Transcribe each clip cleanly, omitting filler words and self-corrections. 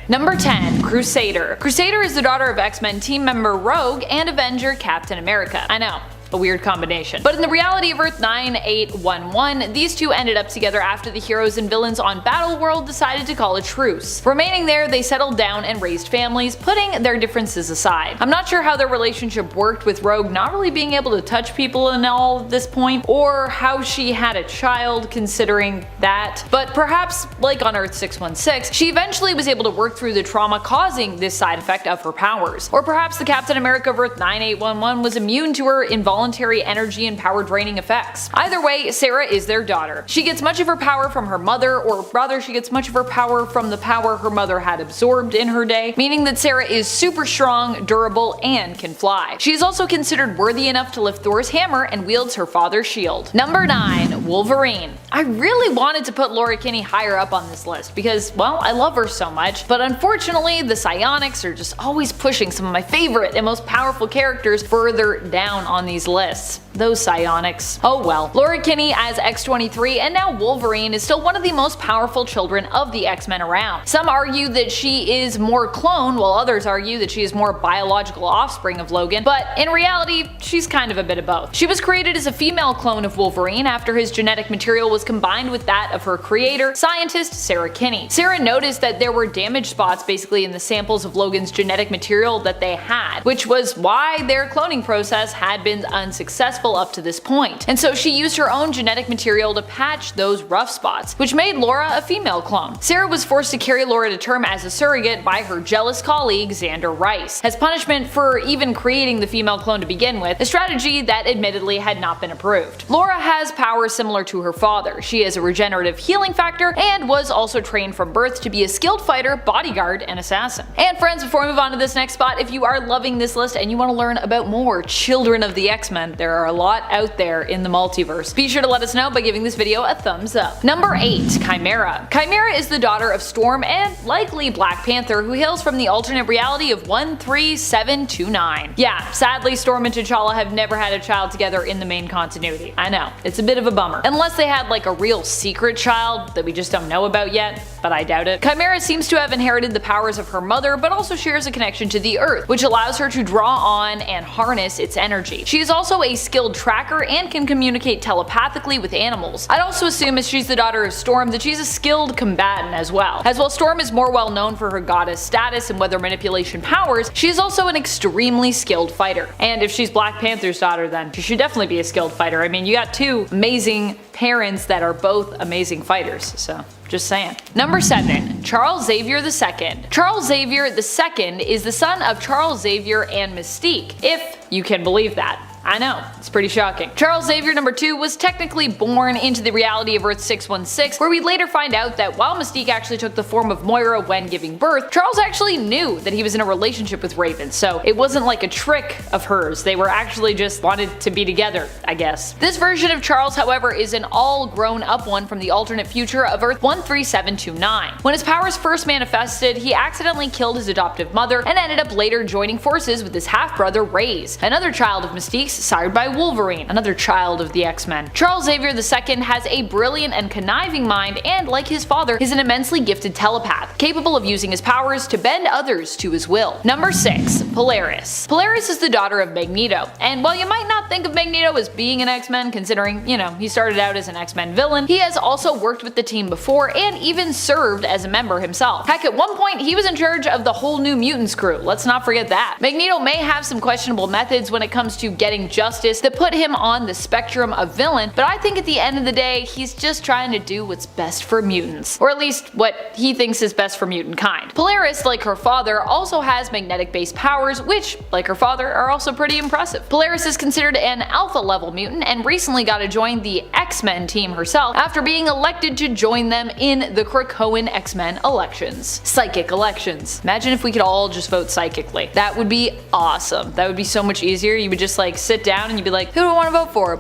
Number 10. Crusader. Crusader is the daughter of X-Men team member Rogue and Avenger Captain America. I know, a weird combination. But in the reality of Earth 9811, these two ended up together after the heroes and villains on Battleworld decided to call a truce. Remaining there, they settled down and raised families, putting their differences aside. I'm not sure how their relationship worked, with Rogue not really being able to touch people and all at this point, or how she had a child considering that, but perhaps, like on Earth 616, she eventually was able to work through the trauma causing this side effect of her powers. Or perhaps the Captain America of Earth 9811 was immune to her involuntary energy and power draining effects. Either way, Sarah is their daughter. She gets much of her power from her mother, or rather she gets much of her power from the power her mother had absorbed in her day, meaning that Sarah is super strong, durable, and can fly. She is also considered worthy enough to lift Thor's hammer and wields her father's shield. Number 9. Wolverine. I really wanted to put Laura Kinney higher up on this list because, well, I love her so much, but unfortunately the psionics are just always pushing some of my favorite and most powerful characters further down on these lists. Those psionics. Oh well. Laura Kinney as X-23 and now Wolverine is still one of the most powerful children of the X-Men around. Some argue that she is more clone, while others argue that she is more biological offspring of Logan, but in reality, she's kind of a bit of both. She was created as a female clone of Wolverine after his genetic material was combined with that of her creator, scientist Sarah Kinney. Sarah noticed that there were damage spots basically in the samples of Logan's genetic material that they had, which was why their cloning process had been unsuccessful up to this point, and so she used her own genetic material to patch those rough spots, which made Laura a female clone. Sarah was forced to carry Laura to term as a surrogate by her jealous colleague Xander Rice, as punishment for even creating the female clone to begin with, a strategy that admittedly had not been approved. Laura has powers similar to her father. She has a regenerative healing factor and was also trained from birth to be a skilled fighter, bodyguard, and assassin. And friends, before we move on to this next spot, if you are loving this list and you want to learn about more children of the X-Men, there are a lot out there in the multiverse. Be sure to let us know by giving this video a thumbs up. Number 8. Chimera. Chimera is the daughter of Storm and likely Black Panther, who hails from the alternate reality of 13729. Yeah, sadly Storm and T'Challa have never had a child together in the main continuity. I know, it's a bit of a bummer. Unless they had like a real secret child that we just don't know about yet, but I doubt it. Chimera seems to have inherited the powers of her mother, but also shares a connection to the Earth, which allows her to draw on and harness its energy. She is also a skilled tracker and can communicate telepathically with animals. I'd also assume, as she's the daughter of Storm, that she's a skilled combatant as well. As while Storm is more well known for her goddess status and weather manipulation powers, she is also an extremely skilled fighter. And if she's Black Panther's daughter, then she should definitely be a skilled fighter. I mean, you got two amazing parents that are both amazing fighters, so just saying. Number 7. Charles Xavier II. Charles Xavier II is the son of Charles Xavier and Mystique, if you can believe that. I know, it's pretty shocking. Charles Xavier II was technically born into the reality of Earth 616, where we later find out that while Mystique actually took the form of Moira when giving birth, Charles actually knew that he was in a relationship with Raven, so it wasn't like a trick of hers. They were actually just wanted to be together, I guess. This version of Charles, however, is an all grown up one from the alternate future of Earth 13729. When his powers first manifested, he accidentally killed his adoptive mother and ended up later joining forces with his half-brother Reyes, another child of Mystique's sired by Wolverine, another child of the X-Men. Charles Xavier II has a brilliant and conniving mind, and like his father, is an immensely gifted telepath, capable of using his powers to bend others to his will. Number 6. Polaris. Polaris is the daughter of Magneto, and while you might not think of Magneto as being an X-Men, considering, you know, he started out as an X-Men villain, he has also worked with the team before and even served as a member himself. Heck, at one point he was in charge of the whole New Mutants crew, let's not forget that. Magneto may have some questionable methods when it comes to getting justice that put him on the spectrum of villain, but I think at the end of the day, he's just trying to do what's best for mutants. Or at least what he thinks is best for mutant kind. Polaris, like her father, also has magnetic-based powers, which, like her father, are also pretty impressive. Polaris is considered an alpha-level mutant and recently got to join the X-Men team herself after being elected to join them in the Krakoan X-Men elections. Psychic elections. Imagine if we could all just vote psychically. That would be awesome. That would be so much easier. You would just like sit down and you'd be like, who do I want to vote for?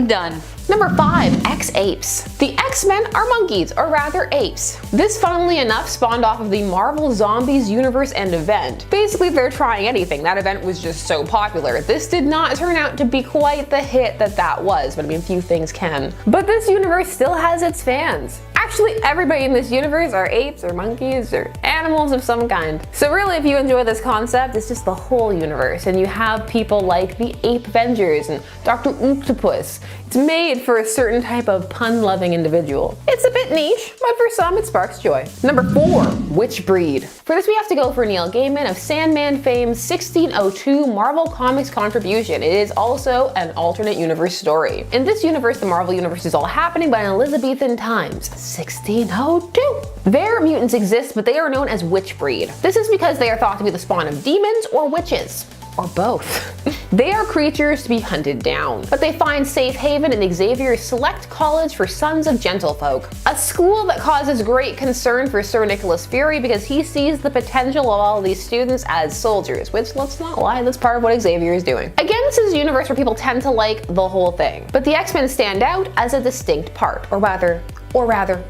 Done. Number 5. X-Apes. The X-Men are monkeys, or rather apes. This, funnily enough, spawned off of the Marvel Zombies universe and event. Basically, they're trying anything. That event was just so popular. This did not turn out to be quite the hit that was, but I mean, few things can. But this universe still has its fans. Actually, everybody in this universe are apes or monkeys or animals of some kind. So really, if you enjoy this concept, it's just the whole universe, and you have people like the Ape Avengers and Dr. Octopus. It's made for a certain type of pun-loving individual. It's a bit niche, but for some it sparks joy. Number 4, which breed? For this we have to go for Neil Gaiman of Sandman fame's 1602 Marvel Comics contribution. It is also an alternate universe story. In this universe, the Marvel universe is all happening but in Elizabethan times, 1602. There, mutants exist, but they are known as witch breed. This is because they are thought to be the spawn of demons or witches. Or both. They are creatures to be hunted down, but they find safe haven in Xavier's select college for sons of gentlefolk, a school that causes great concern for Sir Nicholas Fury because he sees the potential of all of these students as soldiers, which, let's not lie, that's part of what Xavier is doing. Again, this is a universe where people tend to like the whole thing, but the X-Men stand out as a distinct part, or rather,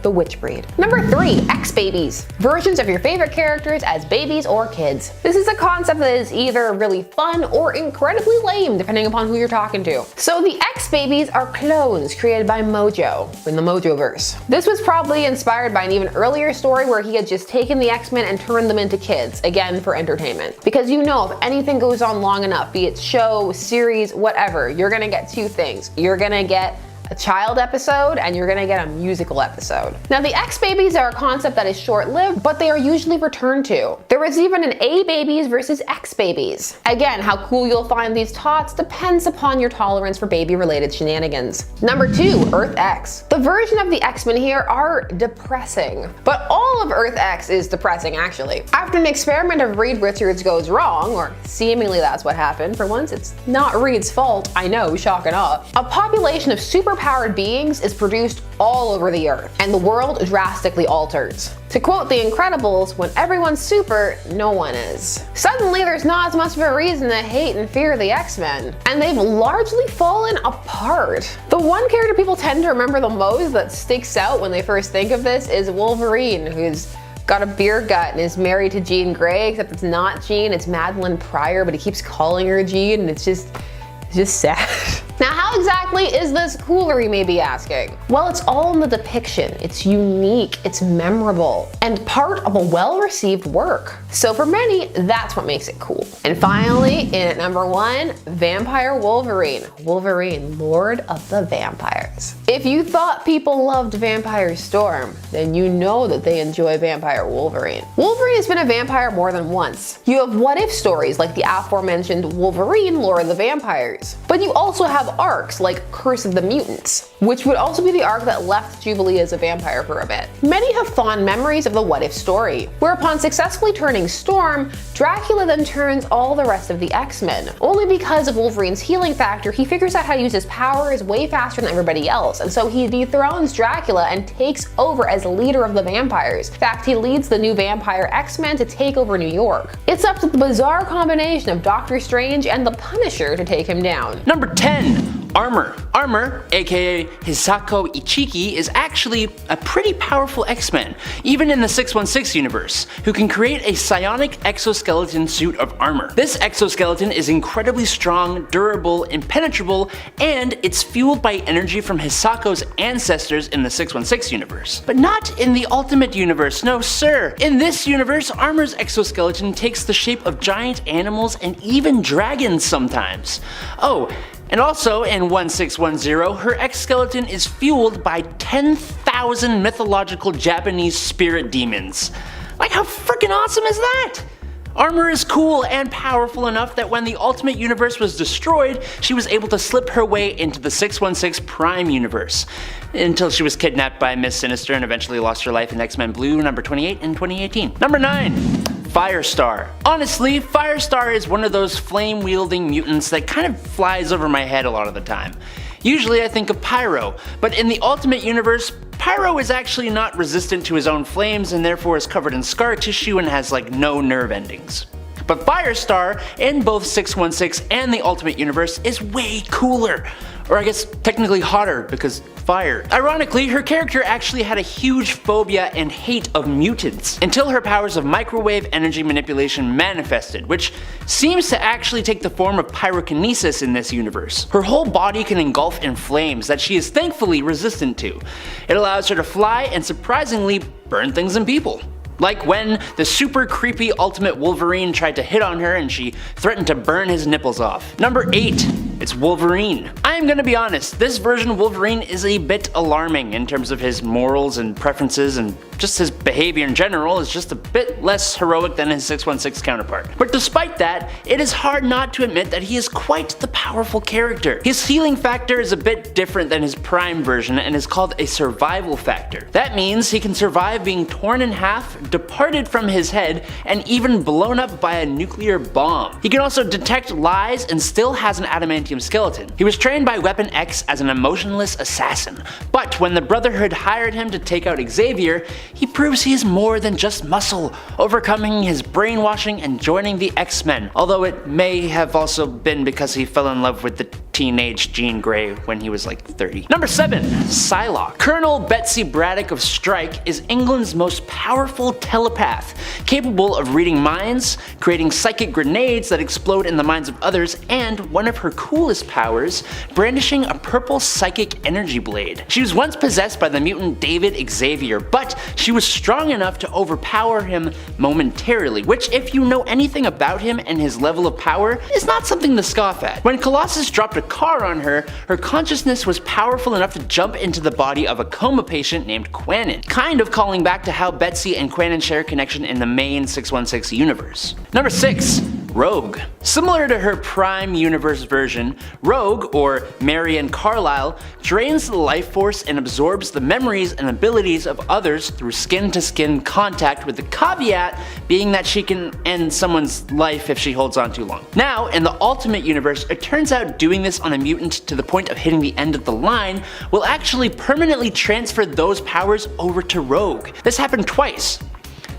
the witch breed. Number 3, X-Babies. Versions of your favorite characters as babies or kids. This is a concept that is either really fun or incredibly lame, depending upon who you're talking to. So the X-Babies are clones created by Mojo in the Mojoverse. This was probably inspired by an even earlier story where he had just taken the X-Men and turned them into kids, again for entertainment. Because you know, if anything goes on long enough, be it show, series, whatever, you're gonna get two things. You're gonna get a child episode and you're gonna get a musical episode. Now the X-Babies are a concept that is short-lived, but they are usually returned to. There is even an A-Babies versus X-Babies. Again, how cool you'll find these tots depends upon your tolerance for baby-related shenanigans. Number 2, Earth X. The version of the X-Men here are depressing, but all of Earth X is depressing actually. After an experiment of Reed Richards goes wrong, or seemingly that's what happened, for once it's not Reed's fault, I know, shock and awe, a population of superpowered beings is produced all over the earth, and the world drastically alters. To quote The Incredibles, when everyone's super, no one is. Suddenly there's not as much of a reason to hate and fear the X-Men, and they've largely fallen apart. The one character people tend to remember the most that sticks out when they first think of this is Wolverine, who's got a beer gut and is married to Jean Grey, except it's not Jean, it's Madeline Pryor, but he keeps calling her Jean, and it's just sad. Now, how exactly is this cooler, you may be asking? Well, it's all in the depiction. It's unique, it's memorable, and part of a well-received work. So for many, that's what makes it cool. And finally, in at number 1, Vampire Wolverine. Wolverine, Lord of the Vampires. If you thought people loved Vampire Storm, then you know that they enjoy Vampire Wolverine. Wolverine has been a vampire more than once. You have what-if stories like the aforementioned Wolverine, Lord of the Vampires. But you also have arcs like Curse of the Mutants, which would also be the arc that left Jubilee as a vampire for a bit. Many have fond memories of the what-if story, where upon successfully turning Storm, Dracula then turns all the rest of the X-Men. Only because of Wolverine's healing factor, he figures out how to use his powers way faster than everybody else, and so he dethrones Dracula and takes over as leader of the vampires. In fact, he leads the new vampire X-Men to take over New York. It's up to the bizarre combination of Doctor Strange and the Punisher to take him down. Number 10. Armor. Armor, aka Hisako Ichiki, is actually a pretty powerful X-Men, even in the 616 universe, who can create a psionic exoskeleton suit of armor. This exoskeleton is incredibly strong, durable, impenetrable, and it's fueled by energy from Hisako's ancestors in the 616 universe. But not in the Ultimate Universe, no sir! In this universe, Armor's exoskeleton takes the shape of giant animals and even dragons sometimes. Oh, and also, in 1610, her exoskeleton is fueled by 10,000 mythological Japanese spirit demons. Like, how freaking awesome is that? Armor is cool and powerful enough that when the Ultimate Universe was destroyed, she was able to slip her way into the 616 Prime Universe, until she was kidnapped by Miss Sinister and eventually lost her life in X-Men Blue number 28 in 2018. Number 9. Firestar. Honestly, Firestar is one of those flame-wielding mutants that kind of flies over my head a lot of the time. Usually I think of Pyro, but in the Ultimate Universe, Pyro is actually not resistant to his own flames and therefore is covered in scar tissue and has like no nerve endings. But Firestar in both 616 and the Ultimate Universe is way cooler. Or I guess technically hotter because fire. Ironically, her character actually had a huge phobia and hate of mutants until her powers of microwave energy manipulation manifested, which seems to actually take the form of pyrokinesis in this universe. Her whole body can engulf in flames that she is thankfully resistant to. It allows her to fly and surprisingly burn things and people. Like when the super creepy Ultimate Wolverine tried to hit on her and she threatened to burn his nipples off. Number 8. It's Wolverine. I am gonna be honest, this version of Wolverine is a bit alarming in terms of his morals and preferences, and just his behavior in general is just a bit less heroic than his 616 counterpart. But despite that, it is hard not to admit that he is quite the powerful character. His healing factor is a bit different than his prime version and is called a survival factor. That means he can survive being torn in half, departed from his head, and even blown up by a nuclear bomb. He can also detect lies and still has an adamantium skeleton. He was trained by Weapon X as an emotionless assassin, but when the Brotherhood hired him to take out Xavier, he proves he is more than just muscle, overcoming his brainwashing and joining the X-Men, although it may have also been because he fell in love with the teenage Jean Grey when he was like 30. Number 7. Psylocke. Colonel Betsy Braddock of Strike is England's most powerful telepath, capable of reading minds, creating psychic grenades that explode in the minds of others, and one of her coolest powers, brandishing a purple psychic energy blade. She was once possessed by the mutant David Xavier, but she was strong enough to overpower him momentarily, which, if you know anything about him and his level of power, is not something to scoff at. When Colossus dropped a car on her, her consciousness was powerful enough to jump into the body of a coma patient named Quanon, kind of calling back to how Betsy and Quanon share a connection in the main 616 universe. Number 6. Rogue. Similar to her Prime Universe version, Rogue, or Marion Carlisle, drains the life force and absorbs the memories and abilities of others through skin-to-skin contact, with the caveat being that she can end someone's life if she holds on too long. Now, in the Ultimate Universe, it turns out doing this on a mutant to the point of hitting the end of the line will actually permanently transfer those powers over to Rogue. This happened twice.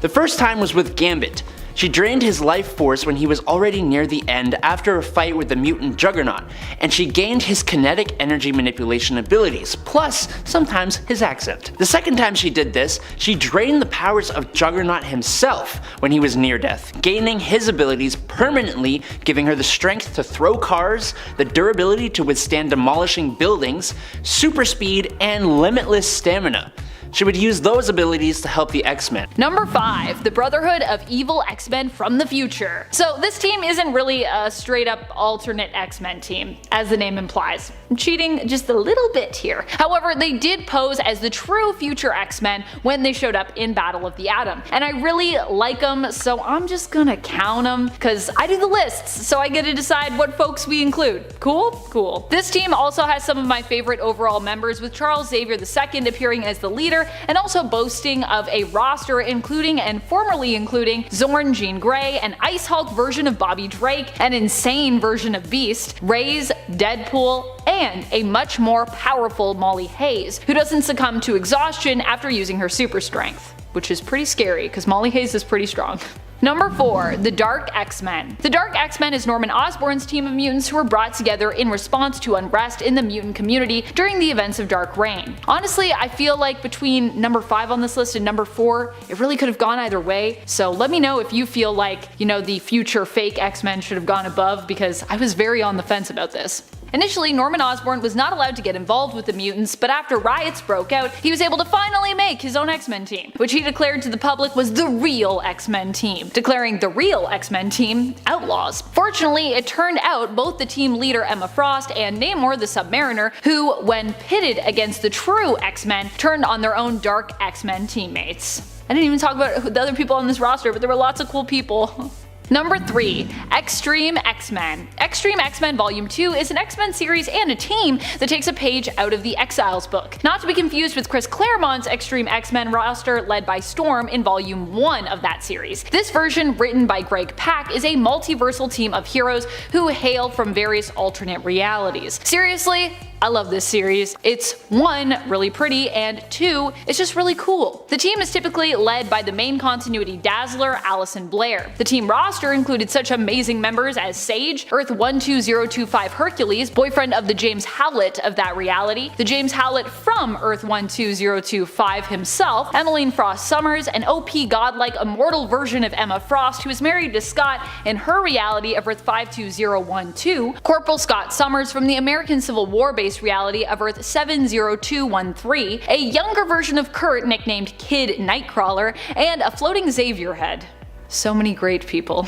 The first time was with Gambit. She drained his life force when he was already near the end after a fight with the mutant Juggernaut, and she gained his kinetic energy manipulation abilities, plus sometimes his accent. The second time she did this, she drained the powers of Juggernaut himself when he was near death, gaining his abilities permanently, giving her the strength to throw cars, the durability to withstand demolishing buildings, super speed, and limitless stamina. She would use those abilities to help the X-Men. Number 5. The Brotherhood of Evil X-Men from the Future. So this team isn't really a straight up alternate X-Men team, as the name implies. I'm cheating just a little bit here. However, they did pose as the true future X-Men when they showed up in Battle of the Atom. And I really like them, so I'm just gonna count them, because I do the lists, so I get to decide what folks we include. Cool? Cool. This team also has some of my favorite overall members, with Charles Xavier II appearing as the leader, and also boasting of a roster including and formerly including Zorn Jean Grey, an Ice Hulk version of Bobby Drake, an insane version of Beast, Raze, Deadpool, and a much more powerful Molly Hayes, who doesn't succumb to exhaustion after using her super strength. Which is pretty scary, because Molly Hayes is pretty strong. Number 4. The Dark X-Men. The Dark X-Men is Norman Osborn's team of mutants who were brought together in response to unrest in the mutant community during the events of Dark Reign. Honestly, I feel like between number 5 on this list and number 4, it really could have gone either way, so let me know if you feel like, you know, the future fake X-Men should have gone above, because I was very on the fence about this. Initially, Norman Osborn was not allowed to get involved with the mutants, but after riots broke out, he was able to finally make his own X-Men team, which he declared to the public was the real X-Men team, declaring the real X-Men team outlaws. Fortunately, it turned out both the team leader Emma Frost and Namor the Submariner, who, when pitted against the true X-Men, turned on their own dark X-Men teammates. I didn't even talk about the other people on this roster, but there were lots of cool people. Number 3. Extreme X-Men. Extreme X-Men Volume 2 is an X-Men series and a team that takes a page out of the Exiles book, not to be confused with Chris Claremont's Extreme X-Men roster led by Storm in Volume 1 of that series. This version, written by Greg Pak, is a multiversal team of heroes who hail from various alternate realities. Seriously, I love this series. It's 1, really pretty, and 2, it's just really cool. The team is typically led by the main continuity dazzler, Allison Blair. The team roster included such amazing members as Sage, Earth 12025 Hercules, boyfriend of the James Howlett of that reality, the James Howlett from Earth 12025 himself, Emmeline Frost Summers, an OP godlike immortal version of Emma Frost who is married to Scott in her reality of Earth 52012, Corporal Scott Summers from the American Civil War based reality of Earth 70213, a younger version of Kurt nicknamed Kid Nightcrawler, and a floating Xavier head. So many great people.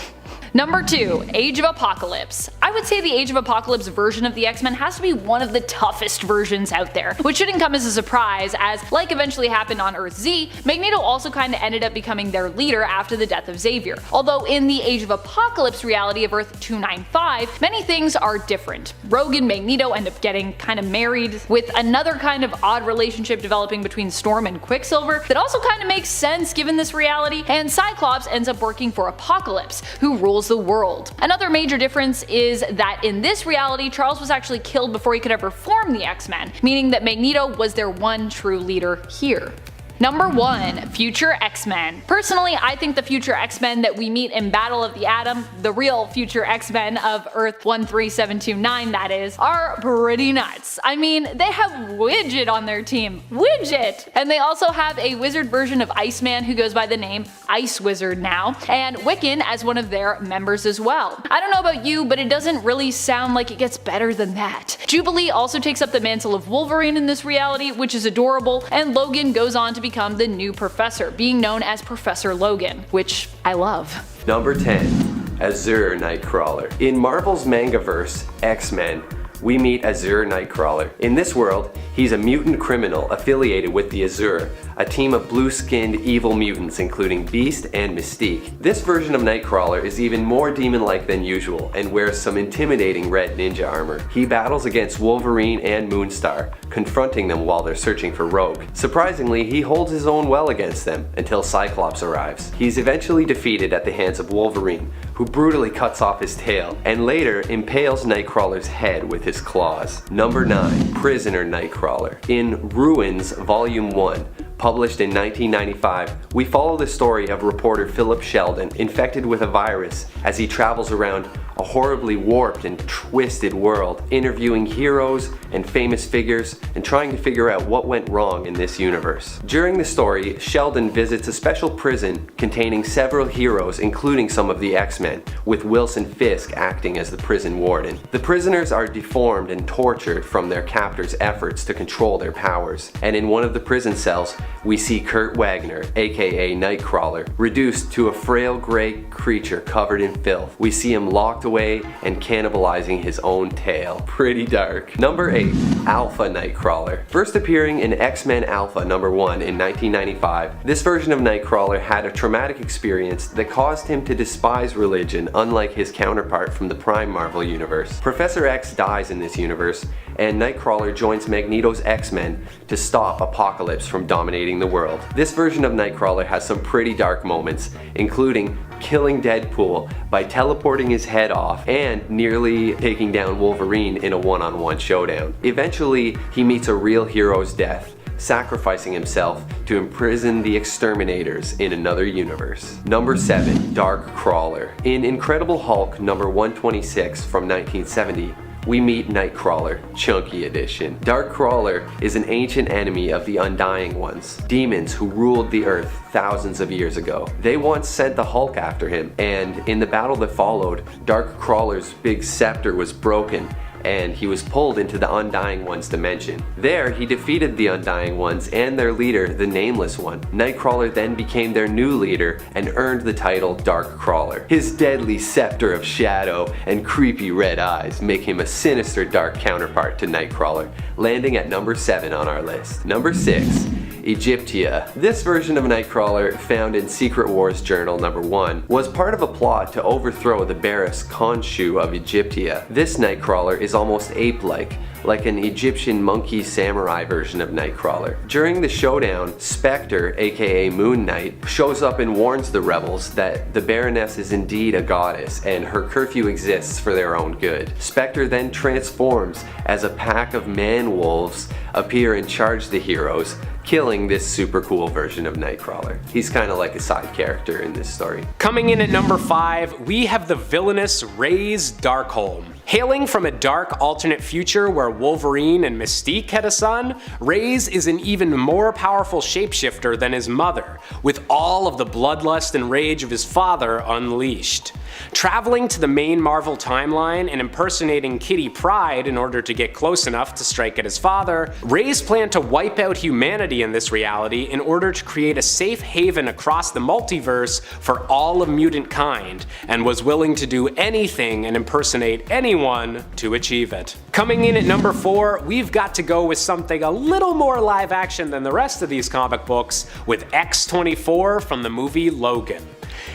Number 2, Age of Apocalypse. I would say the Age of Apocalypse version of the X-Men has to be one of the toughest versions out there, which shouldn't come as a surprise as, like eventually happened on Earth Z, Magneto also kinda ended up becoming their leader after the death of Xavier. Although in the Age of Apocalypse reality of Earth 295, many things are different. Rogue and Magneto end up getting kinda married, with another kind of odd relationship developing between Storm and Quicksilver that also kinda makes sense given this reality, and Cyclops ends up working for Apocalypse, who rules the world. Another major difference is that in this reality, Charles was actually killed before he could ever form the X-Men, meaning that Magneto was their one true leader here. Number 1, Future X-Men. Personally, I think the future X-Men that we meet in Battle of the Atom, the real future X-Men of Earth 13729 that is, are pretty nuts. I mean, they have Widget on their team. Widget! And they also have a wizard version of Iceman who goes by the name Ice Wizard now, and Wiccan as one of their members as well. I don't know about you, but it doesn't really sound like it gets better than that. Jubilee also takes up the mantle of Wolverine in this reality, which is adorable, and Logan goes on to become the new professor, being known as Professor Logan, which I love. Number 10, Azure Nightcrawler. In Marvel's mangaverse, X-Men, we meet Azure Nightcrawler. In this world, he's a mutant criminal affiliated with the Azure, a team of blue-skinned evil mutants including Beast and Mystique. This version of Nightcrawler is even more demon-like than usual and wears some intimidating red ninja armor. He battles against Wolverine and Moonstar, confronting them while they're searching for Rogue. Surprisingly, he holds his own well against them until Cyclops arrives. He's eventually defeated at the hands of Wolverine, who brutally cuts off his tail and later impales Nightcrawler's head with his claws. Number 9, Prisoner Nightcrawler. In Ruins Volume 1, published in 1995, we follow the story of reporter Philip Sheldon infected with a virus as he travels around a horribly warped and twisted world, interviewing heroes and famous figures and trying to figure out what went wrong in this universe. During the story, Sheldon visits a special prison containing several heroes including some of the X-Men, with Wilson Fisk acting as the prison warden. The prisoners are deformed and tortured from their captors' efforts to control their powers, and in one of the prison cells, we see Kurt Wagner, aka Nightcrawler, reduced to a frail gray creature covered in filth. We see him locked away and cannibalizing his own tail. Pretty dark. Number 8, Alpha Nightcrawler. First appearing in X-Men Alpha number 1 in 1995, this version of Nightcrawler had a traumatic experience that caused him to despise religion, unlike his counterpart from the Prime Marvel universe. Professor X dies in this universe, and Nightcrawler joins Magneto's X-Men to stop Apocalypse from dominating the world. This version of Nightcrawler has some pretty dark moments, including killing Deadpool by teleporting his head off and nearly taking down Wolverine in a one-on-one showdown. Eventually, he meets a real hero's death, sacrificing himself to imprison the exterminators in another universe. Number 7, Dark Crawler. In Incredible Hulk number 126 from 1970, we meet Nightcrawler, Chunky Edition. Darkcrawler is an ancient enemy of the Undying Ones, demons who ruled the Earth thousands of years ago. They once sent the Hulk after him, and in the battle that followed, Darkcrawler's big scepter was broken, and he was pulled into the Undying One's dimension. There, he defeated the Undying Ones and their leader, the Nameless One. Nightcrawler then became their new leader and earned the title Darkcrawler. His deadly scepter of shadow and creepy red eyes make him a sinister dark counterpart to Nightcrawler, landing at number 7 on our list. Number 6 Egyptia. This version of Nightcrawler, found in Secret Wars Journal number 1, was part of a plot to overthrow the Barris Khonshu of Egyptia. This Nightcrawler is almost ape-like, like an Egyptian monkey samurai version of Nightcrawler. During the showdown, Spectre, aka Moon Knight, shows up and warns the rebels that the Baroness is indeed a goddess and her curfew exists for their own good. Spectre then transforms as a pack of man-wolves appear and charge the heroes, killing this super cool version of Nightcrawler. He's kind of like a side character in this story. Coming in at number 5, we have the villainous Ra's Darkholme. Hailing from a dark alternate future where Wolverine and Mystique had a son, Ra's is an even more powerful shapeshifter than his mother, with all of the bloodlust and rage of his father unleashed. Traveling to the main Marvel timeline and impersonating Kitty Pryde in order to get close enough to strike at his father, Ra's planned to wipe out humanity in this reality in order to create a safe haven across the multiverse for all of mutant kind, and was willing to do anything and impersonate anyone to achieve it. Coming in at number 4, we've got to go with something a little more live action than the rest of these comic books, with X-24 from the movie Logan.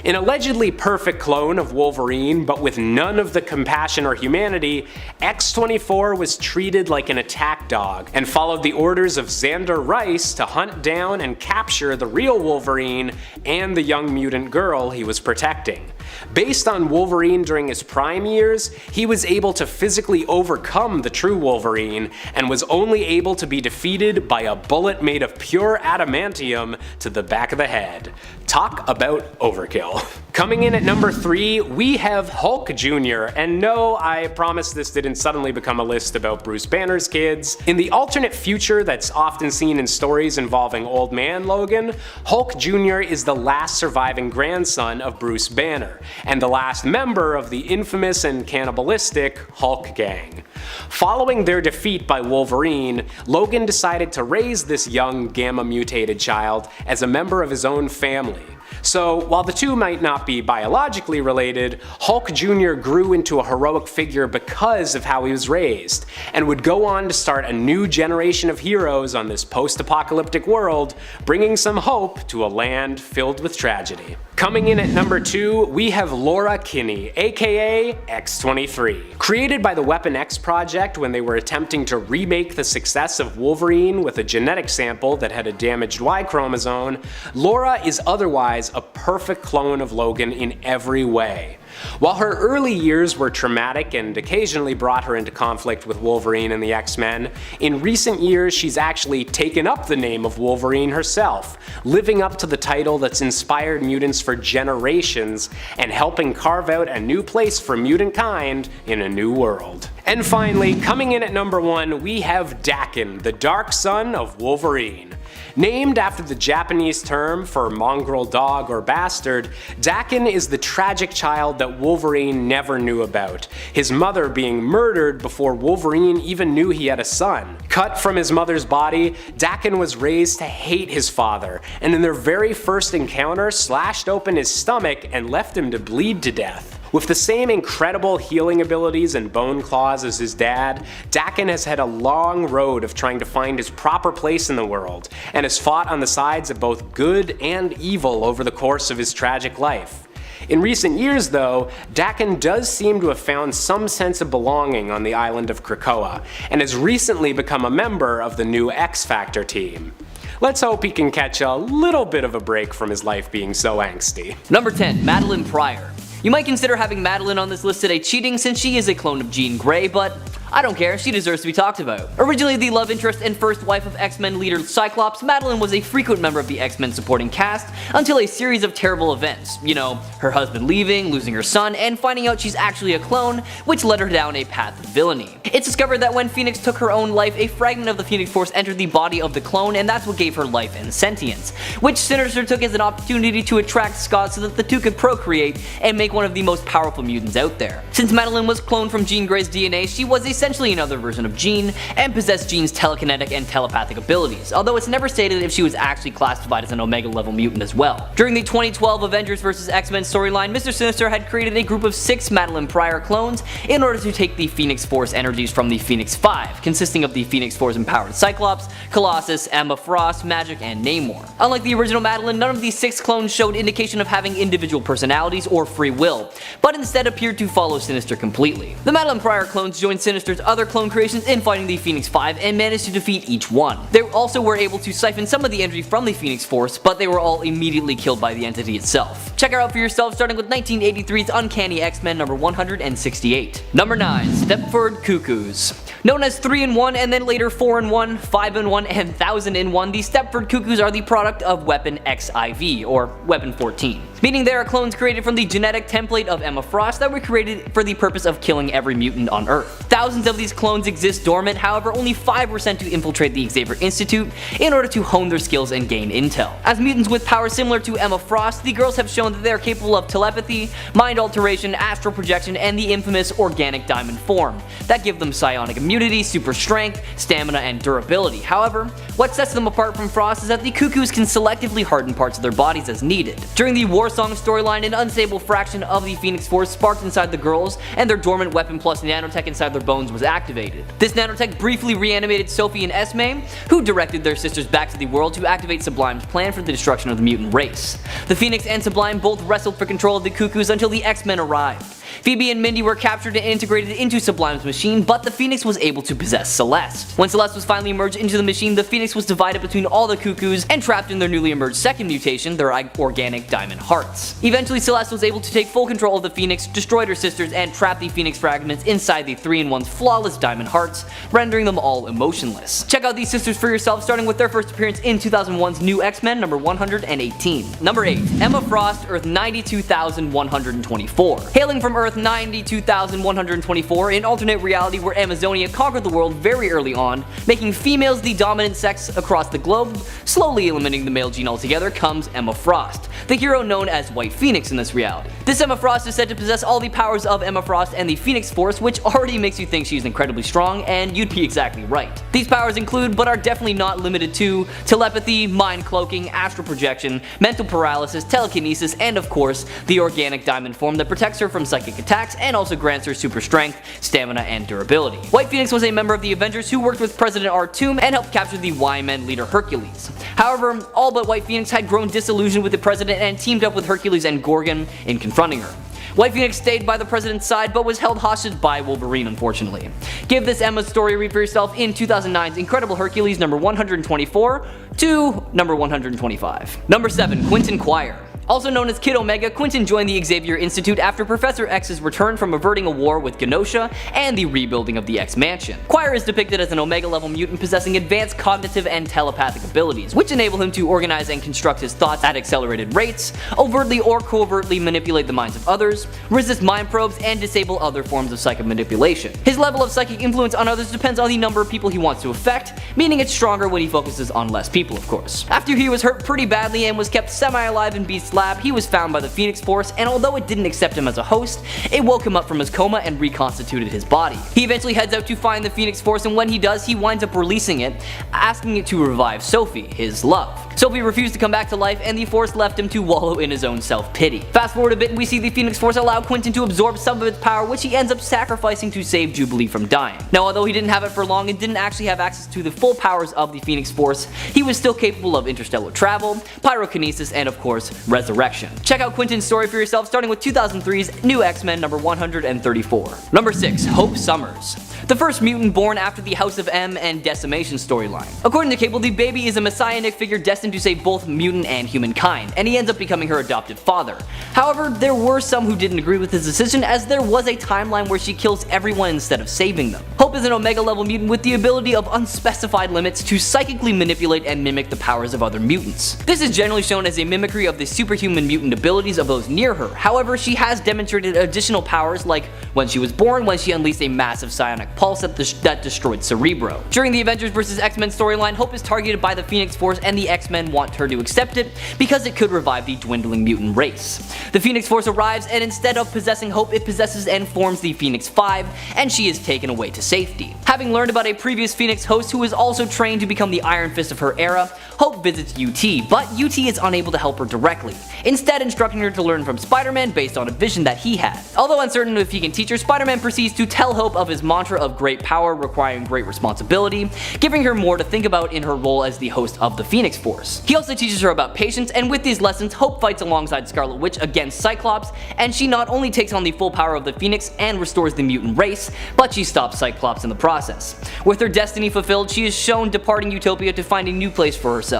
An allegedly perfect clone of Wolverine, but with none of the compassion or humanity, X-24 was treated like an attack dog and followed the orders of Xander Rice to hunt down and capture the real Wolverine and the young mutant girl he was protecting. Based on Wolverine during his prime years, he was able to physically overcome the true Wolverine and was only able to be defeated by a bullet made of pure adamantium to the back of the head. Talk about overkill. Coming in at number 3, we have Hulk Jr. And no, I promise this didn't suddenly become a list about Bruce Banner's kids. In the alternate future that's often seen in stories involving Old Man Logan, Hulk Jr. is the last surviving grandson of Bruce Banner, and the last member of the infamous and cannibalistic Hulk gang. Following their defeat by Wolverine, Logan decided to raise this young gamma-mutated child as a member of his own family. So, while the two might not be biologically related, Hulk Jr. grew into a heroic figure because of how he was raised, and would go on to start a new generation of heroes on this post-apocalyptic world, bringing some hope to a land filled with tragedy. Coming in at number 2, we have Laura Kinney, aka X-23. Created by the Weapon X project when they were attempting to remake the success of Wolverine with a genetic sample that had a damaged Y chromosome, Laura is otherwise a perfect clone of Logan in every way. While her early years were traumatic and occasionally brought her into conflict with Wolverine and the X-Men, in recent years she's actually taken up the name of Wolverine herself, living up to the title that's inspired mutants for generations and helping carve out a new place for mutant kind in a new world. And finally, coming in at number 1, we have Daken, the dark son of Wolverine. Named after the Japanese term for mongrel dog or bastard, Daken is the tragic child that Wolverine never knew about, his mother being murdered before Wolverine even knew he had a son. Cut from his mother's body, Daken was raised to hate his father, and in their very first encounter slashed open his stomach and left him to bleed to death. With the same incredible healing abilities and bone claws as his dad, Daken has had a long road of trying to find his proper place in the world, and has fought on the sides of both good and evil over the course of his tragic life. In recent years though, Daken does seem to have found some sense of belonging on the island of Krakoa, and has recently become a member of the new X-Factor team. Let's hope he can catch a little bit of a break from his life being so angsty. Number 10, Madeline Pryor. You might consider having Madeline on this list today cheating since she is a clone of Jean Grey, but I don't care, she deserves to be talked about. Originally the love interest and first wife of X-Men leader Cyclops, Madeline was a frequent member of the X-Men supporting cast until a series of terrible events. You know, her husband leaving, losing her son, and finding out she's actually a clone, which led her down a path of villainy. It's discovered that when Phoenix took her own life, a fragment of the Phoenix Force entered the body of the clone, and that's what gave her life and sentience, which Sinister took as an opportunity to attract Scott so that the two could procreate and make one of the most powerful mutants out there. Since Madeline was cloned from Jean Grey's DNA, she was a essentially another version of Jean, and possessed Jean's telekinetic and telepathic abilities, although it's never stated if she was actually classified as an Omega level mutant as well. During the 2012 Avengers vs. X-Men storyline, Mr. Sinister had created a group of 6 Madeline Pryor clones in order to take the Phoenix Force energies from the Phoenix 5, consisting of the Phoenix Force empowered Cyclops, Colossus, Emma Frost, Magic, and Namor. Unlike the original Madeline, none of these 6 clones showed indication of having individual personalities or free will, but instead appeared to follow Sinister completely. The Madeline Pryor clones joined Sinister's other clone creations in fighting the Phoenix 5 and managed to defeat each one. They also were able to siphon some of the energy from the Phoenix Force, but they were all immediately killed by the entity itself. Check it out for yourself, starting with 1983's Uncanny X-Men number 168. Number 9. Stepford Cuckoos. Known as 3-in-1 and then later 4-in-1, 5-in-1, and 1000-in-1, the Stepford Cuckoos are the product of Weapon XIV, or Weapon 14. Meaning they are clones created from the genetic template of Emma Frost that were created for the purpose of killing every mutant on Earth. Thousands of these clones exist dormant, however only 5 were sent to infiltrate the Xavier Institute in order to hone their skills and gain intel. As mutants with powers similar to Emma Frost, the girls have shown that they are capable of telepathy, mind alteration, astral projection, and the infamous organic diamond form that give them psionic immunity, super strength, stamina, and durability. However, what sets them apart from Frost is that the Cuckoos can selectively harden parts of their bodies as needed. During the War Song storyline, an unstable fraction of the Phoenix Force sparked inside the girls, and their dormant weapon plus nanotech inside their bones was activated. This nanotech briefly reanimated Sophie and Esme, who directed their sisters back to the world to activate Sublime's plan for the destruction of the mutant race. The Phoenix and Sublime both wrestled for control of the Cuckoos until the X-Men arrived. Phoebe and Mindy were captured and integrated into Sublime's machine, but the Phoenix was able to possess Celeste. When Celeste was finally merged into the machine, the Phoenix was divided between all the Cuckoos and trapped in their newly emerged second mutation, their organic diamond hearts. Eventually, Celeste was able to take full control of the Phoenix, destroyed her sisters, and trapped the Phoenix fragments inside the 3-in-1's flawless diamond hearts, rendering them all emotionless. Check out these sisters for yourself, starting with their first appearance in 2001's New X-Men number 118. Number 8. Emma Frost, Earth 92,124. Hailing from Earth 92,124, an alternate reality where Amazonia conquered the world very early on, making females the dominant sex across the globe, slowly eliminating the male gene altogether, comes Emma Frost, the hero known as White Phoenix in this reality. This Emma Frost is said to possess all the powers of Emma Frost and the Phoenix Force, which already makes you think she's incredibly strong, and you'd be exactly right. These powers include, but are definitely not limited to, telepathy, mind cloaking, astral projection, mental paralysis, telekinesis, and of course, the organic diamond form that protects her from psychic attacks and also grants her super strength, stamina, and durability. White Phoenix was a member of the Avengers who worked with President Artoom and helped capture the Y-Men leader Hercules. However, all but White Phoenix had grown disillusioned with the president and teamed up with Hercules and Gorgon in confronting her. White Phoenix stayed by the president's side but was held hostage by Wolverine, unfortunately. Give this Emma story a read for yourself in 2009's Incredible Hercules number 124 to number 125. Number 7. Quentin Quire. Also known as Kid Omega, Quentin joined the Xavier Institute after Professor X's return from averting a war with Genosha and the rebuilding of the X-Mansion. Quire is depicted as an Omega-level mutant possessing advanced cognitive and telepathic abilities, which enable him to organize and construct his thoughts at accelerated rates, overtly or covertly manipulate the minds of others, resist mind probes, and disable other forms of psychic manipulation. His level of psychic influence on others depends on the number of people he wants to affect, meaning it's stronger when he focuses on less people, of course. After he was hurt pretty badly and was kept semi-alive in Beast's lab, he was found by the Phoenix Force, and although it didn't accept him as a host, it woke him up from his coma and reconstituted his body. He eventually heads out to find the Phoenix Force, and when he does, he winds up releasing it, asking it to revive Sophie, his love. Sophie refused to come back to life, and the Force left him to wallow in his own self-pity. Fast forward a bit and we see the Phoenix Force allow Quentin to absorb some of its power, which he ends up sacrificing to save Jubilee from dying. Now, although he didn't have it for long and didn't actually have access to the full powers of the Phoenix Force, he was still capable of interstellar travel, pyrokinesis, and of course, resurrection. Check out Quentin's story for yourself, starting with 2003's New X-Men number 134. Number 6. Hope Summers. The first mutant born after the House of M and Decimation storyline. According to Cable, the baby is a messianic figure destined to save both mutant and humankind, and he ends up becoming her adopted father. However, there were some who didn't agree with his decision, as there was a timeline where she kills everyone instead of saving them. Hope is an Omega level mutant with the ability of unspecified limits to psychically manipulate and mimic the powers of other mutants. This is generally shown as a mimicry of the superhuman mutant abilities of those near her. However, she has demonstrated additional powers, like when she was born, when she unleashed a massive psionic artifact Pulse that destroyed Cerebro. During the Avengers vs. X-Men storyline, Hope is targeted by the Phoenix Force and the X-Men want her to accept it because it could revive the dwindling mutant race. The Phoenix Force arrives and instead of possessing Hope, it possesses and forms the Phoenix Five, and she is taken away to safety. Having learned about a previous Phoenix host who is also trained to become the Iron Fist of her era, Hope visits UT, but UT is unable to help her directly, instead instructing her to learn from Spider-Man based on a vision that he had. Although uncertain if he can teach her, Spider-Man proceeds to tell Hope of his mantra of great power requiring great responsibility, giving her more to think about in her role as the host of the Phoenix Force. He also teaches her about patience, and with these lessons, Hope fights alongside Scarlet Witch against Cyclops, and she not only takes on the full power of the Phoenix and restores the mutant race, but she stops Cyclops in the process. With her destiny fulfilled, she is shown departing Utopia to find a new place for herself.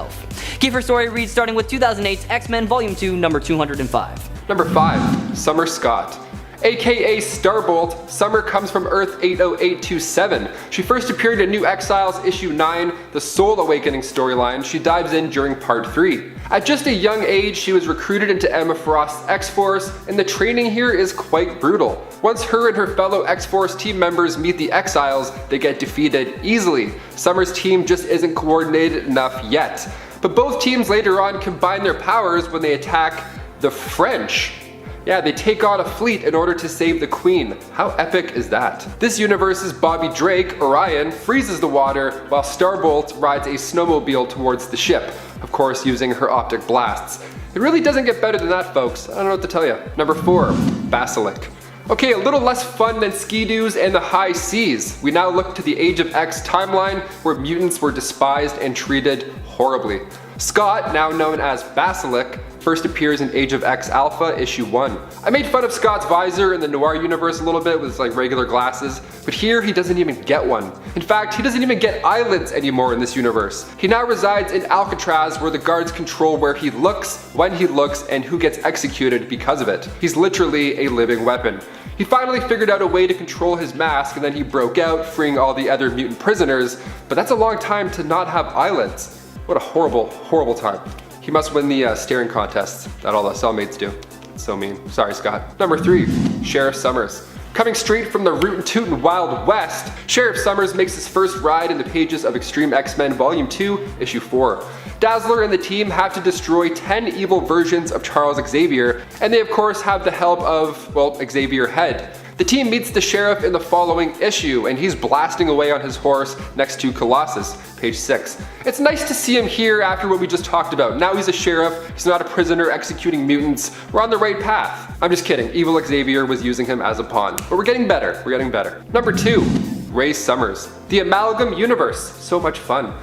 Give her story a read starting with 2008's X-Men Volume 2, number 205. Number 5. Summer Scott. AKA Starbolt, Summer comes from Earth 80827. She first appeared in New Exiles issue 9, the Soul Awakening storyline. She dives in during part 3. At just a young age, she was recruited into Emma Frost's X-Force, and the training here is quite brutal. Once her and her fellow X-Force team members meet the Exiles, they get defeated easily. Summer's team just isn't coordinated enough yet. But both teams later on combine their powers when they attack the French. Yeah, they take on a fleet in order to save the Queen. How epic is that? This universe's Bobby Drake, Orion, freezes the water while Starbolt rides a snowmobile towards the ship, of course using her optic blasts. It really doesn't get better than that, folks. I don't know what to tell you. Number 4. Basilisk. Okay, a little less fun than Ski-Doos and the High Seas. We now look to the Age of X timeline where mutants were despised and treated horribly. Scott, now known as Basilisk, first appears in Age of X Alpha issue 1. I made fun of Scott's visor in the Noir universe a little bit with like regular glasses, but here he doesn't even get one. In fact, he doesn't even get eyelids anymore in this universe. He now resides in Alcatraz where the guards control where he looks, when he looks, and who gets executed because of it. He's literally a living weapon. He finally figured out a way to control his mask and then he broke out, freeing all the other mutant prisoners, but that's a long time to not have eyelids. What a horrible, horrible time. He must win the staring contests that all the cellmates do. It's so mean. Sorry, Scott. Number 3. Sheriff Summers. Coming straight from the Rootin' Tootin' Wild West, Sheriff Summers makes his first ride in the pages of Extreme X-Men Volume 2, Issue 4. Dazzler and the team have to destroy 10 evil versions of Charles Xavier, and they of course have the help of, well, Xavier Head. The team meets the sheriff in the following issue, and he's blasting away on his horse next to Colossus, page 6. It's nice to see him here after what we just talked about. Now he's a sheriff, he's not a prisoner executing mutants. We're on the right path. I'm just kidding, evil Xavier was using him as a pawn. But we're getting better, we're getting better. Number 2, Ray Summers. The Amalgam Universe, so much fun.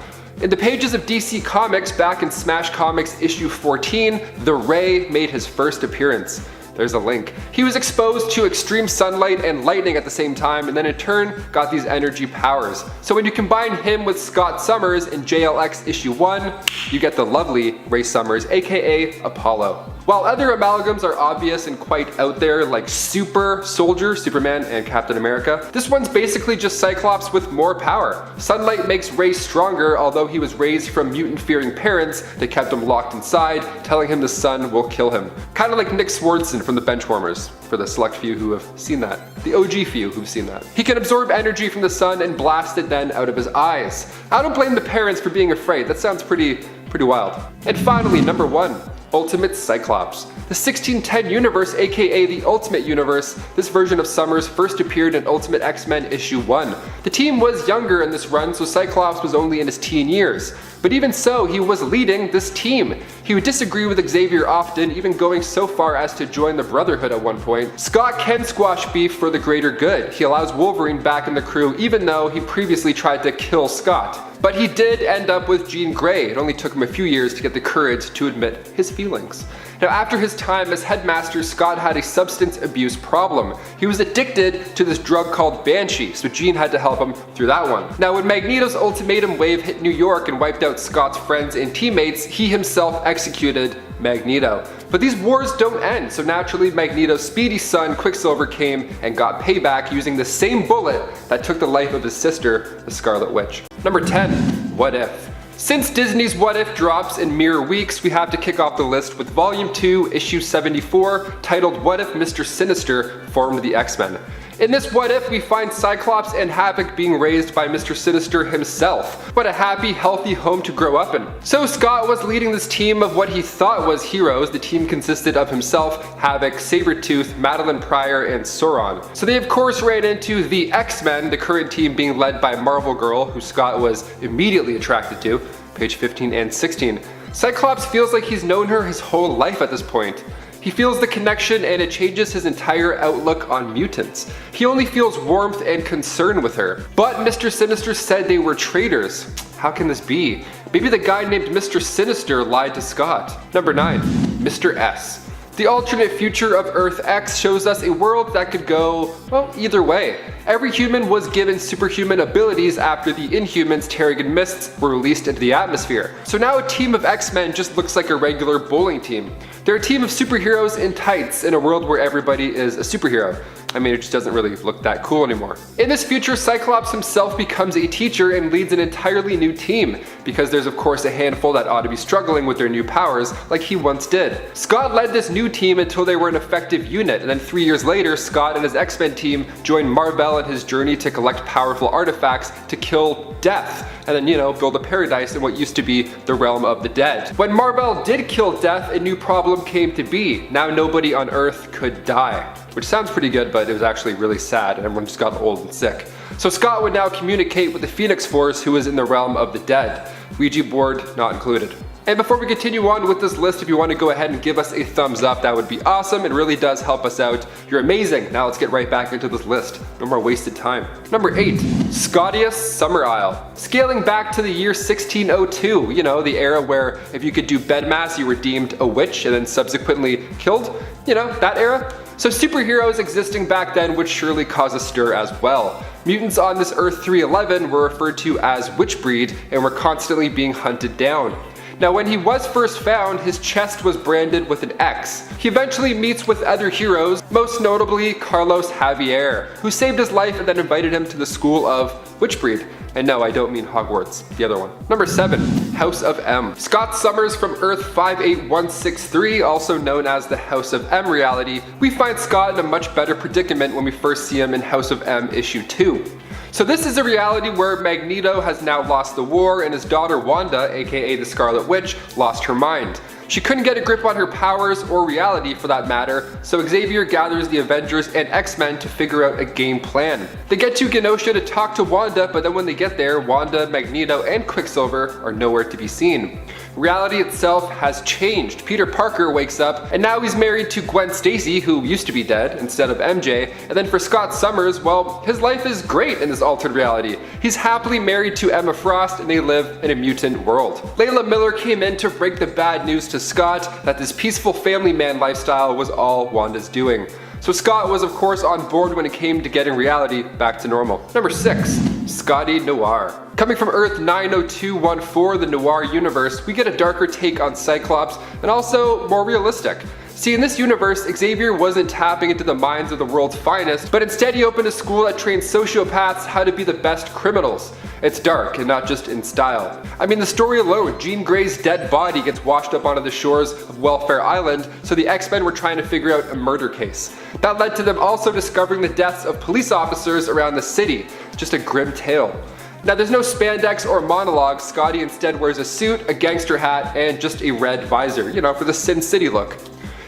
In the pages of DC Comics back in Smash Comics issue 14, the Ray made his first appearance. There's a link. He was exposed to extreme sunlight and lightning at the same time, and then in turn got these energy powers. So when you combine him with Scott Summers in JLX issue 1, you get the lovely Ray Summers, aka Apollo. While other amalgams are obvious and quite out there, like Super Soldier, Superman, and Captain America, this one's basically just Cyclops with more power. Sunlight makes Ray stronger, although he was raised from mutant-fearing parents that kept him locked inside, telling him the sun will kill him. Kind of like Nick Swardson from the Benchwarmers, for the select few who have seen that. The OG few who've seen that. He can absorb energy from the sun and blast it then out of his eyes. I don't blame the parents for being afraid. That sounds pretty wild. And finally, number 1. Ultimate Cyclops. The 1610 universe, aka the Ultimate Universe, this version of Summers first appeared in Ultimate X-Men issue 1. The team was younger in this run, so Cyclops was only in his teen years. But even so, he was leading this team. He would disagree with Xavier often, even going so far as to join the Brotherhood at one point. Scott can squash beef for the greater good. He allows Wolverine back in the crew, even though he previously tried to kill Scott. But he did end up with Jean Grey. It only took him a few years to get the courage to admit his feelings. Now, after his time as headmaster, Scott had a substance abuse problem. He was addicted to this drug called Banshee, so Jean had to help him through that one. Now, when Magneto's ultimatum wave hit New York and wiped out Scott's friends and teammates, he himself executed Magneto. But these wars don't end, so naturally Magneto's speedy son Quicksilver came and got payback using the same bullet that took the life of his sister, the Scarlet Witch. Number 10, What If? Since Disney's What If drops in mere weeks, we have to kick off the list with Volume 2, Issue 74, titled What If Mr. Sinister Formed the X-Men. In this What If, we find Cyclops and Havoc being raised by Mr. Sinister himself. What a happy, healthy home to grow up in. So Scott was leading this team of what he thought was heroes. The team consisted of himself, Havoc, Sabretooth, Madeline, Pryor, and Sauron. So they of course ran into the X-Men, the current team being led by Marvel Girl, who Scott was immediately attracted to, page 15 and 16. Cyclops feels like he's known her his whole life at this point. He feels the connection and it changes his entire outlook on mutants. He only feels warmth and concern with her. But Mr. Sinister said they were traitors. How can this be? Maybe the guy named Mr. Sinister lied to Scott. Number 9. Mr. S. The alternate future of Earth X shows us a world that could go, well, either way. Every human was given superhuman abilities after the Inhumans' Terrigen Mists were released into the atmosphere. So now a team of X-Men just looks like a regular bowling team. They're a team of superheroes in tights in a world where everybody is a superhero. I mean, it just doesn't really look that cool anymore. In this future, Cyclops himself becomes a teacher and leads an entirely new team, because there's of course a handful that ought to be struggling with their new powers, like he once did. Scott led this new team until they were an effective unit, and then 3 years later, Scott and his X-Men team joined Mar-Vell in his journey to collect powerful artifacts to kill Death, and then, build a paradise in what used to be the realm of the dead. When Mar-Vell did kill Death, a new problem came to be. Now nobody on Earth could die. Which sounds pretty good, but it was actually really sad and everyone just got old and sick. So Scott would now communicate with the Phoenix Force, who is in the realm of the dead. Ouija board not included. And before we continue on with this list, if you want to go ahead and give us a thumbs up, that would be awesome. It really does help us out. You're amazing. Now let's get right back into this list. No more wasted time. Number 8, Scotius Summer Isle. Scaling back to the year 1602, the era where if you could do bed mass, you were deemed a witch and then subsequently killed. That era. So superheroes existing back then would surely cause a stir as well. Mutants on this Earth 311 were referred to as witchbreed and were constantly being hunted down. Now when he was first found, his chest was branded with an X. He eventually meets with other heroes, most notably Carlos Javier, who saved his life and then invited him to the school of witchbreed. And no, I don't mean Hogwarts, the other one. Number 7, House of M. Scott Summers from Earth 58163, also known as the House of M reality. We find Scott in a much better predicament when we first see him in House of M issue 2. So this is a reality where Magneto has now lost the war and his daughter Wanda, aka the Scarlet Witch, lost her mind. She couldn't get a grip on her powers or reality for that matter, so Xavier gathers the Avengers and X-Men to figure out a game plan. They get to Genosha to talk to Wanda, but then when they get there, Wanda, Magneto, and Quicksilver are nowhere to be seen. Reality itself has changed. Peter Parker wakes up, and now he's married to Gwen Stacy, who used to be dead, instead of MJ. And then for Scott Summers, well, his life is great in this altered reality. He's happily married to Emma Frost, and they live in a mutant world. Layla Miller came in to break the bad news to Scott that this peaceful family man lifestyle was all Wanda's doing. So Scott was of course on board when it came to getting reality back to normal. Number 6, Scotty Noir. Coming from Earth 90214, the Noir universe, we get a darker take on Cyclops and also more realistic. See, in this universe, Xavier wasn't tapping into the minds of the world's finest, but instead he opened a school that trains sociopaths how to be the best criminals. It's dark and not just in style. I mean, the story alone, Jean Grey's dead body gets washed up onto the shores of Welfare Island, so the X-Men were trying to figure out a murder case. That led to them also discovering the deaths of police officers around the city. It's just a grim tale. Now there's no spandex or monologue. Scotty instead wears a suit, a gangster hat, and just a red visor, for the Sin City look.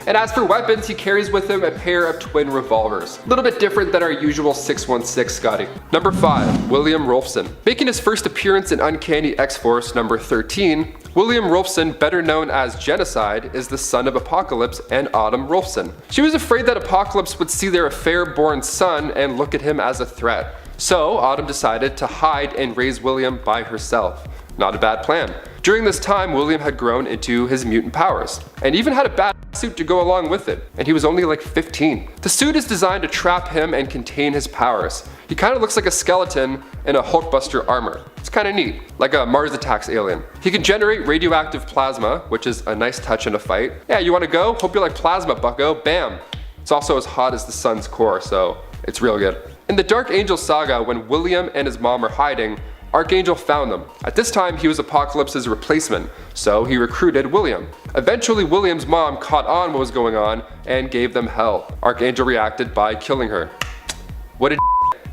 And as for weapons, he carries with him a pair of twin revolvers. A little bit different than our usual 616 Scotty. Number 5, William Rolfson. Making his first appearance in Uncanny X-Force number 13, William Rolfson, better known as Genocide, is the son of Apocalypse and Autumn Rolfson. She was afraid that Apocalypse would see their affair-born son and look at him as a threat. So Autumn decided to hide and raise William by herself. Not a bad plan. During this time, William had grown into his mutant powers, and even had a bat suit to go along with it, and he was only like 15. The suit is designed to trap him and contain his powers. He kind of looks like a skeleton in a Hulkbuster armor. It's kind of neat, like a Mars Attacks alien. He can generate radioactive plasma, which is a nice touch in a fight. Yeah, you want to go? Hope you like plasma, bucko. Bam! It's also as hot as the sun's core, so it's real good. In the Dark Angel saga, when William and his mom are hiding, Archangel found them. At this time, he was Apocalypse's replacement, so he recruited William. Eventually, William's mom caught on what was going on and gave them hell. Archangel reacted by killing her. What a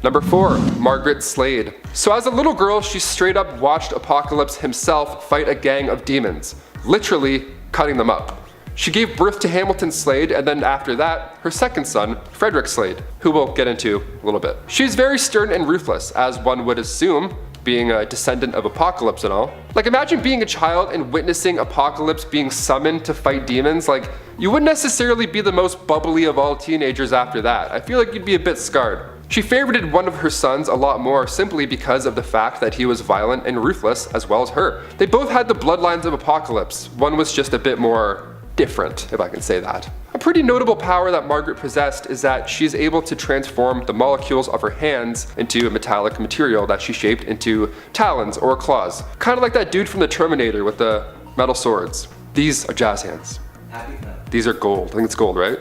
Number 4, Margaret Slade. So as a little girl, she straight up watched Apocalypse himself fight a gang of demons, literally cutting them up. She gave birth to Hamilton Slade, and then after that, her second son, Frederick Slade, who we'll get into a little bit. She's very stern and ruthless, as one would assume, being a descendant of Apocalypse and all. Like, imagine being a child and witnessing Apocalypse being summoned to fight demons. Like, you wouldn't necessarily be the most bubbly of all teenagers after that. I feel like you'd be a bit scarred. She favorited one of her sons a lot more simply because of the fact that he was violent and ruthless as well as her. They both had the bloodlines of Apocalypse. One was just a bit more different, if I can say that. A pretty notable power that Margaret possessed is that she's able to transform the molecules of her hands into a metallic material that she shaped into talons or claws. Kind of like that dude from the Terminator with the metal swords. These are jazz hands. These are gold. I think it's gold, right?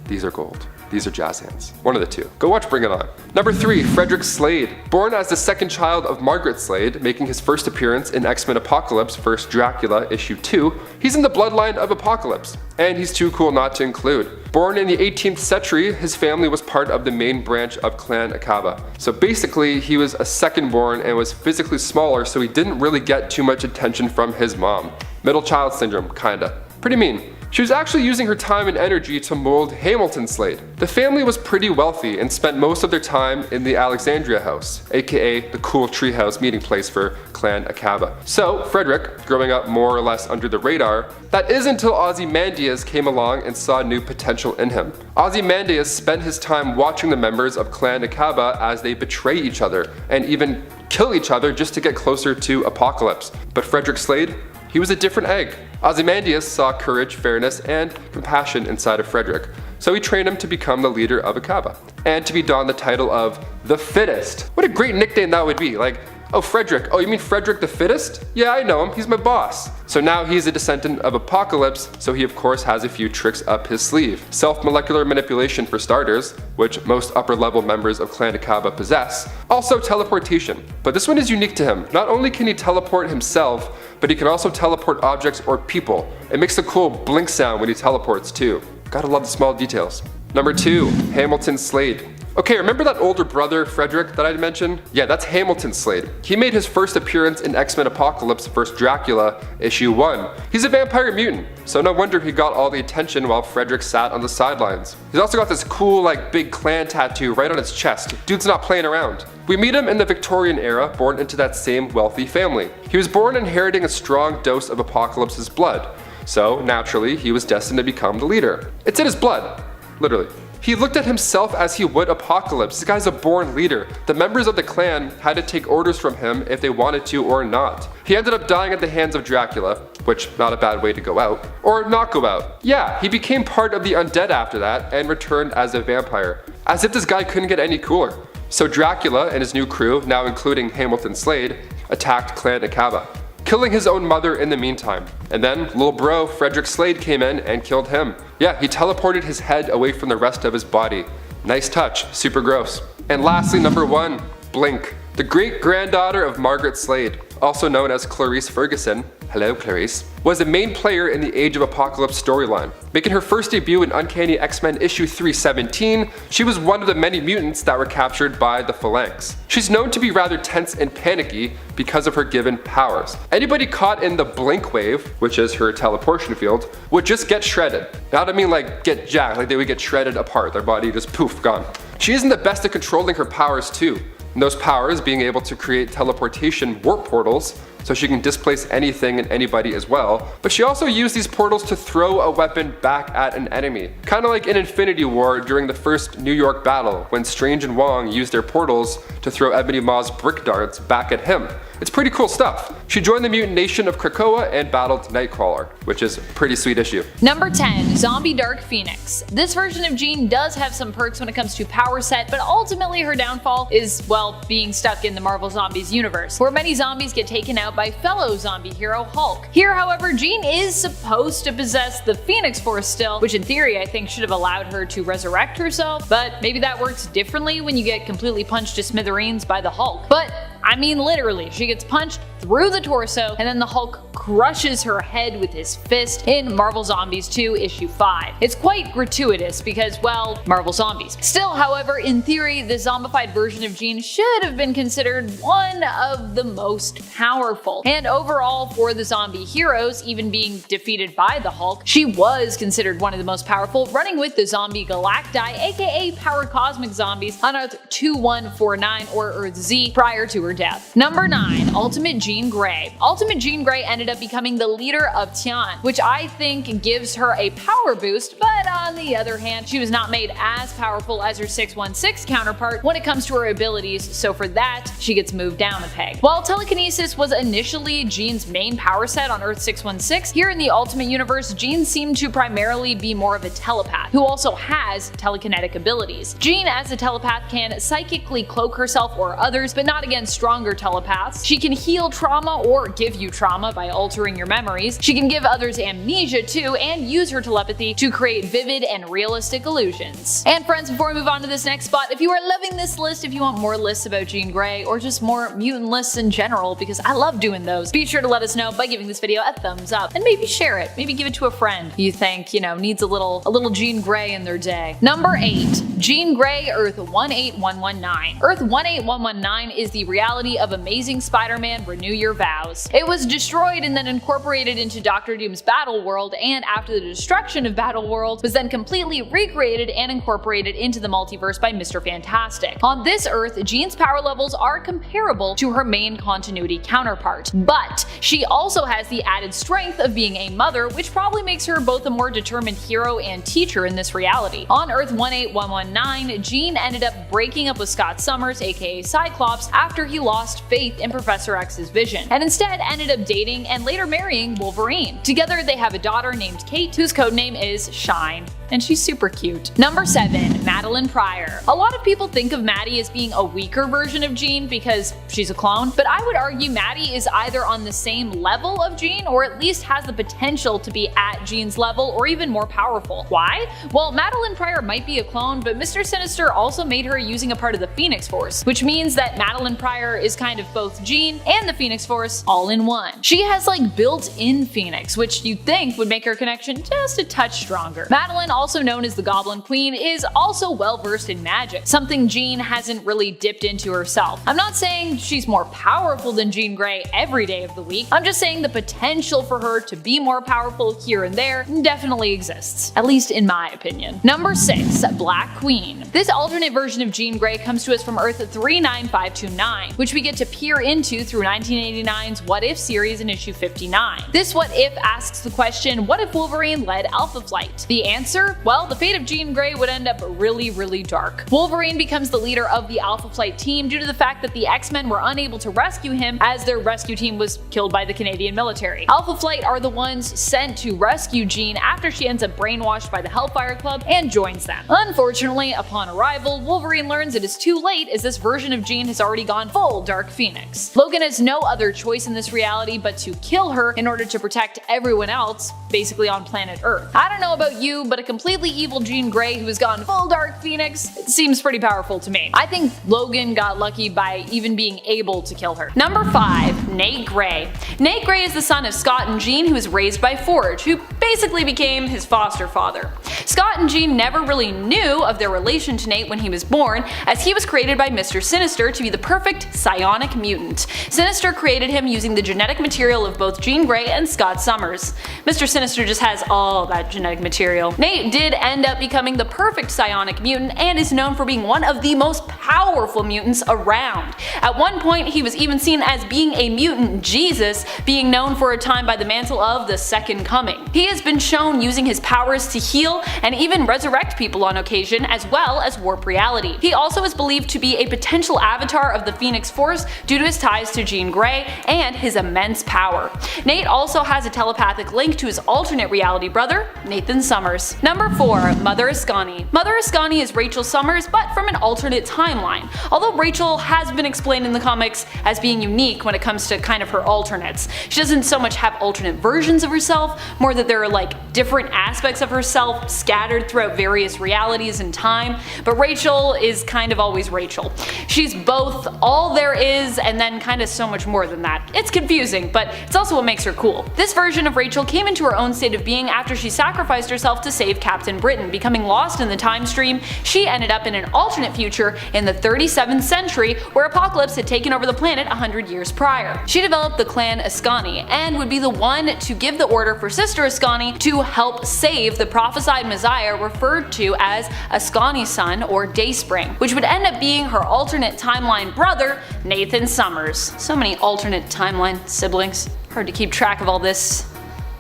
These are gold. These are jazz hands. One of the two. Go watch Bring It On. Number 3, Frederick Slade. Born as the second child of Margaret Slade, making his first appearance in X-Men Apocalypse vs. Dracula issue 2, he's in the bloodline of Apocalypse, and he's too cool not to include. Born in the 18th century, his family was part of the main branch of Clan Akkaba. So basically, he was a second born and was physically smaller, so he didn't really get too much attention from his mom. Middle child syndrome, kinda. Pretty mean. She was actually using her time and energy to mold Hamilton Slade. The family was pretty wealthy and spent most of their time in the Alexandria house, aka the cool treehouse meeting place for Clan Akkaba. So Frederick, growing up more or less under the radar, that is until Ozymandias came along and saw new potential in him. Ozymandias spent his time watching the members of Clan Akkaba as they betray each other and even kill each other just to get closer to Apocalypse. But Frederick Slade, he was a different egg. Ozymandias saw courage, fairness, and compassion inside of Frederick, so he trained him to become the leader of Akkaba, and to be donned the title of the Fittest. What a great nickname that would be. Like, oh, Frederick. Oh, you mean Frederick the Fittest? Yeah, I know him. He's my boss. So now he's a descendant of Apocalypse, so he of course has a few tricks up his sleeve. Self-molecular manipulation for starters, which most upper-level members of Clan Akkaba possess. Also teleportation. But this one is unique to him. Not only can he teleport himself, but he can also teleport objects or people. It makes a cool blink sound when he teleports too. Gotta love the small details. Number 2, Hamilton Slade. Okay, remember that older brother, Frederick, that I mentioned? Yeah, that's Hamilton Slade. He made his first appearance in X-Men Apocalypse vs. Dracula, issue 1. He's a vampire mutant, so no wonder he got all the attention while Frederick sat on the sidelines. He's also got this cool, like, big clan tattoo right on his chest. Dude's not playing around. We meet him in the Victorian era, born into that same wealthy family. He was born inheriting a strong dose of Apocalypse's blood, so naturally, he was destined to become the leader. It's in his blood, literally. He looked at himself as he would Apocalypse. This guy's a born leader. The members of the clan had to take orders from him if they wanted to or not. He ended up dying at the hands of Dracula, which not a bad way to go out, or not go out. Yeah, he became part of the undead after that and returned as a vampire. As if this guy couldn't get any cooler. So Dracula and his new crew, now including Hamilton Slade, attacked Clan Akkaba, killing his own mother in the meantime. And then little bro Frederick Slade came in and killed him. Yeah, he teleported his head away from the rest of his body. Nice touch, super gross. And lastly, number 1, Blink. The great-granddaughter of Margaret Slade, also known as Clarice Ferguson, hello Clarice, was a main player in the Age of Apocalypse storyline. Making her first debut in Uncanny X-Men issue 317, she was one of the many mutants that were captured by the Phalanx. She's known to be rather tense and panicky because of her given powers. Anybody caught in the Blink wave, which is her teleportation field, would just get shredded. Now I don't mean like get jacked, like they would get shredded apart, their body just poof, gone. She isn't the best at controlling her powers too. And those powers being able to create teleportation warp portals, so she can displace anything and anybody as well, but she also used these portals to throw a weapon back at an enemy. Kinda like in Infinity War during the first New York battle, when Strange and Wong used their portals to throw Ebony Maw's brick darts back at him. It's pretty cool stuff. She joined the mutant nation of Krakoa and battled Nightcrawler, which is a pretty sweet issue. Number 10, Zombie Dark Phoenix. This version of Jean does have some perks when it comes to power set, but ultimately her downfall is, well, being stuck in the Marvel Zombies universe, where many zombies get taken out by fellow zombie hero Hulk. Here, however, Jean is supposed to possess the Phoenix Force still, which in theory I think should have allowed her to resurrect herself, but maybe that works differently when you get completely punched to smithereens by the Hulk. But I mean literally, she gets punched through the torso and then the Hulk crushes her head with his fist in Marvel Zombies 2 issue 5. It's quite gratuitous because, well, Marvel Zombies. Still, however, in theory, the zombified version of Jean should have been considered one of the most powerful. And overall, for the zombie heroes, even being defeated by the Hulk, she was considered one of the most powerful, running with the zombie Galacti, aka Power Cosmic Zombies, on Earth 2149 or Earth Z prior to her death. Number 9. Ultimate Jean Grey. Ultimate Jean Grey ended up becoming the leader of Tian, which I think gives her a power boost, but on the other hand, she was not made as powerful as her 616 counterpart when it comes to her abilities, so for that, she gets moved down a peg. While telekinesis was initially Jean's main power set on Earth 616, here in the Ultimate Universe, Jean seemed to primarily be more of a telepath, who also has telekinetic abilities. Jean, as a telepath, can psychically cloak herself or others, but not against stronger telepaths. She can heal trauma or give you trauma by altering your memories. She can give others amnesia too, and use her telepathy to create vivid and realistic illusions. And friends, before we move on to this next spot, if you are loving this list, if you want more lists about Jean Grey, or just more mutant lists in general, because I love doing those, be sure to let us know by giving this video a thumbs up, and maybe share it, maybe give it to a friend you think, needs a little Jean Grey in their day. Number 8. Jean Grey, Earth 18119. Earth 18119 is the reality of Amazing Spider-Man Renew Your Vows. It was destroyed and then incorporated into Doctor Doom's Battle World, and after the destruction of Battle World, was then completely recreated and incorporated into the multiverse by Mr. Fantastic. On this Earth, Jean's power levels are comparable to her main continuity counterpart, but she also has the added strength of being a mother, which probably makes her both a more determined hero and teacher in this reality. On Earth 18119, Jean ended up breaking up with Scott Summers, aka Cyclops, after he lost faith in Professor X's vision, and instead ended up dating and later marrying Wolverine. Together they have a daughter named Kate, whose codename is Shine, and she's super cute. Number 7. Madeline Pryor. A lot of people think of Maddie as being a weaker version of Jean because she's a clone, but I would argue Maddie is either on the same level of Jean or at least has the potential to be at Jean's level or even more powerful. Why? Well, Madeline Pryor might be a clone, but Mr. Sinister also made her using a part of the Phoenix Force, which means that Madeline Pryor is kind of both Jean and the Phoenix Force all in one. She has like built-in Phoenix, which you'd think would make her connection just a touch stronger. Madeline, also known as the Goblin Queen, is also well versed in magic, something Jean hasn't really dipped into herself. I'm not saying she's more powerful than Jean Grey every day of the week, I'm just saying the potential for her to be more powerful here and there definitely exists, at least in my opinion. Number 6. Black Queen. This alternate version of Jean Grey comes to us from Earth 39529, which we get to peer into through 1989's What If series in issue 59. This What If asks the question, what if Wolverine led Alpha Flight? The answer? Well, the fate of Jean Grey would end up really dark. Wolverine becomes the leader of the Alpha Flight team due to the fact that the X-Men were unable to rescue him as their rescue team was killed by the Canadian military. Alpha Flight are the ones sent to rescue Jean after she ends up brainwashed by the Hellfire Club and joins them. Unfortunately, upon arrival, Wolverine learns it is too late as this version of Jean has already gone full Dark Phoenix. Logan has no other choice in this reality but to kill her in order to protect everyone else, basically on planet Earth. I don't know about you, but a completely evil Jean Grey who has gone full Dark Phoenix, it seems pretty powerful to me. I think Logan got lucky by even being able to kill her. Number 5. Nate Grey. Nate Grey is the son of Scott and Jean, who was raised by Forge, who basically became his foster father. Scott and Jean never really knew of their relation to Nate when he was born, as he was created by Mr. Sinister to be the perfect psionic mutant. Sinister created him using the genetic material of both Jean Grey and Scott Summers. Mr. Sinister just has all that genetic material. Nate did end up becoming the perfect psionic mutant and is known for being one of the most powerful mutants around. At one point, he was even seen as being a mutant Jesus, being known for a time by the mantle of the Second Coming. He has been shown using his powers to heal and even resurrect people on occasion, as well as warp reality. He also is believed to be a potential avatar of the Phoenix Force due to his ties to Jean Grey and his immense power. Nate also has a telepathic link to his alternate reality brother, Nathan Summers. Number 4. Mother Ascani. Mother Ascani is Rachel Summers, but from an alternate timeline. Although Rachel has been explained in the comics as being unique when it comes to kind of her alternates. She doesn't so much have alternate versions of herself, more that there are like different aspects of herself scattered throughout various realities and time, but Rachel is kind of always Rachel. She's both all there is and then kind of so much more than that. It's confusing, but it's also what makes her cool. This version of Rachel came into her own state of being after she sacrificed herself to save Captain Britain. Becoming lost in the time stream, she ended up in an alternate future in the 37th century where Apocalypse had taken over the planet 100 years prior. She developed the clan Ascani and would be the one to give the order for Sister Ascani to help save the prophesied Messiah referred to as Ascani's son or Dayspring, which would end up being her alternate timeline brother, Nathan Summers. So many alternate timeline siblings. Hard to keep track of all this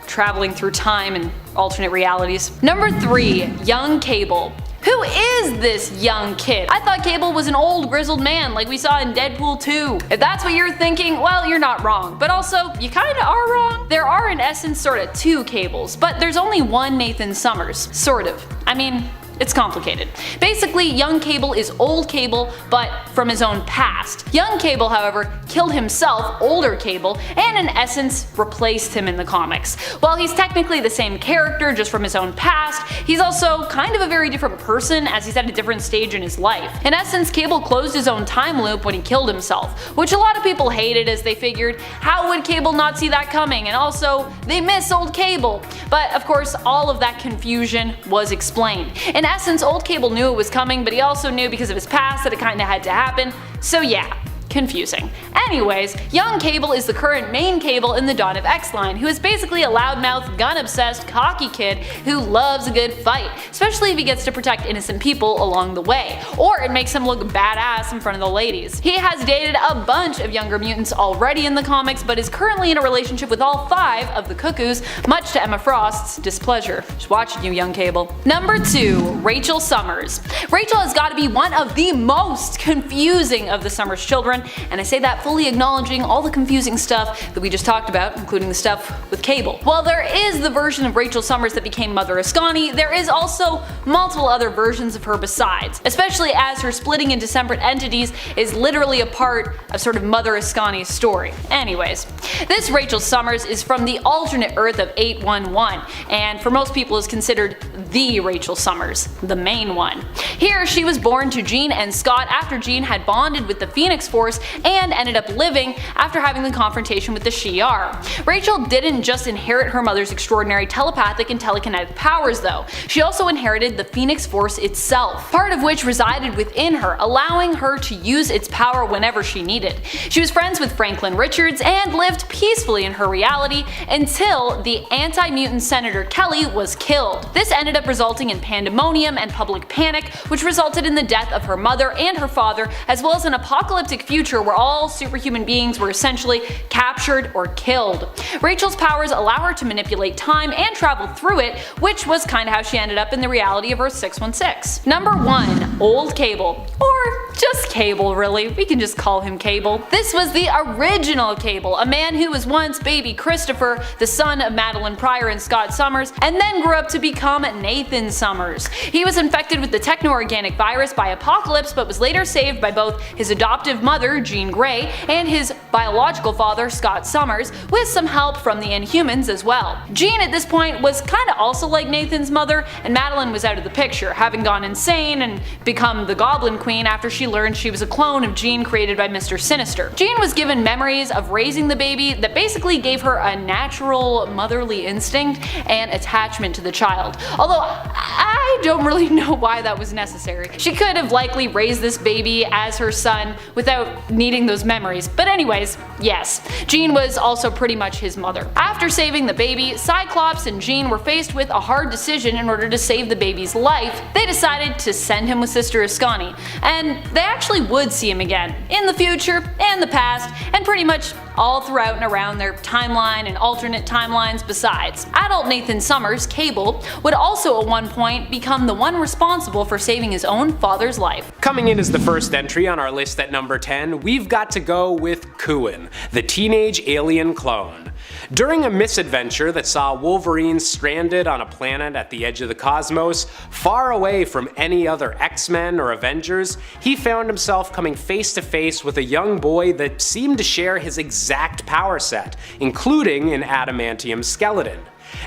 traveling through time and alternate realities. Number 3. Young Cable. Who is this young kid? I thought Cable was an old grizzled man like we saw in Deadpool 2. If that's what you're thinking, well, you're not wrong. But also, you kinda are wrong. There are in essence sorta 2 Cables, but there's only one Nathan Summers. Sort of. I mean, it's complicated. Basically, young Cable is old Cable, but from his own past. Young Cable, however, killed himself, older Cable, and in essence replaced him in the comics. While he's technically the same character just from his own past, he's also kind of a very different person as he's at a different stage in his life. In essence, Cable closed his own time loop when he killed himself, which a lot of people hated as they figured, how would Cable not see that coming? And also, they miss old Cable. But of course, all of that confusion was explained. In essence, old Cable knew it was coming, but he also knew because of his past that it kinda had to happen, so yeah. Confusing. Anyways, young Cable is the current main Cable in the Dawn of X line, who is basically a loudmouth, gun-obsessed, cocky kid who loves a good fight, especially if he gets to protect innocent people along the way, or it makes him look badass in front of the ladies. He has dated a bunch of younger mutants already in the comics, but is currently in a relationship with all 5 of the Cuckoos, much to Emma Frost's displeasure. Just watching you, young Cable. Number 2. Rachel Summers. Rachel has got to be one of the most confusing of the Summers children, and I say that fully acknowledging all the confusing stuff that we just talked about, including the stuff with Cable. While there is the version of Rachel Summers that became Mother Ascani, there is also multiple other versions of her besides, especially as her splitting into separate entities is literally a part of sort of Mother Ascani's story. Anyways, this Rachel Summers is from the alternate Earth of 811, and for most people is considered the Rachel Summers, the main one. Here she was born to Jean and Scott after Jean had bonded with the Phoenix Force and ended up living after having the confrontation with the Shi'ar. Rachel didn't just inherit her mother's extraordinary telepathic and telekinetic powers though, she also inherited the Phoenix Force itself, part of which resided within her, allowing her to use its power whenever she needed. She was friends with Franklin Richards and lived peacefully in her reality until the anti-mutant Senator Kelly was killed. This ended up resulting in pandemonium and public panic, which resulted in the death of her mother and her father, as well as an apocalyptic future where all superhuman beings were essentially captured or killed. Rachel's powers allow her to manipulate time and travel through it, which was kinda how she ended up in the reality of Earth 616. Number 1. Old Cable. Or just Cable really, we can just call him Cable. This was the original Cable, a man who was once baby Christopher, the son of Madeline Pryor and Scott Summers, and then grew up to become Nathan Summers. He was infected with the techno-organic virus by Apocalypse, but was later saved by both his adoptive mother, Jean Grey, and his biological father, Scott Summers, with some help from the Inhumans as well. Jean at this point was kinda also like Nathan's mother, and Madeline was out of the picture, having gone insane and become the Goblin Queen after she learned she was a clone of Jean created by Mr. Sinister. Jean was given memories of raising the baby that basically gave her a natural motherly instinct and attachment to the child, although I don't really know why that was necessary. She could have likely raised this baby as her son without needing those memories, but anyways, yes, Jean was also pretty much his mother. After saving the baby, Cyclops and Jean were faced with a hard decision in order to save the baby's life. They decided to send him with Sister Ascani, and they actually would see him again, in the future and the past, and pretty much all throughout and around their timeline and alternate timelines besides. Adult Nathan Summers, Cable, would also at one point become the one responsible for saving his own father's life. Coming in as the first entry on our list at number 10, we've got to go with Kuin, the teenage alien clone. During a misadventure that saw Wolverine stranded on a planet at the edge of the cosmos, far away from any other X-Men or Avengers, he found himself coming face to face with a young boy that seemed to share his exact power set, including an adamantium skeleton.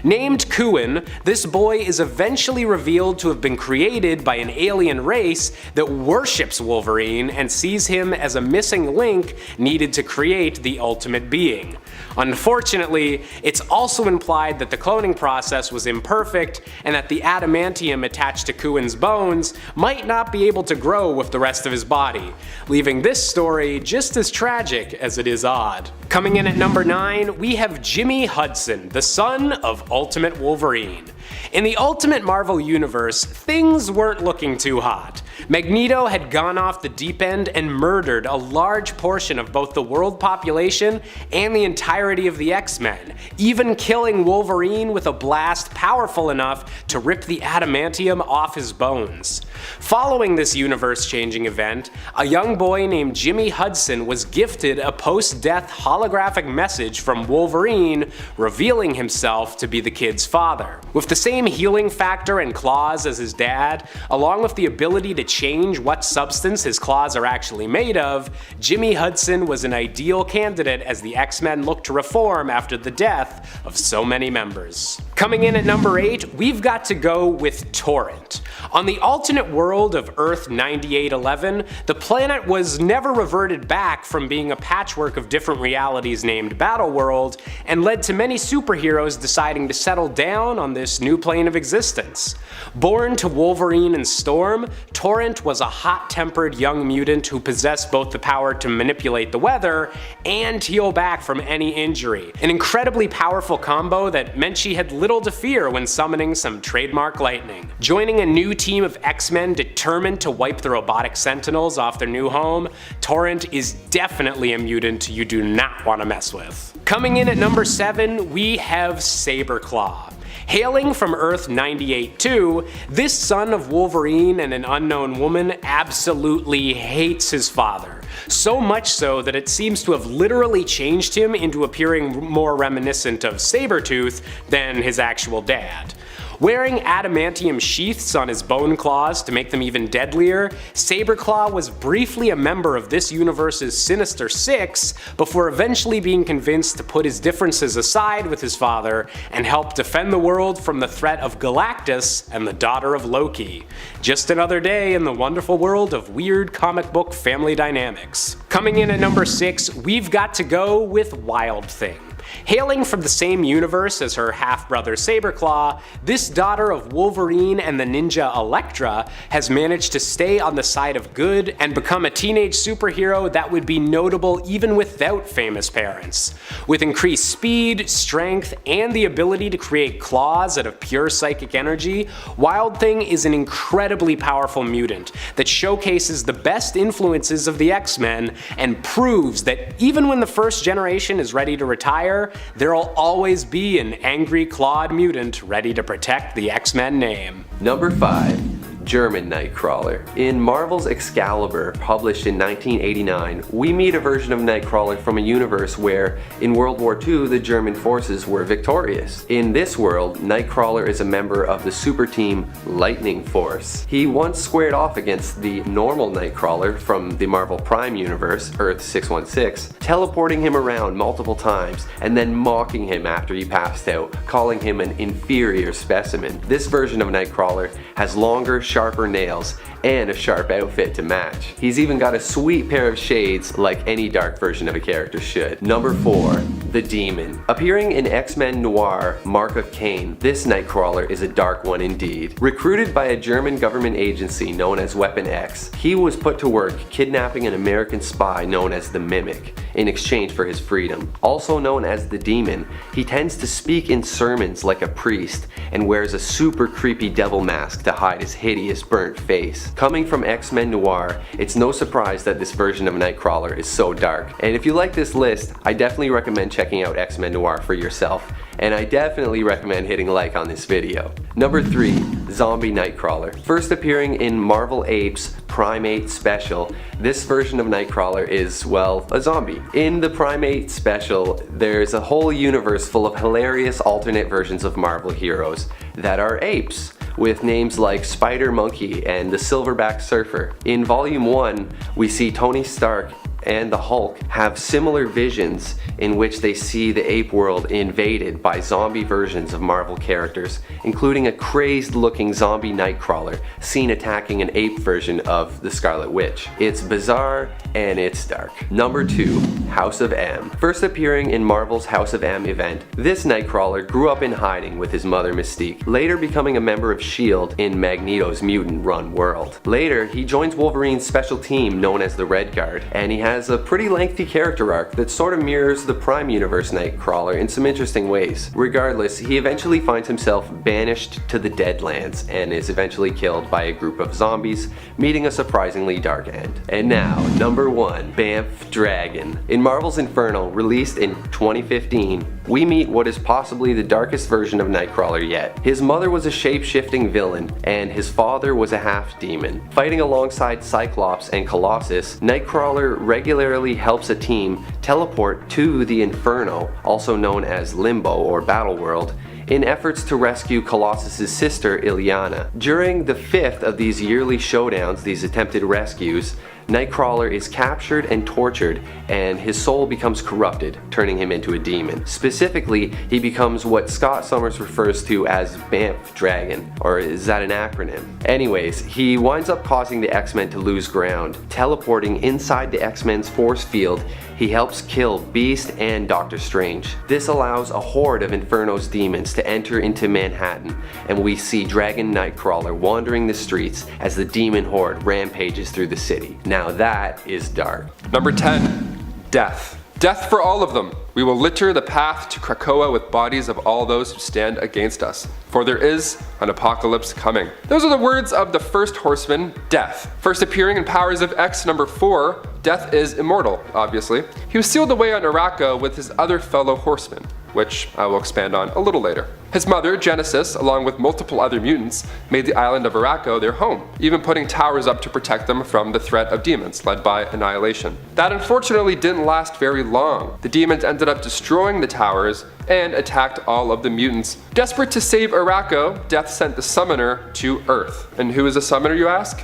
Named Kuin, this boy is eventually revealed to have been created by an alien race that worships Wolverine and sees him as a missing link needed to create the ultimate being. Unfortunately, it's also implied that the cloning process was imperfect and that the adamantium attached to Kuin's bones might not be able to grow with the rest of his body, leaving this story just as tragic as it is odd. Coming in at number 9, we have Jimmy Hudson, the son of Ultimate Wolverine. In the Ultimate Marvel Universe, things weren't looking too hot. Magneto had gone off the deep end and murdered a large portion of both the world population and the entirety of the X-Men, even killing Wolverine with a blast powerful enough to rip the adamantium off his bones. Following this universe-changing event, a young boy named Jimmy Hudson was gifted a post-death holographic message from Wolverine revealing himself to be the kid's father. With the same healing factor and claws as his dad, along with the ability to change what substance his claws are actually made of, Jimmy Hudson was an ideal candidate as the X-Men looked to reform after the death of so many members. Coming in at number 8, we've got to go with Torrent. On the alternate world of Earth 9811, the planet was never reverted back from being a patchwork of different realities named Battleworld, and led to many superheroes deciding to settle down on this new plane of existence. Born to Wolverine and Storm, Torrent was a hot-tempered young mutant who possessed both the power to manipulate the weather and heal back from any injury, an incredibly powerful combo that meant she had little to fear when summoning some trademark lightning. Joining a new team of X-Men determined to wipe the robotic Sentinels off their new home, Torrent is definitely a mutant you do not want to mess with. Coming in at number 7, we have Saberclaw. Hailing from Earth 98-2, this son of Wolverine and an unknown woman absolutely hates his father. So much so that it seems to have literally changed him into appearing more reminiscent of Sabretooth than his actual dad. Wearing adamantium sheaths on his bone claws to make them even deadlier, Saberclaw was briefly a member of this universe's Sinister Six before eventually being convinced to put his differences aside with his father and help defend the world from the threat of Galactus and the daughter of Loki. Just another day in the wonderful world of weird comic book family dynamics. Coming in at number 6, we've got to go with Wild Thing. Hailing from the same universe as her half-brother Saberclaw, this daughter of Wolverine and the ninja Elektra has managed to stay on the side of good and become a teenage superhero that would be notable even without famous parents. With increased speed, strength, and the ability to create claws out of pure psychic energy, Wild Thing is an incredibly powerful mutant that showcases the best influences of the X-Men and proves that even when the first generation is ready to retire, there'll always be an angry clawed mutant ready to protect the X-Men name. Number 5. German Nightcrawler. In Marvel's Excalibur, published in 1989, we meet a version of Nightcrawler from a universe where, in World War II, the German forces were victorious. In this world, Nightcrawler is a member of the super team Lightning Force. He once squared off against the normal Nightcrawler from the Marvel Prime universe, Earth 616, teleporting him around multiple times and then mocking him after he passed out, calling him an inferior specimen. This version of Nightcrawler has longer, sharper nails and a sharp outfit to match. He's even got a sweet pair of shades like any dark version of a character should. Number 4. The Demon. Appearing in X-Men Noir, Mark of Cain, this Nightcrawler is a dark one indeed. Recruited by a German government agency known as Weapon X, he was put to work kidnapping an American spy known as the Mimic in exchange for his freedom. Also known as the Demon, he tends to speak in sermons like a priest and wears a super creepy devil mask to hide his hideous burnt face. Coming from X-Men Noir, it's no surprise that this version of Nightcrawler is so dark. And if you like this list, I definitely recommend checking out X-Men Noir for yourself. And I definitely recommend hitting like on this video. Number 3. Zombie Nightcrawler. First appearing in Marvel Apes Primate Special, this version of Nightcrawler is, well, a zombie. In the Primate Special, there's a whole universe full of hilarious alternate versions of Marvel heroes that are apes, with names like Spider Monkey and the Silverback Surfer. In Volume 1, we see Tony Stark and the Hulk have similar visions in which they see the ape world invaded by zombie versions of Marvel characters, including a crazed looking zombie Nightcrawler seen attacking an ape version of the Scarlet Witch. It's bizarre and it's dark. Number 2. House of M. First appearing in Marvel's House of M event, this Nightcrawler grew up in hiding with his mother Mystique, later becoming a member of S.H.I.E.L.D. in Magneto's mutant-run world. Later, he joins Wolverine's special team known as the Red Guard, and he has a pretty lengthy character arc that sort of mirrors the Prime Universe Nightcrawler in some interesting ways. Regardless, he eventually finds himself banished to the Deadlands and is eventually killed by a group of zombies, meeting a surprisingly dark end. And now, number 1, Banff Dragon. In Marvel's Inferno, released in 2015, we meet what is possibly the darkest version of Nightcrawler yet. His mother was a shape-shifting villain, and his father was a half-demon. Fighting alongside Cyclops and Colossus, Nightcrawler regularly helps a team teleport to the Inferno, also known as Limbo or Battleworld, in efforts to rescue Colossus' sister Illyana. During the 5th of these yearly showdowns, these attempted rescues, Nightcrawler is captured and tortured, and his soul becomes corrupted, turning him into a demon. Specifically, he becomes what Scott Summers refers to as Banff Dragon, or is that an acronym? Anyways, he winds up causing the X-Men to lose ground. Teleporting inside the X-Men's force field, he helps kill Beast and Doctor Strange. This allows a horde of Inferno's demons to enter into Manhattan, and we see Dragon Nightcrawler wandering the streets as the demon horde rampages through the city. Now that is dark. Number 10. Death. Death for all of them. We will litter the path to Krakoa with bodies of all those who stand against us, for there is an apocalypse coming. Those are the words of the first horseman, Death. First appearing in Powers of X number 4, Death is immortal, obviously. He was sealed away on Arakko with his other fellow horsemen, which I will expand on a little later. His mother, Genesis, along with multiple other mutants, made the island of Arakko their home, even putting towers up to protect them from the threat of demons, led by Annihilation. That unfortunately didn't last very long. The demons ended up destroying the towers and attacked all of the mutants. Desperate to save Arakko, Death sent the Summoner to Earth. And who is the Summoner, you ask?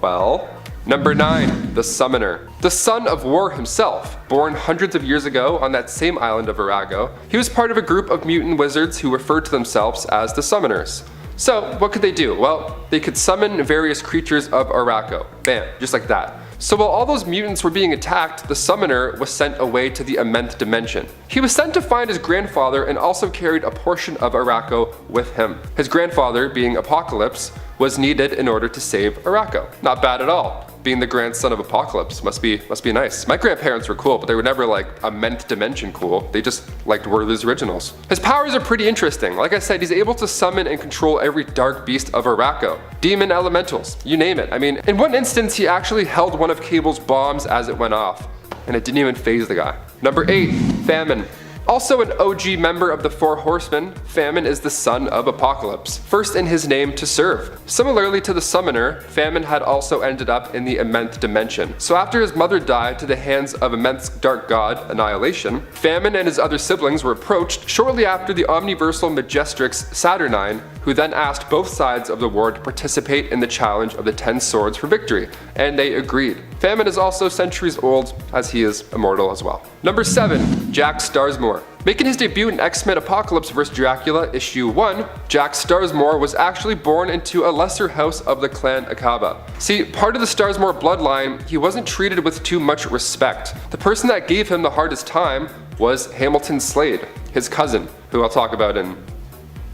Well, Number 9. The Summoner. The son of War himself, born hundreds of years ago on that same island of Arakko, he was part of a group of mutant wizards who referred to themselves as the Summoners. So, what could they do? Well, they could summon various creatures of Arakko. Bam, just like that. So while all those mutants were being attacked, the Summoner was sent away to the immense dimension. He was sent to find his grandfather and also carried a portion of Arakko with him. His grandfather, being Apocalypse, was needed in order to save Arakko. Not bad at all. Being the grandson of Apocalypse must be nice. My grandparents were cool, but they were never like immense dimension cool. They just liked Werther's originals. His powers are pretty interesting. Like I said, he's able to summon and control every dark beast of Arakko. Demon elementals, you name it. I mean, in one instance, he actually held one of Cable's bombs as it went off, and it didn't even faze the guy. Number 8, Famine. Also an OG member of the Four Horsemen, Famine is the son of Apocalypse, first in his name to serve. Similarly to the Summoner, Famine had also ended up in the immense dimension. So after his mother died to the hands of immense dark god, Annihilation, Famine and his other siblings were approached shortly after the omniversal Majestrix Saturnine, who then asked both sides of the war to participate in the challenge of the 10 swords for victory, and they agreed. Famine is also centuries old, as he is immortal as well. Number 7, Jack Starsmore. Making his debut in X-Men Apocalypse vs. Dracula issue 1, Jack Starsmore was actually born into a lesser house of the clan Akkaba. See, part of the Starsmore bloodline, he wasn't treated with too much respect. The person that gave him the hardest time was Hamilton Slade, his cousin, who I'll talk about in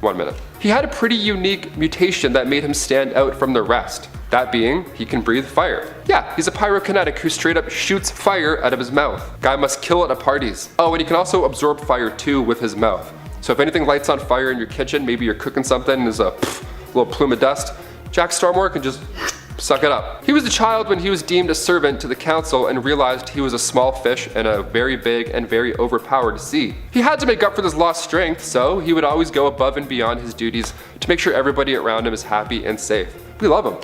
1 minute. He had a pretty unique mutation that made him stand out from the rest. That being, he can breathe fire. Yeah, he's a pyrokinetic who straight up shoots fire out of his mouth. Guy must kill it at parties. Oh, and he can also absorb fire too with his mouth. So if anything lights on fire in your kitchen, maybe you're cooking something and there's a little plume of dust, Jack Starsmore can just suck it up. He was a child when he was deemed a servant to the council and realized he was a small fish in a very big and very overpowered sea. He had to make up for this lost strength, so he would always go above and beyond his duties to make sure everybody around him is happy and safe. We love him.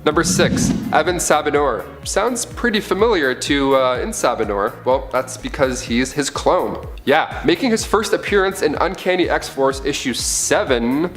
Number 6, Evan Sabinor. Sounds pretty familiar to in Sabinor. Well, that's because he's his clone. Yeah, making his first appearance in Uncanny X-Force issue 7,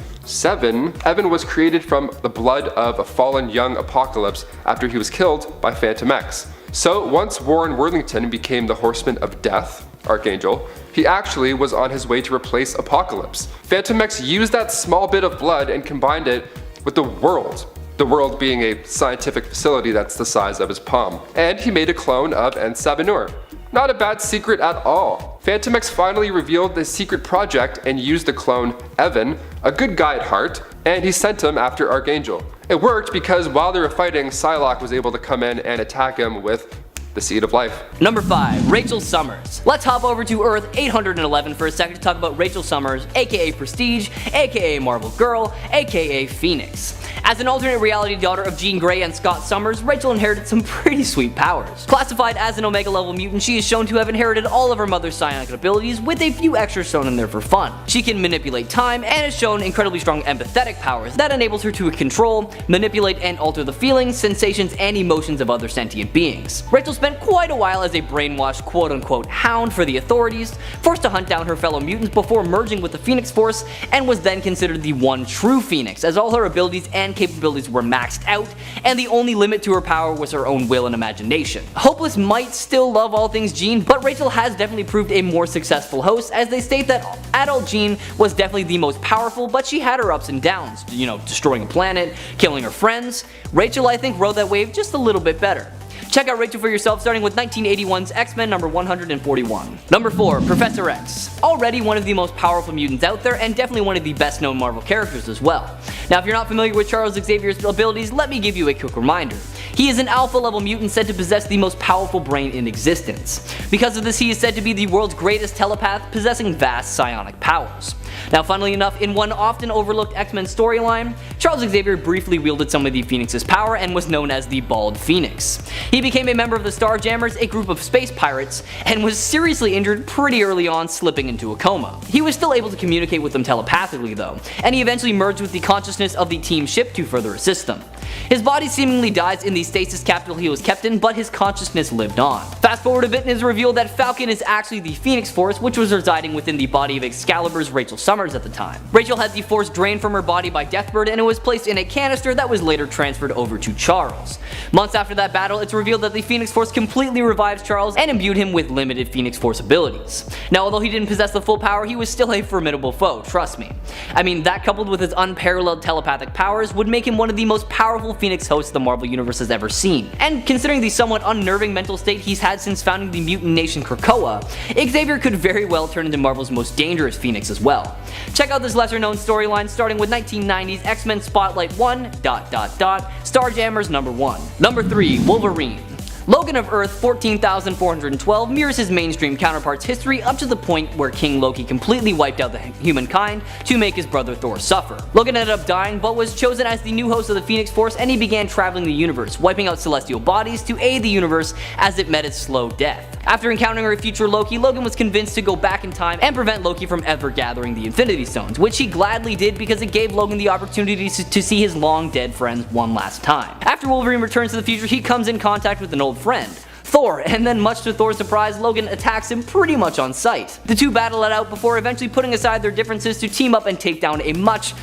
Evan was created from the blood of a fallen young Apocalypse after he was killed by Phantom X. So once Warren Worthington became the Horseman of Death, Archangel, he actually was on his way to replace Apocalypse. Phantom X used that small bit of blood and combined it with the world being a scientific facility that's the size of his palm. And he made a clone of N-Sabinur. Not a bad secret at all. Phantom X finally revealed the secret project and used the clone Evan, a good guy at heart, and he sent him after Archangel. It worked because while they were fighting, Psylocke was able to come in and attack him with the Seed of Life. Number 5. Rachel Summers. Let's hop over to Earth 811 for a second to talk about Rachel Summers, aka Prestige, aka Marvel Girl, aka Phoenix. As an alternate reality daughter of Jean Grey and Scott Summers, Rachel inherited some pretty sweet powers. Classified as an Omega level mutant, she is shown to have inherited all of her mother's psionic abilities, with a few extras shown in there for fun. She can manipulate time and is shown incredibly strong empathetic powers that enables her to control, manipulate, and alter the feelings, sensations, and emotions of other sentient beings. Rachel spent quite a while as a brainwashed quote-unquote hound for the authorities, forced to hunt down her fellow mutants before merging with the Phoenix Force, and was then considered the one true Phoenix, as all her abilities and capabilities were maxed out, and the only limit to her power was her own will and imagination. Hopeless might still love all things Jean, but Rachel has definitely proved a more successful host, as they state that adult Jean was definitely the most powerful, but she had her ups and downs, destroying a planet, killing her friends. Rachel, I think, rode that wave just a little bit better. Check out Rachel for yourself, starting with 1981's X-Men number 141. Number 4. Professor X. Already one of the most powerful mutants out there, and definitely one of the best known Marvel characters as well. Now, if you're not familiar with Charles Xavier's abilities, let me give you a quick reminder. He is an alpha level mutant said to possess the most powerful brain in existence. Because of this, he is said to be the world's greatest telepath, possessing vast psionic powers. Now, funnily enough, in one often overlooked X-Men storyline, Charles Xavier briefly wielded some of the Phoenix's power and was known as the Bald Phoenix. He became a member of the Starjammers, a group of space pirates, and was seriously injured pretty early on, slipping into a coma. He was still able to communicate with them telepathically though, and he eventually merged with the consciousness of the team ship to further assist them. His body seemingly dies in the stasis capsule he was kept in, but his consciousness lived on. Fast forward a bit and it is revealed that Falcon is actually the Phoenix Force, which was residing within the body of Excalibur's Rachel Summers at the time. Rachel had the Force drained from her body by Deathbird, and it was placed in a canister that was later transferred over to Charles. Months after that battle, it's revealed that the Phoenix Force completely revives Charles and imbued him with limited Phoenix Force abilities. Now, although he didn't possess the full power, he was still a formidable foe, trust me. I mean, that coupled with his unparalleled telepathic powers would make him one of the most powerful Phoenix hosts the Marvel Universe has ever seen. And considering the somewhat unnerving mental state he's had since founding the mutant nation Krakoa, Xavier could very well turn into Marvel's most dangerous Phoenix as well. Check out this lesser known storyline starting with 1990's X-Men Spotlight 1, Starjammers number 1. Number 3. Wolverine. Logan of Earth 14,412 mirrors his mainstream counterpart's history up to the point where King Loki completely wiped out the humankind to make his brother Thor suffer. Logan ended up dying, but was chosen as the new host of the Phoenix Force, and he began traveling the universe, wiping out celestial bodies to aid the universe as it met its slow death. After encountering a future Loki, Logan was convinced to go back in time and prevent Loki from ever gathering the Infinity Stones, which he gladly did because it gave Logan the opportunity to see his long dead friends one last time. After Wolverine returns to the future, he comes in contact with an old friend, Thor, and then much to Thor's surprise, Logan attacks him pretty much on sight. The two battle it out before eventually putting aside their differences to team up and take down a much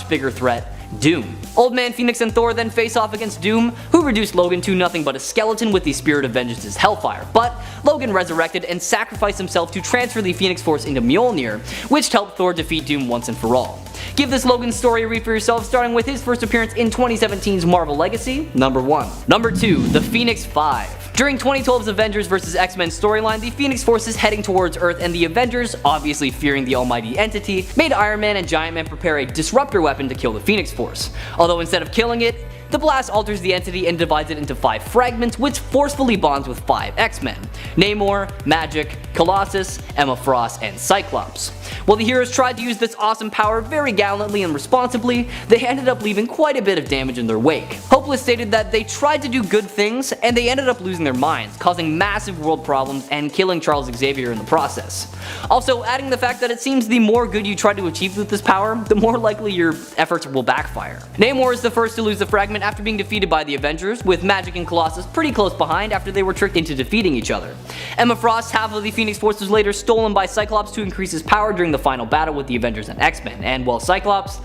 bigger threat, Doom. Old Man Phoenix and Thor then face off against Doom, who reduced Logan to nothing but a skeleton with the Spirit of Vengeance's Hellfire, but Logan resurrected and sacrificed himself to transfer the Phoenix Force into Mjolnir, which helped Thor defeat Doom once and for all. Give this Logan story a read for yourself, starting with his first appearance in 2017's Marvel Legacy, number 1. Number 2. The Phoenix 5. During 2012's Avengers vs. X-Men storyline, the Phoenix Force is heading towards Earth, and the Avengers, obviously fearing the almighty entity, made Iron Man and Giant Man prepare a disruptor weapon to kill the Phoenix Force. Although instead of killing it, the blast alters the entity and divides it into 5 fragments, which forcefully bonds with 5 X-Men: Namor, Magik, Colossus, Emma Frost, and Cyclops. While the heroes tried to use this awesome power very gallantly and responsibly, they ended up leaving quite a bit of damage in their wake. Hopeless stated that they tried to do good things, and they ended up losing their minds, causing massive world problems and killing Charles Xavier in the process. Also, adding the fact that it seems the more good you try to achieve with this power, the more likely your efforts will backfire. Namor is the first to lose the fragment after being defeated by the Avengers, with Magik and Colossus pretty close behind after they were tricked into defeating each other. Emma Frost, half of the Phoenix Force, was later stolen by Cyclops to increase his power during the final battle with the Avengers and X-Men, and while Cyclops,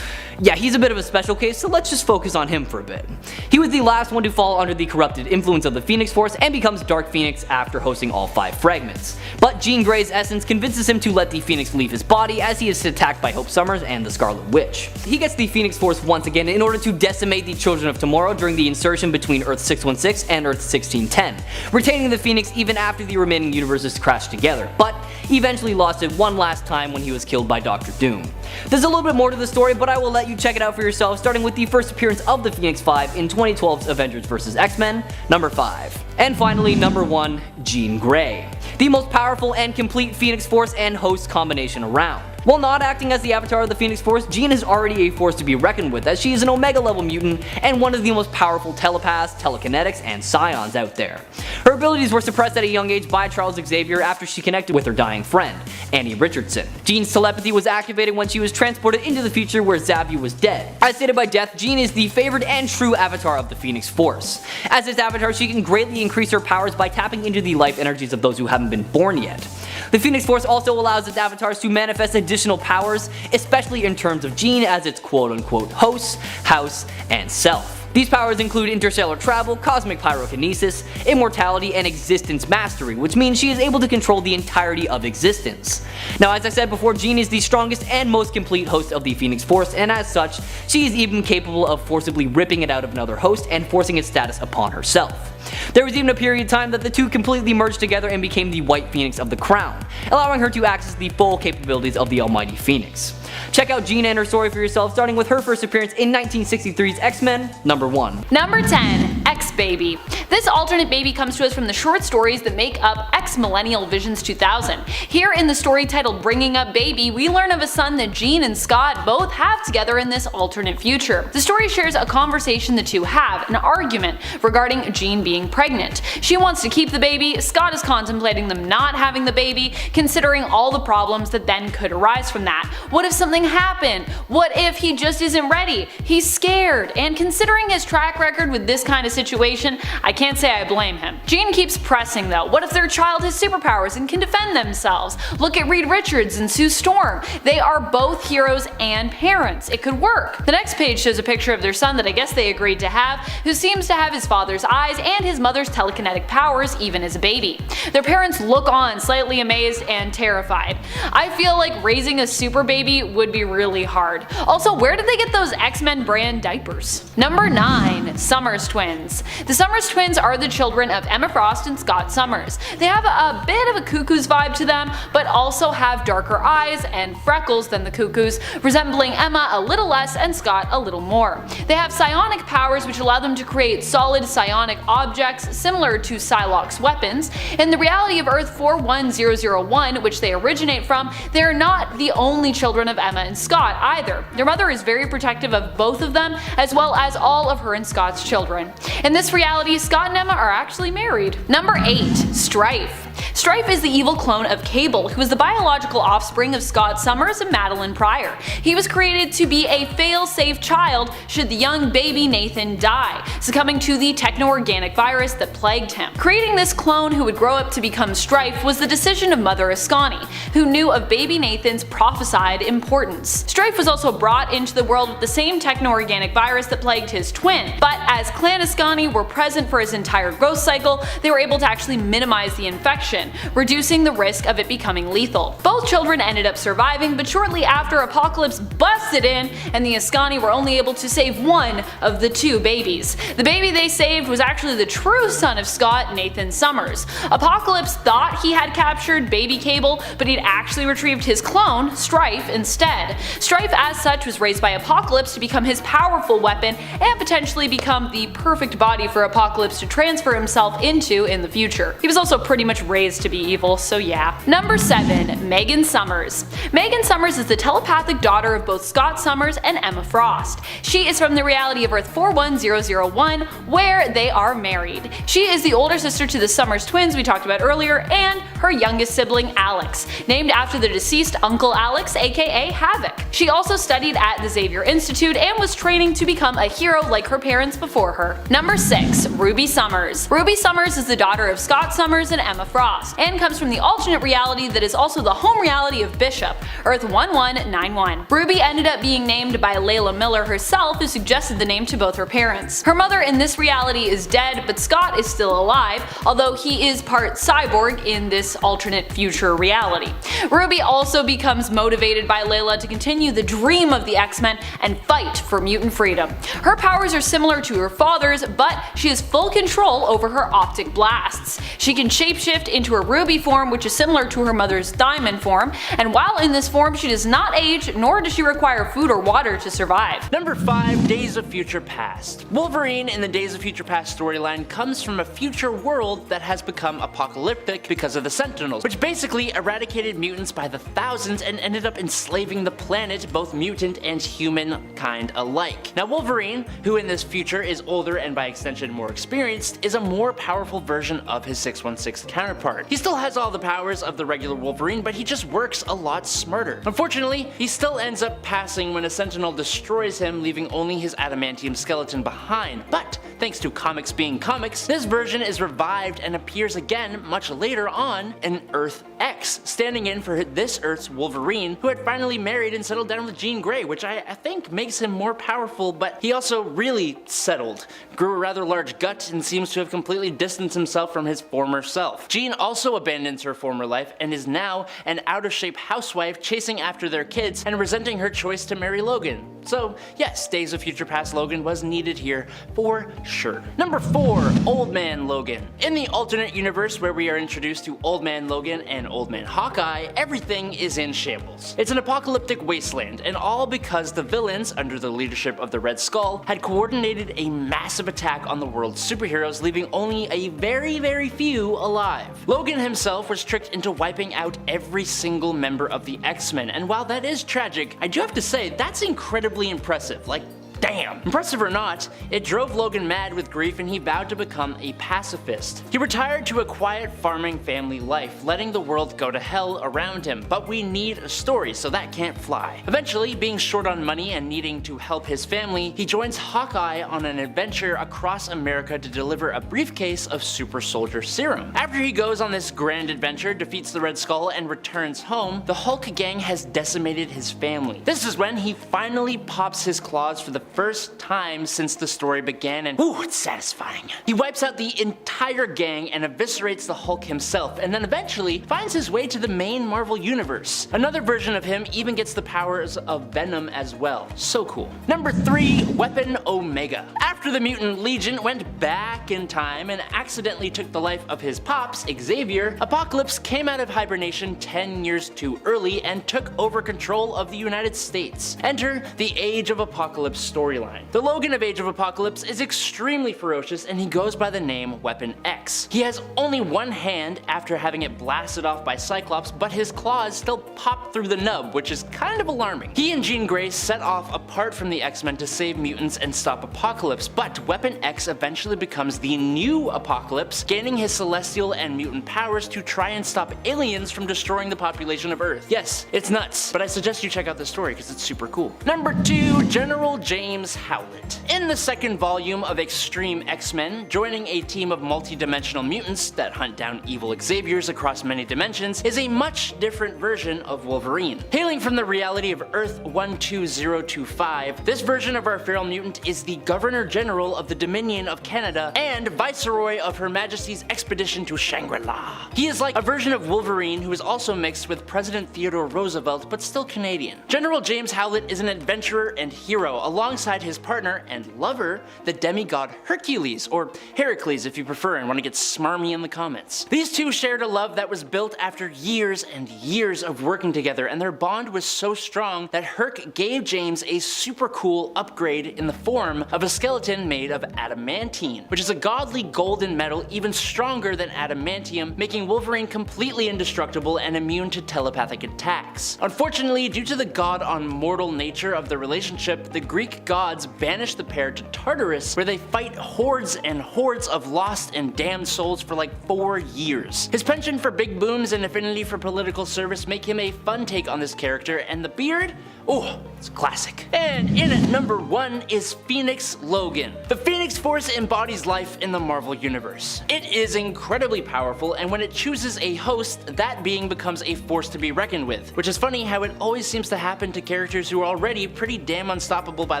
Yeah, he's a bit of a special case, so let's just focus on him for a bit. He was the last one to fall under the corrupted influence of the Phoenix Force and becomes Dark Phoenix after hosting all 5 fragments. But Jean Grey's essence convinces him to let the Phoenix leave his body as he is attacked by Hope Summers and the Scarlet Witch. He gets the Phoenix Force once again in order to decimate the Children of Tomorrow during the insertion between Earth 616 and Earth 1610, retaining the Phoenix even after the remaining universes crashed together, but eventually lost it one last time when he was killed by Doctor Doom. There's a little bit more to the story, but I will let you check it out for yourself, starting with the first appearance of the Phoenix 5 in 2012's Avengers vs. X-Men, number 5. And finally, number 1, Jean Grey, the most powerful and complete Phoenix Force and host combination around. While not acting as the avatar of the Phoenix Force, Jean is already a force to be reckoned with, as she is an Omega level mutant and one of the most powerful telepaths, telekinetics, and psions out there. Her abilities were suppressed at a young age by Charles Xavier after she connected with her dying friend, Annie Richardson. Jean's telepathy was activated when she was transported into the future where Xavier was dead. As stated by Death, Jean is the favored and true avatar of the Phoenix Force. As its avatar, she can greatly increase her powers by tapping into the life energies of those who haven't been born yet. The Phoenix Force also allows its avatars to manifest additional powers, especially in terms of Jean as its quote-unquote host, house, and self. These powers include interstellar travel, cosmic pyrokinesis, immortality, and existence mastery, which means she is able to control the entirety of existence. Now, as I said before, Jean is the strongest and most complete host of the Phoenix Force, and as such, she is even capable of forcibly ripping it out of another host and forcing its status upon herself. There was even a period of time that the two completely merged together and became the White Phoenix of the Crown, allowing her to access the full capabilities of the Almighty Phoenix. Check out Jean and her story for yourself, starting with her first appearance in 1963's X-Men, number 1. Number 10, X-Baby. This alternate baby comes to us from the short stories that make up X-Millennial Visions 2000. Here in the story titled Bringing Up Baby, we learn of a son that Jean and Scott both have together in this alternate future. The story shares a conversation the two have, an argument regarding Jean being pregnant. She wants to keep the baby, Scott is contemplating them not having the baby, considering all the problems that then could arise from that. What if something happened? What if he just isn't ready? He's scared, and considering his track record with this kind of situation, I can't say I blame him. Jean keeps pressing though. What if their child has superpowers and can defend themselves? Look at Reed Richards and Sue Storm. They are both heroes and parents. It could work. The next page shows a picture of their son that I guess they agreed to have, who seems to have his father's eyes and his mother's telekinetic powers even as a baby. Their parents look on, slightly amazed and terrified. I feel like raising a super baby would be really hard. Also, where did they get those X-Men brand diapers? Number 9, Summers Twins. The Summers Twins are the children of Emma Frost and Scott Summers. They have a bit of a Cuckoo's vibe to them, but also have darker eyes and freckles than the Cuckoos, resembling Emma a little less and Scott a little more. They have psionic powers which allow them to create solid psionic objects similar to Psylocke's weapons. In the reality of Earth 41001, which they originate from, they are not the only children of Emma and Scott either. Their mother is very protective of both of them, as well as all of her and Scott's children. In this reality, Scott and Emma are actually married. Number 8, Strife. Strife is the evil clone of Cable, who is the biological offspring of Scott Summers and Madeline Pryor. He was created to be a fail-safe child should the young baby Nathan die, succumbing to the techno-organic virus that plagued him. Creating this clone who would grow up to become Strife was the decision of Mother Ascani, who knew of baby Nathan's prophesied importance. Strife was also brought into the world with the same techno-organic virus that plagued his twin, but as Clan Ascani were present for his entire growth cycle, they were able to actually minimize the infection, reducing the risk of it becoming lethal. Both children ended up surviving, but shortly after, Apocalypse busted in and the Ascani were only able to save one of the two babies. The baby they saved was actually the true son of Scott, Nathan Summers. Apocalypse thought he had captured baby Cable, but he'd actually retrieved his clone, Strife, instead. Strife as such was raised by Apocalypse to become his powerful weapon and potentially become the perfect body for Apocalypse to transfer himself into in the future. He was also pretty much raised to be evil, so yeah. Number 7, Megan Summers. Megan Summers is the telepathic daughter of both Scott Summers and Emma Frost. She is from the reality of Earth 41001, where they are married. married. She is the older sister to the Summers twins we talked about earlier, and her youngest sibling Alex, named after the deceased Uncle Alex, aka Havoc. She also studied at the Xavier Institute and was training to become a hero like her parents before her. Number 6. Ruby Summers. Ruby Summers is the daughter of Scott Summers and Emma Frost, and comes from the alternate reality that is also the home reality of Bishop, Earth 1191. Ruby ended up being named by Layla Miller herself, who suggested the name to both her parents. Her mother in this reality is dead, but Scott is still alive, although he is part cyborg in this alternate future reality. Ruby also becomes motivated by Layla to continue the dream of the X-Men and fight for mutant freedom. Her powers are similar to her father's, but she has full control over her optic blasts. She can shapeshift into her Ruby form, which is similar to her mother's Diamond form, and while in this form she does not age, nor does she require food or water to survive. Number 5. Days of Future Past. Wolverine in the Days of Future Past storyline comes from a future world that has become apocalyptic because of the Sentinels, which basically eradicated mutants by the thousands and ended up enslaving the planet, both mutant and humankind alike. Now Wolverine, who in this future is older and by extension more experienced, is a more powerful version of his 616 counterpart. He still has all the powers of the regular Wolverine, but he just works a lot smarter. Unfortunately, he still ends up passing when a Sentinel destroys him, leaving only his adamantium skeleton behind. But thanks to comics being comics, this version is revived and appears again much later on in Earth X, standing in for this Earth's Wolverine, who had finally married and settled down with Jean Grey, which I think makes him more powerful, but he also really settled, grew a rather large gut, and seems to have completely distanced himself from his former self. Jean also abandons her former life and is now an out-of-shape housewife chasing after their kids and resenting her choice to marry Logan. So yes, Days of Future Past Logan was needed here for sure. Number 4. Old Man Logan. In the alternate universe where we are introduced to Old Man Logan and Old Man Hawkeye, everything is in shambles. It's an apocalyptic wasteland, and all because the villains, under the leadership of the Red Skull, had coordinated a massive attack on the world's superheroes, leaving only a very few alive. Logan himself was tricked into wiping out every single member of the X-Men, and while that is tragic, I do have to say that's incredibly impressive. Like, damn. Impressive or not, it drove Logan mad with grief and he vowed to become a pacifist. He retired to a quiet farming family life, letting the world go to hell around him, but we need a story, so that can't fly. Eventually, being short on money and needing to help his family, he joins Hawkeye on an adventure across America to deliver a briefcase of super soldier serum. After he goes on this grand adventure, defeats the Red Skull, and returns home, the Hulk gang has decimated his family. This is when he finally pops his claws for the first time since the story began, and ooh, it's satisfying. He wipes out the entire gang and eviscerates the Hulk himself, and then eventually finds his way to the main Marvel universe. Another version of him even gets the powers of Venom as well. So cool. Number 3. Weapon Omega. After the Mutant Legion went back in time and accidentally took the life of his pops, Xavier, Apocalypse came out of hibernation 10 years too early and took over control of the United States. Enter the Age of Apocalypse storyline. The Logan of Age of Apocalypse is extremely ferocious and he goes by the name Weapon X. He has only one hand after having it blasted off by Cyclops, but his claws still pop through the nub, which is kind of alarming. He and Jean Grey set off apart from the X-Men to save mutants and stop Apocalypse, but Weapon X eventually becomes the new Apocalypse, gaining his celestial and mutant powers to try and stop aliens from destroying the population of Earth. Yes, it's nuts, but I suggest you check out this story because it's super cool. Number 2. General James Howlett. In the second volume of Extreme X-Men, joining a team of multi-dimensional mutants that hunt down evil Xaviers across many dimensions is a much different version of Wolverine. Hailing from the reality of Earth 12025, this version of our feral mutant is the Governor General of the Dominion of Canada and Viceroy of Her Majesty's expedition to Shangri-La. He is like a version of Wolverine who is also mixed with President Theodore Roosevelt but still Canadian. General James Howlett is an adventurer and hero alongside his partner and lover, the demigod Hercules, or Heracles if you prefer and want to get smarmy in the comments. These two shared a love that was built after years and years of working together, and their bond was so strong that Herc gave James a super cool upgrade in the form of a skeleton made of adamantine, which is a godly golden metal even stronger than adamantium, making Wolverine completely indestructible and immune to telepathic attacks. Unfortunately, due to the god on mortal nature of the relationship, the Greek Greek gods banish the pair to Tartarus, where they fight hordes and hordes of lost and damned souls for like 4 years. His penchant for big boons and affinity for political service make him a fun take on this character, and the beard? Oh, it's classic. And in at number 1 is Phoenix Logan. The Phoenix Force embodies life in the Marvel Universe. It is incredibly powerful, and when it chooses a host, that being becomes a force to be reckoned with, which is funny how it always seems to happen to characters who are already pretty damn unstoppable by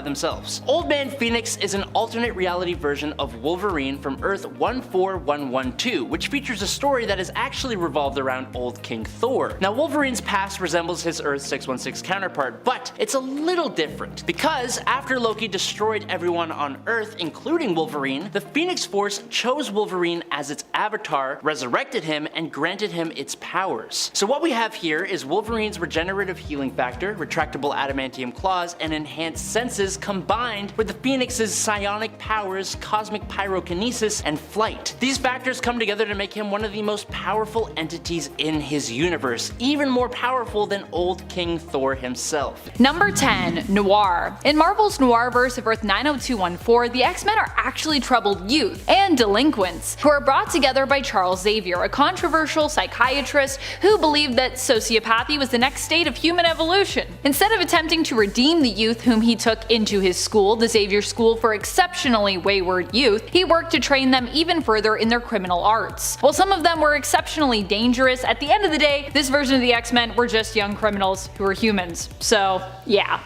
themselves. Old Man Phoenix is an alternate reality version of Wolverine from Earth 14112, which features a story that is actually revolved around Old King Thor. Now, Wolverine's past resembles his Earth 616 counterpart, but it's a little different, because after Loki destroyed everyone on Earth, including Wolverine, the Phoenix Force chose Wolverine as its avatar, resurrected him, and granted him its powers. So what we have here is Wolverine's regenerative healing factor, retractable adamantium claws, and enhanced senses combined with the Phoenix's psionic powers, cosmic pyrokinesis, and flight. These factors come together to make him one of the most powerful entities in his universe, even more powerful than Old King Thor himself. Number 10. Noir. In Marvel's Noirverse of Earth 90214, the X-Men are actually troubled youth and delinquents who are brought together by Charles Xavier, a controversial psychiatrist who believed that sociopathy was the next state of human evolution. Instead of attempting to redeem the youth whom he took into his school, the Xavier School for Exceptionally Wayward Youth, he worked to train them even further in their criminal arts. While some of them were exceptionally dangerous, at the end of the day, this version of the X-Men were just young criminals who were humans. So, yeah.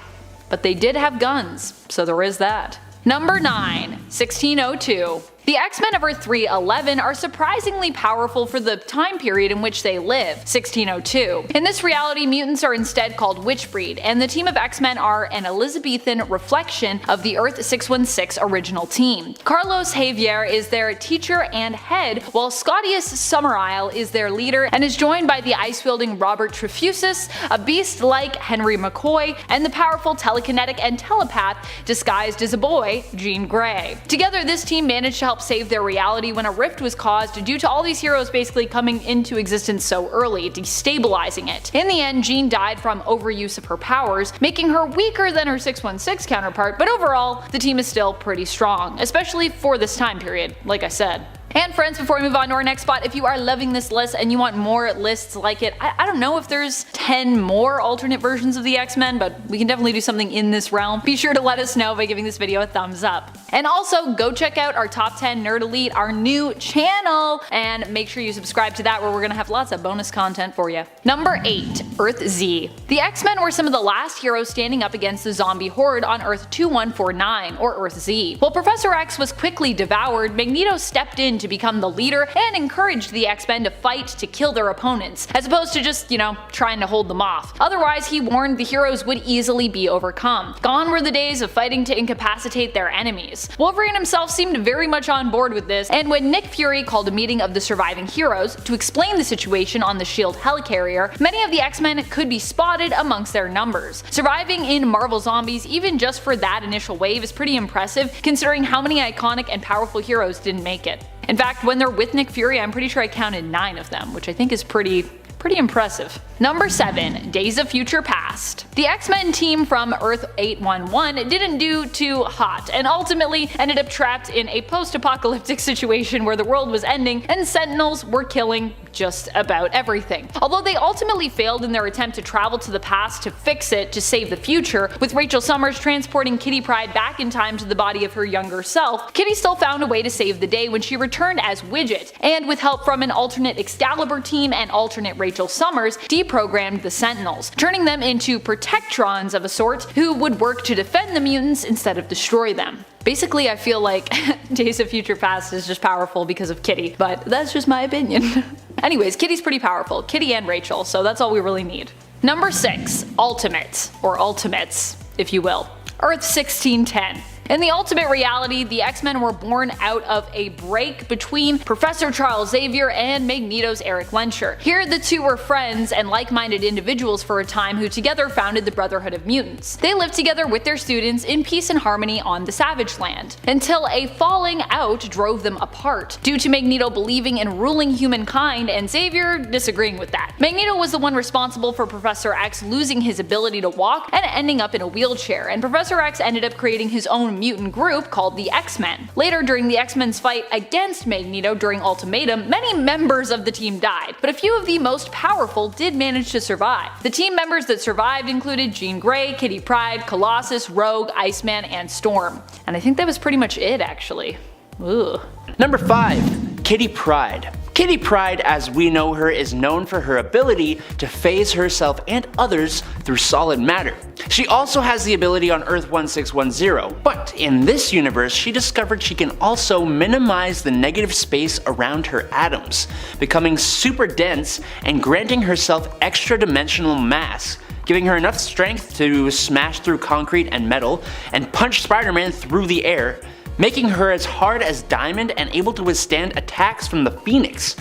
But they did have guns, so there is that. Number 9. 1602. The X-Men of Earth 311 are surprisingly powerful for the time period in which they live, 1602. In this reality, mutants are instead called Witchbreed, and the team of X-Men are an Elizabethan reflection of the Earth 616 original team. Carlos Xavier is their teacher and head, while Scotius Summerisle is their leader and is joined by the ice-wielding Robert Trefusis, a beast like Henry McCoy, and the powerful telekinetic and telepath disguised as a boy, Jean Grey. Together, this team managed to help save their reality when a rift was caused due to all these heroes basically coming into existence so early, destabilizing it. In the end, Jean died from overuse of her powers, making her weaker than her 616 counterpart, but overall, the team is still pretty strong, especially for this time period, like I said. And friends, before we move on to our next spot, if you are loving this list and you want more lists like it, I don't know if there's 10 more alternate versions of the X-Men, but we can definitely do something in this realm. Be sure to let us know by giving this video a thumbs up. And also, go check out our Top 10 Nerd Elite, our new channel, and make sure you subscribe to that where we're gonna have lots of bonus content for you. Number 8. Earth Z. The X-Men were some of the last heroes standing up against the zombie horde on Earth 2149, or Earth Z. While Professor X was quickly devoured, Magneto stepped in to become the leader and encouraged the X-Men to fight to kill their opponents, as opposed to just, trying to hold them off. Otherwise, he warned the heroes would easily be overcome. Gone were the days of fighting to incapacitate their enemies. Wolverine himself seemed very much on board with this, and when Nick Fury called a meeting of the surviving heroes to explain the situation on the S.H.I.E.L.D. helicarrier, many of the X-Men could be spotted amongst their numbers. Surviving in Marvel Zombies even just for that initial wave is pretty impressive, considering how many iconic and powerful heroes didn't make it. In fact, when they're with Nick Fury, I'm pretty sure I counted 9 of them, which I think is pretty impressive. Number 7. Days of Future Past. The X-Men team from Earth 811 didn't do too hot, and ultimately ended up trapped in a post-apocalyptic situation where the world was ending and Sentinels were killing just about everything. Although they ultimately failed in their attempt to travel to the past to fix it to save the future, with Rachel Summers transporting Kitty Pryde back in time to the body of her younger self, Kitty still found a way to save the day when she returned as Widget, and with help from an alternate Excalibur team and alternate Rachel Summers, deprogrammed the Sentinels, turning them into protectrons of a sort who would work to defend the mutants instead of destroy them. Basically, I feel like Days of Future Past is just powerful because of Kitty, but that's just my opinion. Anyways, Kitty's pretty powerful, Kitty and Rachel, so that's all we really need. Number 6. Ultimates, or Ultimates, if you will. Earth 1610. In the ultimate reality, the X-Men were born out of a break between Professor Charles Xavier and Magneto's Eric Lehnsherr. Here the two were friends and like-minded individuals for a time who together founded the Brotherhood of Mutants. They lived together with their students in peace and harmony on the Savage Land, until a falling out drove them apart, due to Magneto believing in ruling humankind and Xavier disagreeing with that. Magneto was the one responsible for Professor X losing his ability to walk and ending up in a wheelchair, and Professor X ended up creating his own mutant group called the X-Men. Later, during the X-Men's fight against Magneto during Ultimatum, many members of the team died, but a few of the most powerful did manage to survive. The team members that survived included Jean Grey, Kitty Pryde, Colossus, Rogue, Iceman, and Storm. And I think that was pretty much it, actually. Ugh. Number 5. Kitty Pryde. Kitty Pryde, as we know her, is known for her ability to phase herself and others through solid matter. She also has the ability on Earth 1610, but in this universe she discovered she can also minimize the negative space around her atoms, becoming super dense and granting herself extra dimensional mass, giving her enough strength to smash through concrete and metal and punch Spider-Man through the air, making her as hard as diamond and able to withstand attacks from the Phoenix,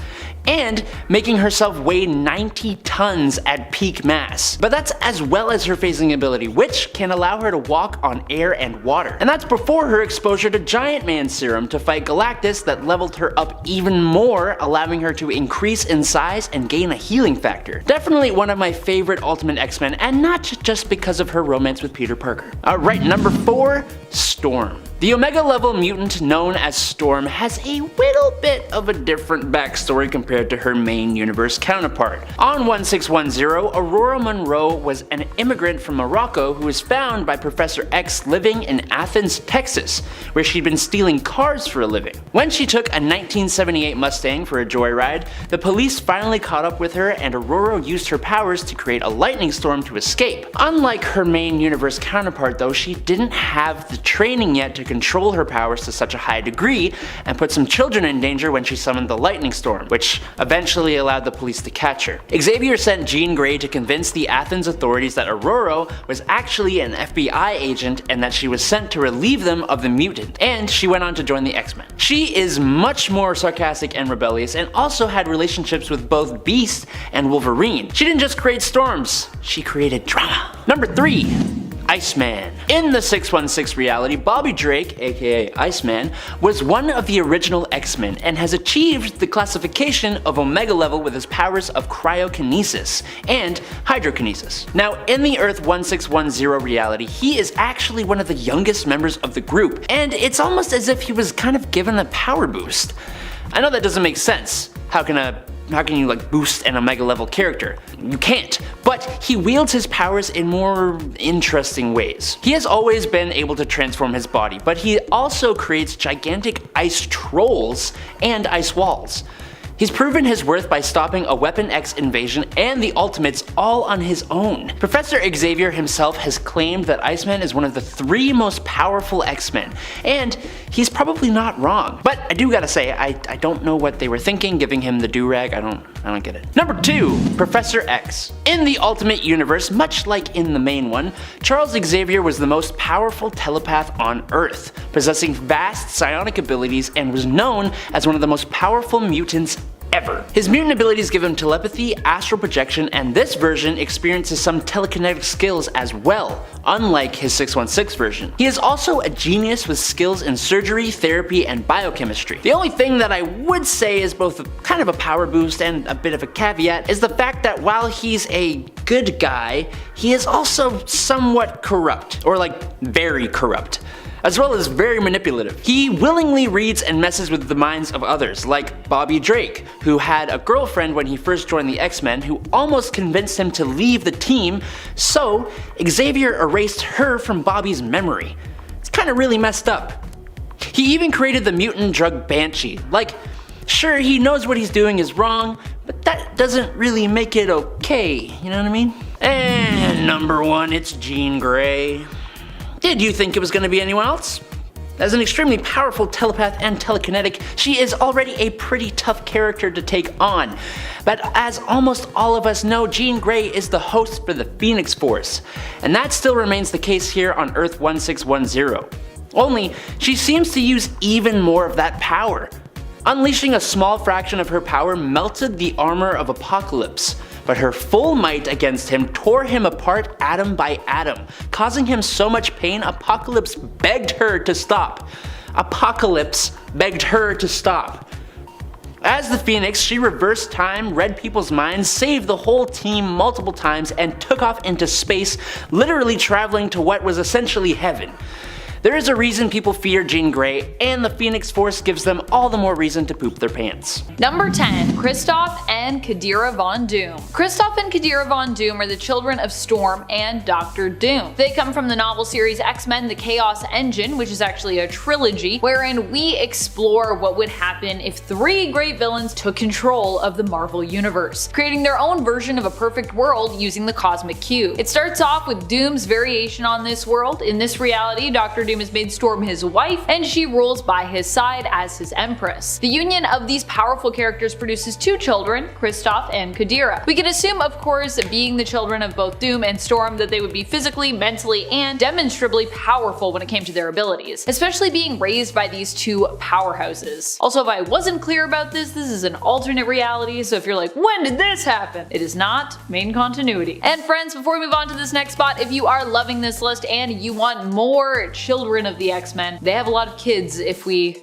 and making herself weigh 90 tons at peak mass. But that's as well as her phasing ability, which can allow her to walk on air and water. And that's before her exposure to Giant Man Serum to fight Galactus that leveled her up even more, allowing her to increase in size and gain a healing factor. Definitely one of my favorite Ultimate X-Men, and not just because of her romance with Peter Parker. Alright, number 4, Storm. The Omega level mutant known as Storm has a little bit of a different backstory compared to her main universe counterpart. On 1610, Aurora Monroe was an immigrant from Morocco who was found by Professor X living in Athens, Texas, where she'd been stealing cars for a living. When she took a 1978 Mustang for a joyride, the police finally caught up with her and Aurora used her powers to create a lightning storm to escape. Unlike her main universe counterpart though, she didn't have the training yet to control her powers to such a high degree and put some children in danger when she summoned the lightning storm, which eventually allowed the police to catch her. Xavier sent Jean Grey to convince the Athens authorities that Aurora was actually an FBI agent and that she was sent to relieve them of the mutant, and she went on to join the X-Men. She is much more sarcastic and rebellious and also had relationships with both Beast and Wolverine. She didn't just create storms, she created drama. Number 3. Iceman. In the 616 reality, Bobby Drake, aka Iceman, was one of the original X-Men and has achieved the classification of Omega level with his powers of cryokinesis and hydrokinesis. Now, in the Earth 1610 reality, he is actually one of the youngest members of the group, and it's almost as if he was kind of given a power boost. I know that doesn't make sense. How can you like boost an Omega level character? You can't. But he wields his powers in more interesting ways. He has always been able to transform his body, but he also creates gigantic ice trolls and ice walls. He's proven his worth by stopping a Weapon X invasion and the Ultimates all on his own. Professor Xavier himself has claimed that Iceman is one of the 3 most powerful X-Men, and he's probably not wrong. But I do gotta say, I don't know what they were thinking giving him the do-rag. I don't get it. Number 2, Professor X. In the Ultimate Universe, much like in the main one, Charles Xavier was the most powerful telepath on Earth, possessing vast psionic abilities and was known as one of the most powerful mutants ever. His mutant abilities give him telepathy, astral projection, and this version experiences some telekinetic skills as well, unlike his 616 version. He is also a genius with skills in surgery, therapy, and biochemistry. The only thing that I would say is both kind of a power boost and a bit of a caveat is the fact that while he's a good guy, he is also somewhat corrupt, or like very corrupt, as well as very manipulative. He willingly reads and messes with the minds of others, like Bobby Drake, who had a girlfriend when he first joined the X-Men who almost convinced him to leave the team, so Xavier erased her from Bobby's memory. It's kinda really messed up. He even created the mutant drug Banshee. Like, sure, he knows what he's doing is wrong, but that doesn't really make it okay, you know what I mean? And number 1, it's Jean Grey. Did you think it was going to be anyone else? As an extremely powerful telepath and telekinetic, she is already a pretty tough character to take on. But as almost all of us know, Jean Grey is the host for the Phoenix Force, and that still remains the case here on Earth 1610. Only, she seems to use even more of that power. Unleashing a small fraction of her power melted the armor of Apocalypse, but her full might against him tore him apart atom by atom, causing him so much pain Apocalypse begged her to stop. Apocalypse begged her to stop. As the Phoenix, she reversed time, read people's minds, saved the whole team multiple times, and took off into space, literally traveling to what was essentially heaven. There is a reason people fear Jean Grey, and the Phoenix Force gives them all the more reason to poop their pants. Number 10. Kristoff and Kadira Von Doom. Kristoff and Kadira Von Doom are the children of Storm and Dr. Doom. They come from the novel series X-Men The Chaos Engine, which is actually a trilogy, wherein we explore what would happen if 3 great villains took control of the Marvel Universe, creating their own version of a perfect world using the Cosmic Cube. It starts off with Doom's variation on this world. In this reality, Dr. Doom has made Storm his wife, and she rules by his side as his empress. The union of these powerful characters produces 2 children, Kristoff and Kadira. We can assume, of course, being the children of both Doom and Storm, that they would be physically, mentally, and demonstrably powerful when it came to their abilities, especially being raised by these 2 powerhouses. Also, if I wasn't clear about this is an alternate reality, so if you're like, when did this happen? It is not main continuity. And friends, before we move on to this next spot, if you are loving this list and you want more children of the X-Men, they have a lot of kids if we,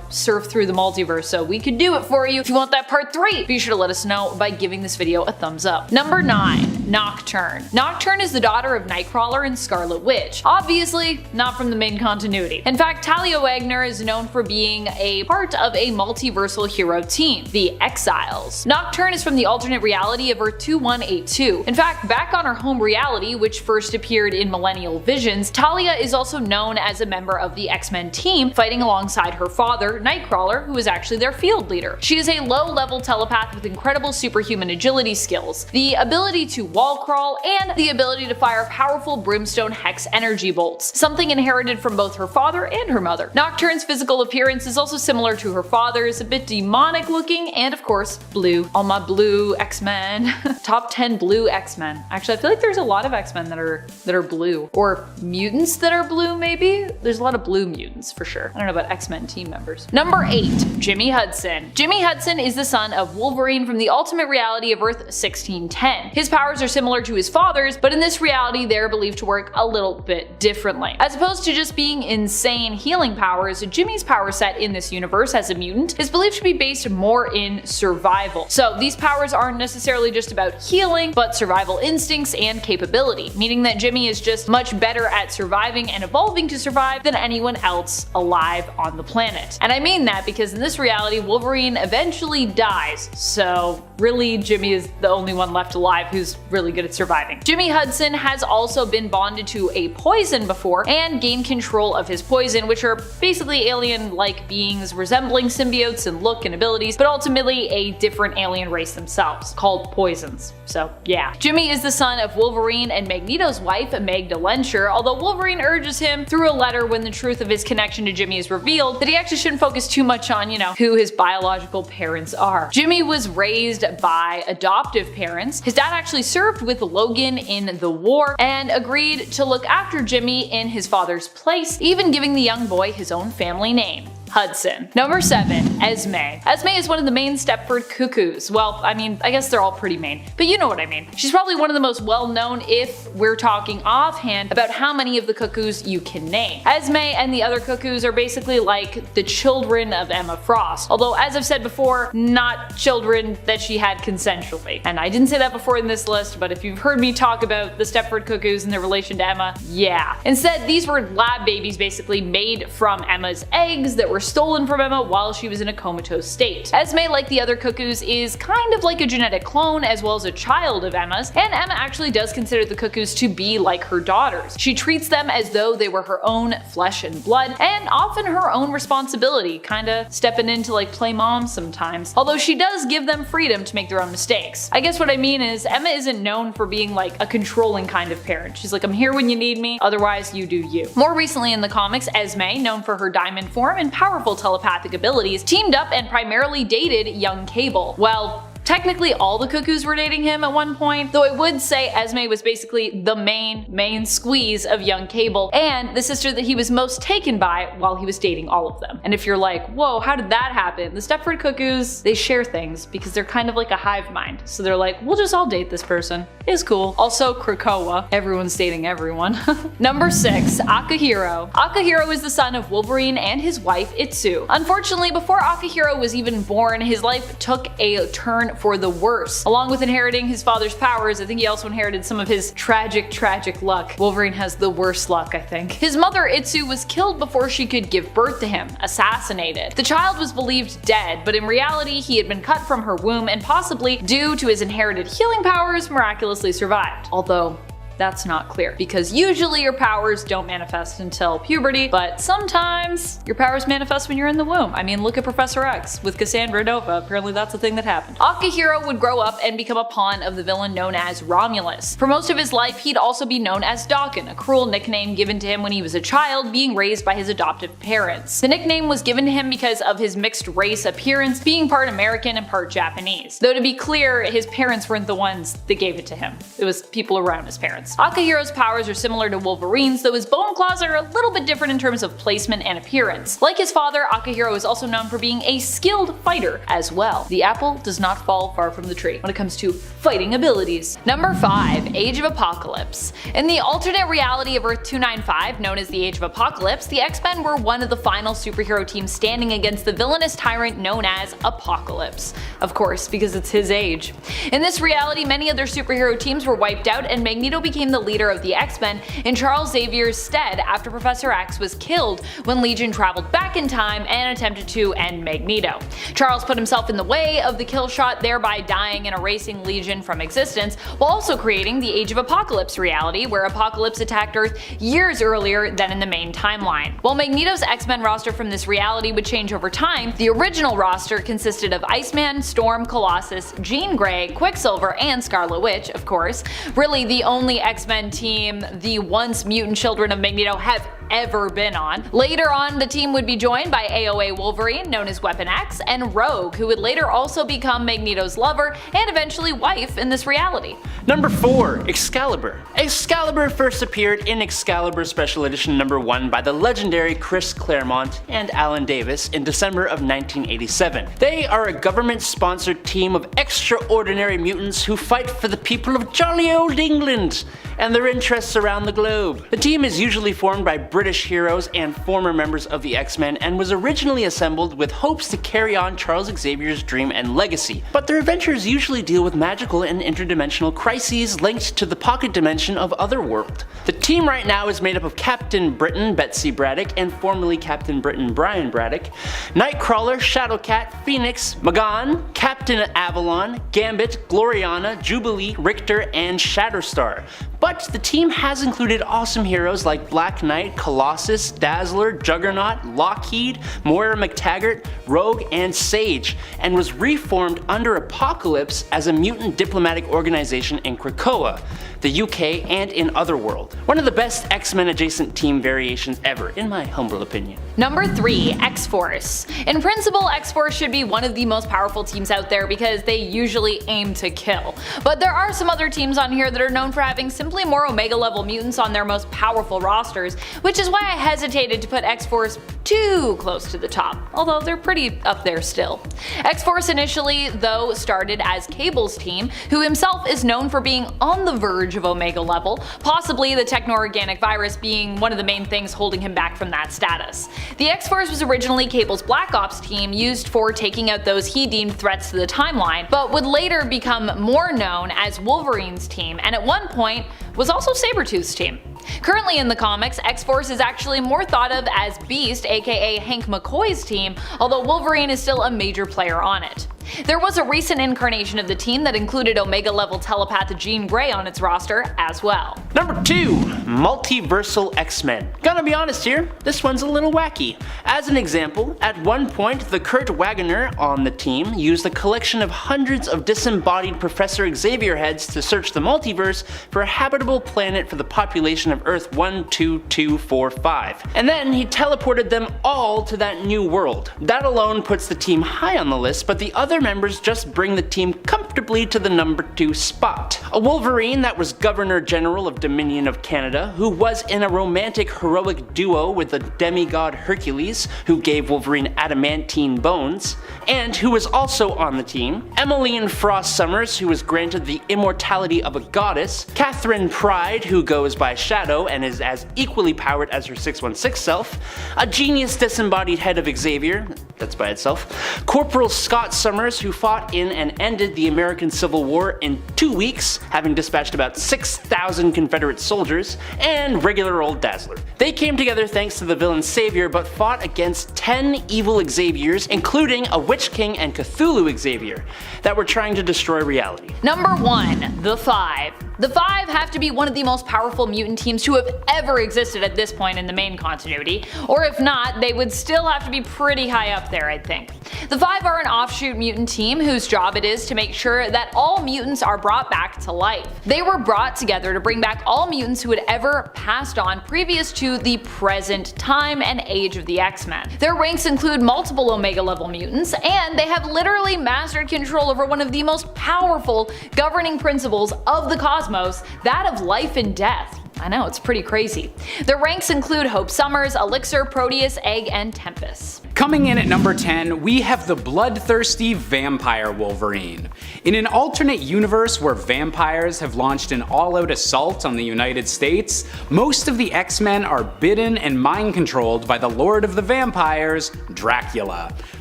surf through the multiverse, so we could do it for you. If you want that part 3, be sure to let us know by giving this video a thumbs up. Number 9. Nocturne. Nocturne is the daughter of Nightcrawler and Scarlet Witch. Obviously, not from the main continuity. In fact, Talia Wagner is known for being a part of a multiversal hero team, the Exiles. Nocturne is from the alternate reality of Earth 2182. In fact, back on her home reality, which first appeared in Millennial Visions, Talia is also known as a member of the X-Men team, fighting alongside her father, Nightcrawler, who is actually their field leader. She is a low-level telepath with incredible superhuman agility skills, the ability to wall crawl, and the ability to fire powerful brimstone hex energy bolts, something inherited from both her father and her mother. Nocturne's physical appearance is also similar to her father's, a bit demonic looking, and of course, blue. All my blue X-Men. Top 10 blue X-Men. Actually, I feel like there's a lot of X-Men that are blue. Or mutants that are blue, maybe? There's a lot of blue mutants, for sure. I don't know about X-Men team members. Number 8. Jimmy Hudson. Jimmy Hudson is the son of Wolverine from the alternate reality of Earth 1610. His powers are similar to his father's, but in this reality they're believed to work a little bit differently. As opposed to just being insane healing powers, Jimmy's power set in this universe as a mutant is believed to be based more in survival. So these powers aren't necessarily just about healing, but survival instincts and capability, meaning that Jimmy is just much better at surviving and evolving to survive than anyone else alive on the planet. And I mean that because in this reality, Wolverine eventually dies, so really Jimmy is the only one left alive who's really good at surviving. Jimmy Hudson has also been bonded to a poison before and gained control of his poison, which are basically alien-like beings resembling symbiotes in look and abilities, but ultimately a different alien race themselves, called poisons. So yeah. Jimmy is the son of Wolverine and Magneto's wife, Magda Lencher, although Wolverine urges him through a letter when the truth of his connection to Jimmy is revealed that he actually shouldn't focus too much on, who his biological parents are. Jimmy was raised by adoptive parents. His dad actually served with Logan in the war and agreed to look after Jimmy in his father's place, even giving the young boy his own family name. Hudson. Number 7. Esme. Esme is one of the main Stepford cuckoos. Well, I mean, I guess they're all pretty main, but you know what I mean. She's probably one of the most well-known if we're talking offhand about how many of the cuckoos you can name. Esme and the other cuckoos are basically like the children of Emma Frost, although as I've said before, not children that she had consensually. And I didn't say that before in this list, but if you've heard me talk about the Stepford cuckoos and their relation to Emma, yeah. Instead, these were lab babies basically made from Emma's eggs that were stolen from Emma while she was in a comatose state. Esme, like the other cuckoos, is kind of like a genetic clone as well as a child of Emma's, and Emma actually does consider the cuckoos to be like her daughters. She treats them as though they were her own flesh and blood, and often her own responsibility, kinda stepping in to like play mom sometimes, although she does give them freedom to make their own mistakes. I guess what I mean is Emma isn't known for being like a controlling kind of parent. She's like, I'm here when you need me, otherwise you do you. More recently in the comics, Esme, known for her diamond form and powerful telepathic abilities, teamed up and primarily dated young Cable. Well, Technically all the Cuckoos were dating him at one point, though I would say Esme was basically the main squeeze of young Cable, and the sister that he was most taken by while he was dating all of them. And if you're like, whoa, how did that happen? The Stepford Cuckoos, they share things because they're kind of like a hive mind. So they're like, we'll just all date this person. It's cool. Also Krakoa. Everyone's dating everyone. Number 6, Akahiro. Akahiro is the son of Wolverine and his wife Itsu. Unfortunately, before Akahiro was even born, his life took a turn for the worse. Along with inheriting his father's powers, I think he also inherited some of his tragic luck. Wolverine has the worst luck, I think. His mother Itsu was killed before she could give birth to him, assassinated. The child was believed dead, but in reality he had been cut from her womb and possibly, due to his inherited healing powers, miraculously survived. Although that's not clear, because usually your powers don't manifest until puberty, but sometimes your powers manifest when you're in the womb. I mean, look at Professor X with Cassandra Nova. Apparently that's a thing that happened. Akahiro would grow up and become a pawn of the villain known as Romulus. For most of his life, he'd also be known as Daken, a cruel nickname given to him when he was a child, being raised by his adoptive parents. The nickname was given to him because of his mixed race appearance, being part American and part Japanese. Though to be clear, his parents weren't the ones that gave it to him. It was people around his parents. Akahiro's powers are similar to Wolverine's, though his bone claws are a little bit different in terms of placement and appearance. Like his father, Akahiro is also known for being a skilled fighter as well. The apple does not fall far from the tree when it comes to fighting abilities. Number 5, Age of Apocalypse. In the alternate reality of Earth 295, known as the Age of Apocalypse, the X-Men were one of the final superhero teams standing against the villainous tyrant known as Apocalypse. Of course, because it's his age. In this reality, many other superhero teams were wiped out and Magneto became the leader of the X-Men in Charles Xavier's stead after Professor X was killed when Legion traveled back in time and attempted to end Magneto. Charles put himself in the way of the kill shot, thereby dying and erasing Legion from existence, while also creating the Age of Apocalypse reality, where Apocalypse attacked Earth years earlier than in the main timeline. While Magneto's X-Men roster from this reality would change over time, the original roster consisted of Iceman, Storm, Colossus, Jean Grey, Quicksilver, and Scarlet Witch, of course. Really the only X-Men team the once mutant children of Magneto have ever been on. Later on, the team would be joined by AOA Wolverine, known as Weapon X, and Rogue, who would later also become Magneto's lover and eventually wife in this reality. Number 4, Excalibur. Excalibur first appeared in Excalibur Special Edition number 1 by the legendary Chris Claremont and Alan Davis in December of 1987. They are a government-sponsored team of extraordinary mutants who fight for the people of jolly old England and their interests around the globe. The team is usually formed by British heroes and former members of the X-Men and was originally assembled with hopes to carry on Charles Xavier's dream and legacy, but their adventures usually deal with magical and interdimensional crises linked to the pocket dimension of Otherworld. The team right now is made up of Captain Britain Betsy Braddock and formerly Captain Britain Brian Braddock, Nightcrawler, Shadowcat, Phoenix, Magan, Captain Avalon, Gambit, Gloriana, Jubilee, Richter, and Shatterstar. But the team has included awesome heroes like Black Knight, Colossus, Dazzler, Juggernaut, Lockheed, Moira McTaggart, Rogue, and Sage, and was reformed under Apocalypse as a mutant diplomatic organization in Krakoa, the UK, and in Otherworld. One of the best X-Men adjacent team variations ever, in my humble opinion. Number 3, X-Force. In principle, X-Force should be one of the most powerful teams out there because they usually aim to kill. But there are some other teams on here that are known for having simply more Omega level mutants on their most powerful rosters, which is why I hesitated to put X-Force too close to the top, although they're pretty up there still. X-Force initially, though, started as Cable's team, who himself is known for being on the verge of Omega level, possibly the techno-organic virus being one of the main things holding him back from that status. The X-Force was originally Cable's Black Ops team, used for taking out those he deemed threats to the timeline, but would later become more known as Wolverine's team, and at one point was also Sabretooth's team. Currently in the comics, X-Force is actually more thought of as Beast, aka Hank McCoy's team, although Wolverine is still a major player on it. There was a recent incarnation of the team that included Omega level telepath Jean Grey on its roster as well. Number 2, Multiversal X-Men. Gonna be honest here, this one's a little wacky. As an example, at one point the Kurt Wagoner on the team used a collection of hundreds of disembodied Professor Xavier heads to search the multiverse for a habitable planet for the population of Earth 12245. And then he teleported them all to that new world. That alone puts the team high on the list, but the other other members just bring the team comfortably to the number 2 spot. A Wolverine that was Governor General of Dominion of Canada, who was in a romantic heroic duo with the demigod Hercules, who gave Wolverine adamantine bones, and who was also on the team. Emmeline Frost Summers, who was granted the immortality of a goddess. Kitty Pryde, who goes by Shadow and is as equally powered as her 616 self. A genius disembodied head of Xavier, that's by itself. Corporal Scott Summers, who fought in and ended the American Civil War in 2 weeks, having dispatched about 6,000 Confederate soldiers. And regular old Dazzler. They came together thanks to the villain Savior, but fought against 10 evil Xaviers, including a Witch King and Cthulhu Xavier, that were trying to destroy reality. Number 1. The Five. The Five have to be one of the most powerful mutant teams to have ever existed at this point in the main continuity, or if not, they would still have to be pretty high up there, I think. The Five are an offshoot mutant team whose job it is to make sure that all mutants are brought back to life. They were brought together to bring back all mutants who had ever passed on previous to the present time and age of the X-Men. Their ranks include multiple Omega level mutants, and they have literally mastered control over one of the most powerful governing principles of the cosmos, that of life and death. I know, it's pretty crazy. Their ranks include Hope Summers, Elixir, Proteus, Egg, and Tempest. Coming in at number 10, we have the bloodthirsty vampire Wolverine. In an alternate universe where vampires have launched an all-out assault on the United States, most of the X-Men are bidden and mind-controlled by the Lord of the Vampires, Dracula.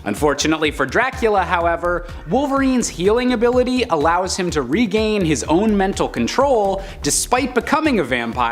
Unfortunately for Dracula, however, Wolverine's healing ability allows him to regain his own mental control despite becoming a vampire,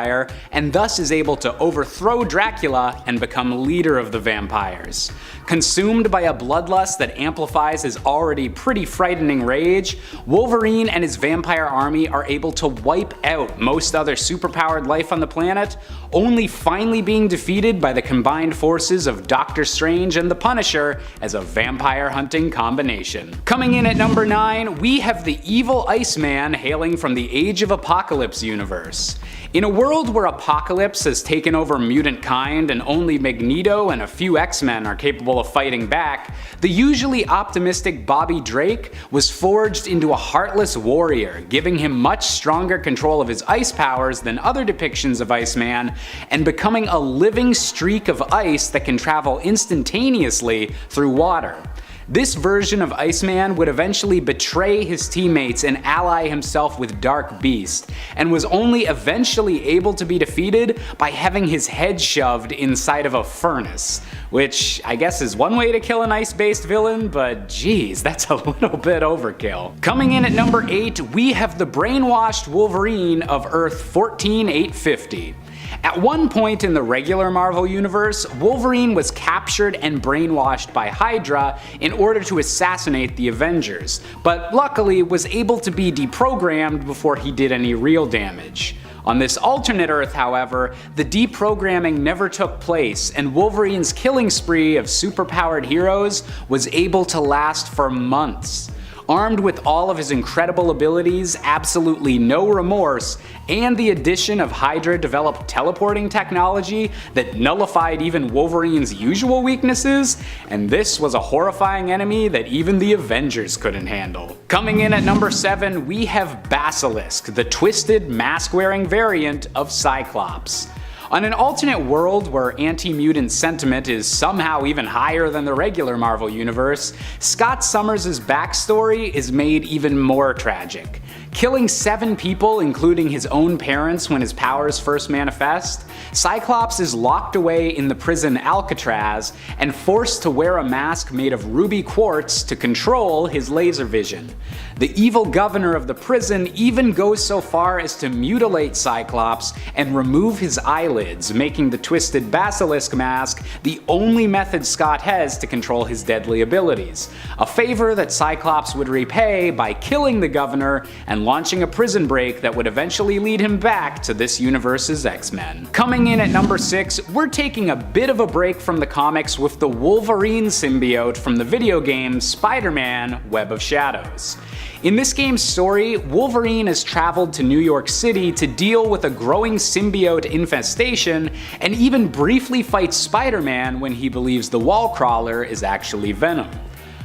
and thus is able to overthrow Dracula and become leader of the vampires. Consumed by a bloodlust that amplifies his already pretty frightening rage, Wolverine and his vampire army are able to wipe out most other superpowered life on the planet, only finally being defeated by the combined forces of Doctor Strange and the Punisher as a vampire hunting combination. Coming in at number 9, we have the evil Iceman hailing from the Age of Apocalypse universe. In a world where Apocalypse has taken over mutant kind and only Magneto and a few X-Men are capable of fighting back, the usually optimistic Bobby Drake was forged into a heartless warrior, giving him much stronger control of his ice powers than other depictions of Iceman, and becoming a living streak of ice that can travel instantaneously through water. This version of Iceman would eventually betray his teammates and ally himself with Dark Beast, and was only eventually able to be defeated by having his head shoved inside of a furnace, which I guess is one way to kill an ice-based villain, but geez, that's a little bit overkill. Coming in at number 8, we have the brainwashed Wolverine of Earth 14850. At one point in the regular Marvel universe, Wolverine was captured and brainwashed by Hydra in order to assassinate the Avengers, but luckily was able to be deprogrammed before he did any real damage. On this alternate Earth, however, the deprogramming never took place, and Wolverine's killing spree of superpowered heroes was able to last for months. Armed with all of his incredible abilities, absolutely no remorse, and the addition of Hydra-developed teleporting technology that nullified even Wolverine's usual weaknesses, and this was a horrifying enemy that even the Avengers couldn't handle. Coming in at number 7, we have Basilisk, the twisted, mask-wearing variant of Cyclops. On an alternate world where anti-mutant sentiment is somehow even higher than the regular Marvel universe, Scott Summers' backstory is made even more tragic. Killing 7 people, including his own parents when his powers first manifest, Cyclops is locked away in the prison Alcatraz and forced to wear a mask made of ruby quartz to control his laser vision. The evil governor of the prison even goes so far as to mutilate Cyclops and remove his eyelids, making the twisted basilisk mask the only method Scott has to control his deadly abilities, a favor that Cyclops would repay by killing the governor and launching a prison break that would eventually lead him back to this universe's X-Men. Coming in at number 6, we're taking a bit of a break from the comics with the Wolverine symbiote from the video game Spider-Man: Web of Shadows. In this game's story, Wolverine has traveled to New York City to deal with a growing symbiote infestation, and even briefly fights Spider-Man when he believes the wall crawler is actually Venom.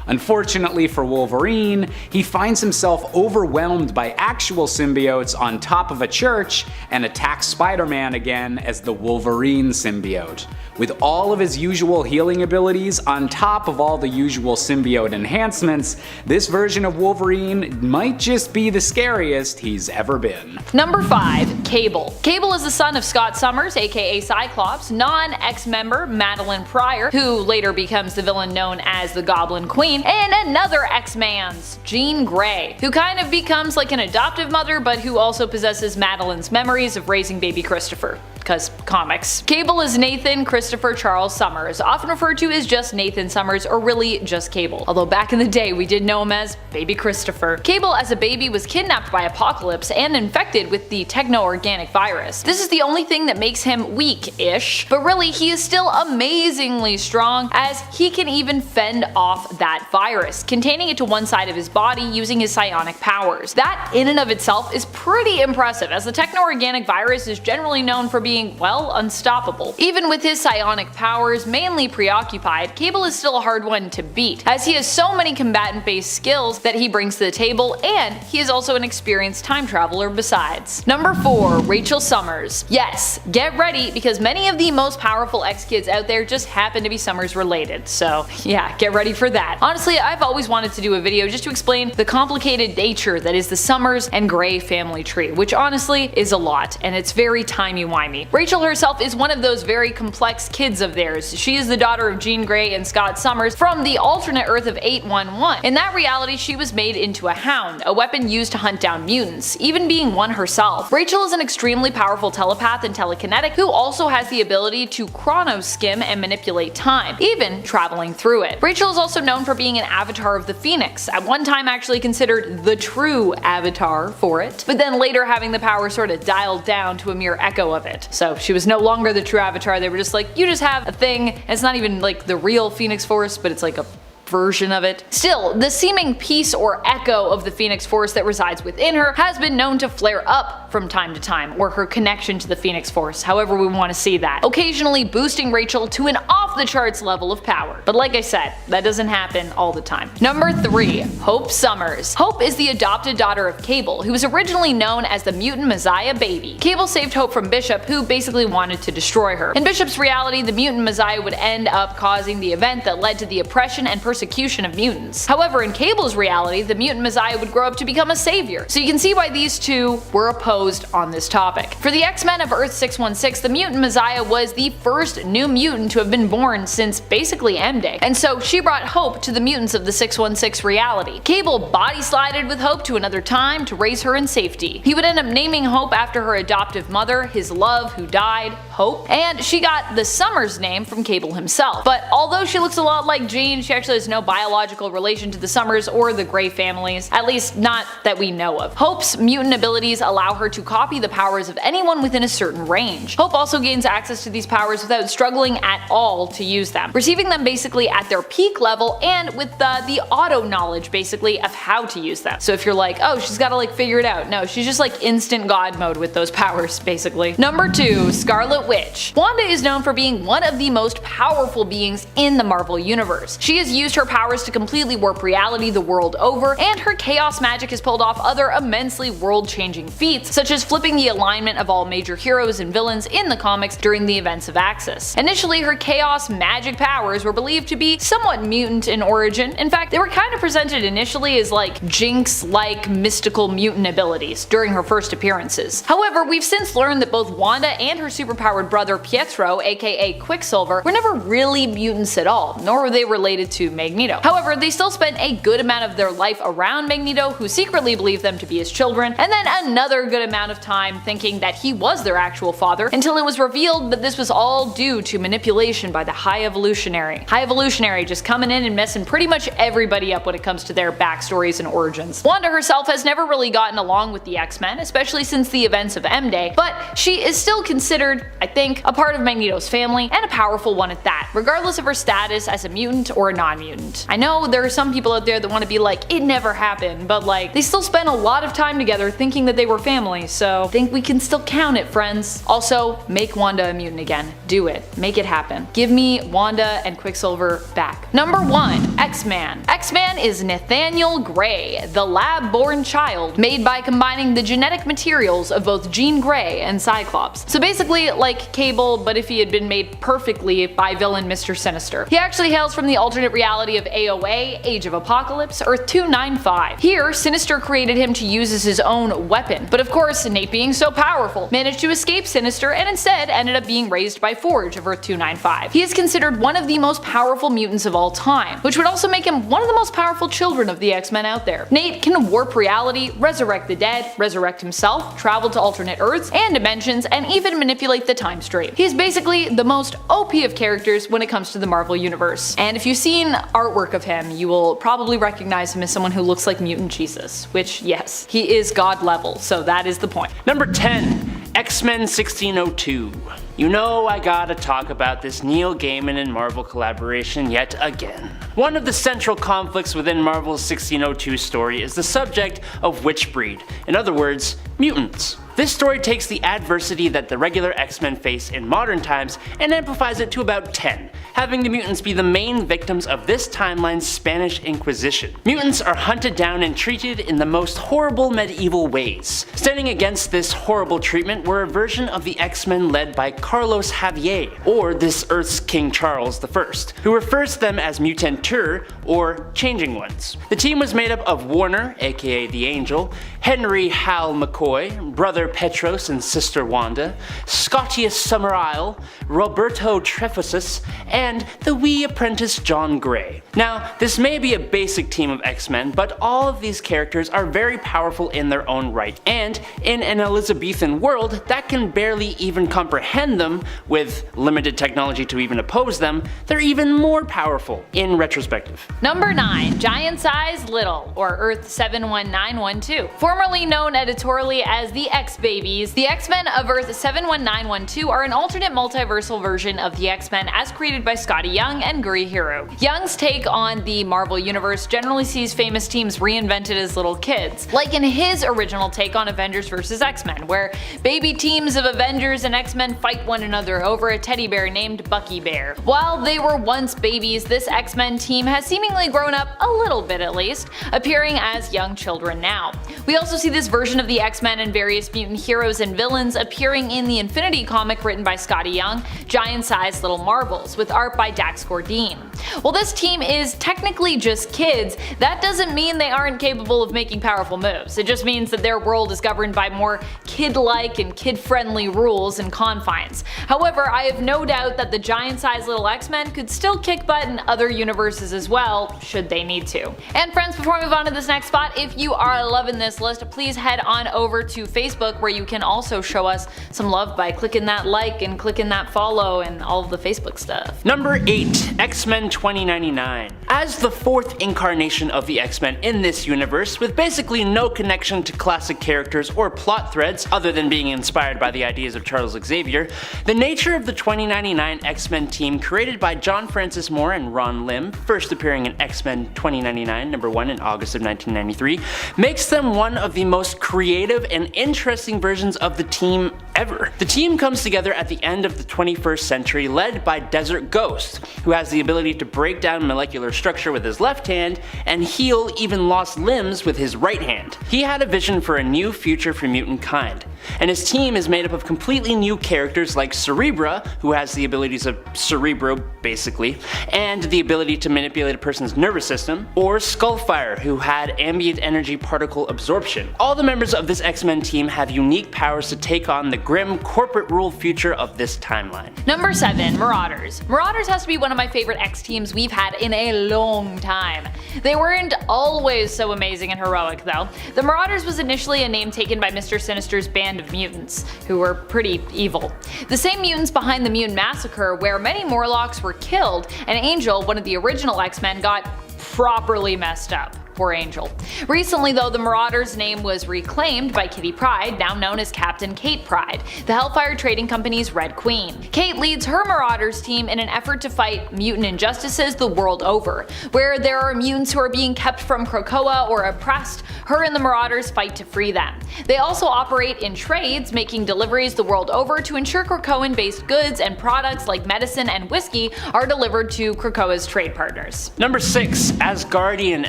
Unfortunately for Wolverine, he finds himself overwhelmed by actual symbiotes on top of a church and attacks Spider-Man again as the Wolverine symbiote. With all of his usual healing abilities on top of all the usual symbiote enhancements, this version of Wolverine might just be the scariest he's ever been. Number 5. Cable. Cable is the son of Scott Summers, aka Cyclops, non-X member Madeline Pryor, who later becomes the villain known as the Goblin Queen, and another X-Man's, Jean Grey, who kind of becomes like an adoptive mother but who also possesses Madeline's memories of raising baby Christopher. Because comics. Cable is Nathan Christopher Charles Summers, often referred to as just Nathan Summers or really just Cable, although back in the day we did know him as Baby Christopher. Cable as a baby was kidnapped by Apocalypse and infected with the techno-organic virus. This is the only thing that makes him weak-ish, but really he is still amazingly strong as he can even fend off that virus, containing it to one side of his body using his psionic powers. That in and of itself is pretty impressive as the techno-organic virus is generally known for being, well, unstoppable. Even with his psionic powers mainly preoccupied, Cable is still a hard one to beat, as he has so many combatant-based skills that he brings to the table, and he is also an experienced time traveler besides. Number 4. Rachel Summers. Yes, get ready, because many of the most powerful X-Kids out there just happen to be Summers related, so yeah, get ready for that. Honestly, I've always wanted to do a video just to explain the complicated nature that is the Summers and Grey family tree, which honestly is a lot, and it's very timey-wimey. Rachel herself is one of those very complex kids of theirs. She is the daughter of Jean Grey and Scott Summers from the alternate Earth of 811. In that reality, she was made into a hound, a weapon used to hunt down mutants, even being one herself. Rachel is an extremely powerful telepath and telekinetic who also has the ability to chronoskim and manipulate time, even traveling through it. Rachel is also known for being an avatar of the Phoenix, at one time actually considered the true avatar for it, but then later having the power sort of dialed down to a mere echo of it. So she was no longer the true avatar, they were just like, you just have a thing, and it's not even like the real Phoenix Force, but it's like a version of it. Still, the seeming piece or echo of the Phoenix Force that resides within her has been known to flare up from time to time, or her connection to the Phoenix Force, however we want to see that, occasionally boosting Rachel to an off-the-charts level of power. But like I said, that doesn't happen all the time. Number 3. Hope Summers. Hope is the adopted daughter of Cable, who was originally known as the Mutant Messiah Baby. Cable saved Hope from Bishop, who basically wanted to destroy her. In Bishop's reality, the Mutant Messiah would end up causing the event that led to the oppression and persecution of mutants. However, in Cable's reality, the Mutant Messiah would grow up to become a savior, so you can see why these two were opposed on this topic. For the X-Men of Earth 616, the Mutant Messiah was the first new mutant to have been born since basically M-Day, and so she brought hope to the mutants of the 616 reality. Cable body slided with Hope to another time to raise her in safety. He would end up naming Hope after her adoptive mother, his love who died, Hope, and she got the Summers name from Cable himself. But although she looks a lot like Jean, she actually has no biological relation to the Summers or the Grey families, at least not that we know of. Hope's mutant abilities allow her to copy the powers of anyone within a certain range. Hope also gains access to these powers without struggling at all to use them, receiving them basically at their peak level and with the auto knowledge basically of how to use them. So if you're like, oh, she's gotta like figure it out, no, she's just like instant god mode with those powers basically. Number 2. Scarlet Witch. Wanda is known for being one of the most powerful beings in the Marvel Universe. She has used her powers to completely warp reality the world over, and her chaos magic has pulled off other immensely world-changing feats, such as flipping the alignment of all major heroes and villains in the comics during the events of Axis. Initially, her chaos magic powers were believed to be somewhat mutant in origin. In fact, they were kind of presented initially as like Jinx-like mystical mutant abilities during her first appearances. However, we've since learned that both Wanda and her superpowered brother Pietro, aka Quicksilver, were never really mutants at all, nor were they related to Magneto. However, they still spent a good amount of their life around Magneto, who secretly believed them to be his children, and then another good amount of time thinking that he was their actual father, until it was revealed that this was all due to manipulation by the High Evolutionary. High Evolutionary just coming in and messing pretty much everybody up when it comes to their backstories and origins. Wanda herself has never really gotten along with the X-Men, especially since the events of M-Day, but she is still considered, I think, a part of Magneto's family, and a powerful one at that, regardless of her status as a mutant or a non-mutant. I know there are some people out there that want to be like, it never happened, but like, they still spent a lot of time together thinking that they were family, so I think we can still count it, friends. Also, make Wanda a mutant again. Do it. Make it happen. Give me Wanda and Quicksilver back. Number 1. X-Man. X-Man is Nathaniel Grey, the lab-born child made by combining the genetic materials of both Jean Grey and Cyclops. So basically like Cable, but if he had been made perfectly by villain Mr. Sinister. He actually hails from the alternate reality of AOA, Age of Apocalypse, Earth 295. Here, Sinister created him to use as his own weapon, but of course, Nate being so powerful, managed to escape Sinister and instead ended up being raised by Forge of Earth 295. He is considered one of the most powerful mutants of all time, which would also make him one of the most powerful children of the X-Men out there. Nate can warp reality, resurrect the dead, resurrect himself, travel to alternate Earths and dimensions, and even manipulate the time stream. He is basically the most OP of characters when it comes to the Marvel Universe. And if you've seen artwork of him, you will probably recognize him as someone who looks like mutant Jesus, which yes, he is god level, so that is the point. Number 10. X-Men 1602. You know I gotta talk about this Neil Gaiman and Marvel collaboration yet again. One of the central conflicts within Marvel's 1602 story is the subject of witchbreed, in other words, mutants. This story takes the adversity that the regular X-Men face in modern times and amplifies it to about 10, having the mutants be the main victims of this timeline's Spanish Inquisition. Mutants are hunted down and treated in the most horrible medieval ways. Standing against this horrible treatment were a version of the X-Men led by Carlos Javier, or this Earth's King Charles I, who refers to them as Mutantur, or Changing Ones. The team was made up of Warner, aka the Angel, Henry Hal McCoy, Brother Petros and Sister Wanda, Scotius Summerisle, Roberto Trefusis, and the wee apprentice John Grey. Now, this may be a basic team of X-Men, but all of these characters are very powerful in their own right, and in an Elizabethan world that can barely even comprehend them, with limited technology to even oppose them, they're even more powerful in retrospective. Number 9. Giant Size Little, or Earth 71912. Formerly known editorially as the X-Babies, the X-Men of Earth 71912 are an alternate multiversal version of the X-Men as created by Scotty Young and Guri Hiro. Young's take on the Marvel Universe generally sees famous teams reinvented as little kids, like in his original take on Avengers vs. X-Men, where baby teams of Avengers and X-Men fight one another over a teddy bear named Bucky Bear. While they were once babies, this X-Men team has seemingly grown up a little bit at least, appearing as young children now. We also see this version of the X-Men and various mutant heroes and villains appearing in the Infinity comic written by Scotty Young, Giant Size Little Marvels, with art by Dax Gordine. While this team is technically just kids, that doesn't mean they aren't capable of making powerful moves. It just means that their world is governed by more kid-like and kid-friendly rules and confines. However, I have no doubt that the giant-sized little X-Men could still kick butt in other universes as well, should they need to. And friends, before we move on to this next spot, if you are loving this list, please head on over to Facebook, where you can also show us some love by clicking that like and clicking that follow and all of the Facebook stuff. Number 8. X-Men 2099. As the fourth incarnation of the X-Men in this universe, with basically no connection to classic characters or plot threads other than being inspired by the ideas of Charles Xavier, the nature of the 2099 X-Men team created by John Francis Moore and Ron Lim, first appearing in X-Men 2099 #1 in August of 1993, makes them one of the most creative and interesting versions of the team ever. The team comes together at the end of the 21st century, led by Desert Ghost, who has the ability to break down molecular structure with his left hand and heal even lost limbs with his right hand. He had a vision for a new future for mutant kind, and his team is made up of completely new characters like Cerebra, who has the abilities of Cerebro basically, and the ability to manipulate a person's nervous system, or Skullfire, who had ambient energy particle absorption. All the members of this X-Men team have unique powers to take on the grim corporate rule future of this timeline. Number 7. Marauders. Marauders has to be one of my favorite X teams we've had in a long time. They weren't always so amazing and heroic though. The Marauders was initially a name taken by Mr. Sinister's band of mutants, who were pretty evil. The same mutants behind the Mutant Massacre, where many Morlocks were killed, and Angel, one of the original X-Men, got properly messed up. Poor angel. Recently though, the Marauder's name was reclaimed by Kitty Pryde, now known as Captain Kate Pryde, the Hellfire Trading Company's Red Queen. Kate leads her Marauders team in an effort to fight mutant injustices the world over. Where there are mutants who are being kept from Krakoa or oppressed, her and the Marauders fight to free them. They also operate in trades, making deliveries the world over to ensure Krakoan-based goods and products like medicine and whiskey are delivered to Krakoa's trade partners. Number 6. Asgardian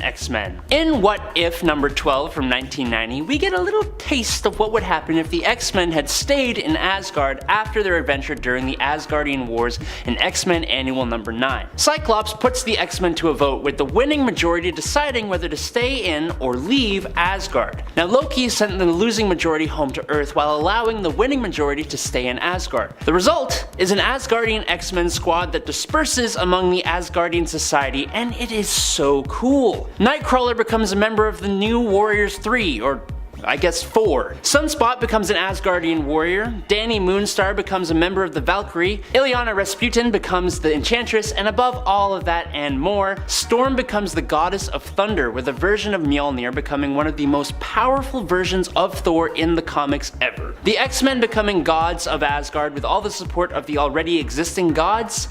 X-Men. In What If number 12 from 1990, we get a little taste of what would happen if the X-Men had stayed in Asgard after their adventure during the Asgardian Wars in X-Men Annual number 9. Cyclops puts the X-Men to a vote, with the winning majority deciding whether to stay in or leave Asgard. Now Loki sent the losing majority home to Earth while allowing the winning majority to stay in Asgard. The result is an Asgardian X-Men squad that disperses among the Asgardian society, and it is so cool. Nightcrawler becomes a member of the new Warriors 3, or I guess 4. Sunspot becomes an Asgardian warrior, Danny Moonstar becomes a member of the Valkyrie, Ilyana Rasputin becomes the Enchantress, and above all of that and more, Storm becomes the goddess of thunder, with a version of Mjolnir becoming one of the most powerful versions of Thor in the comics ever. The X-Men becoming gods of Asgard with all the support of the already existing gods?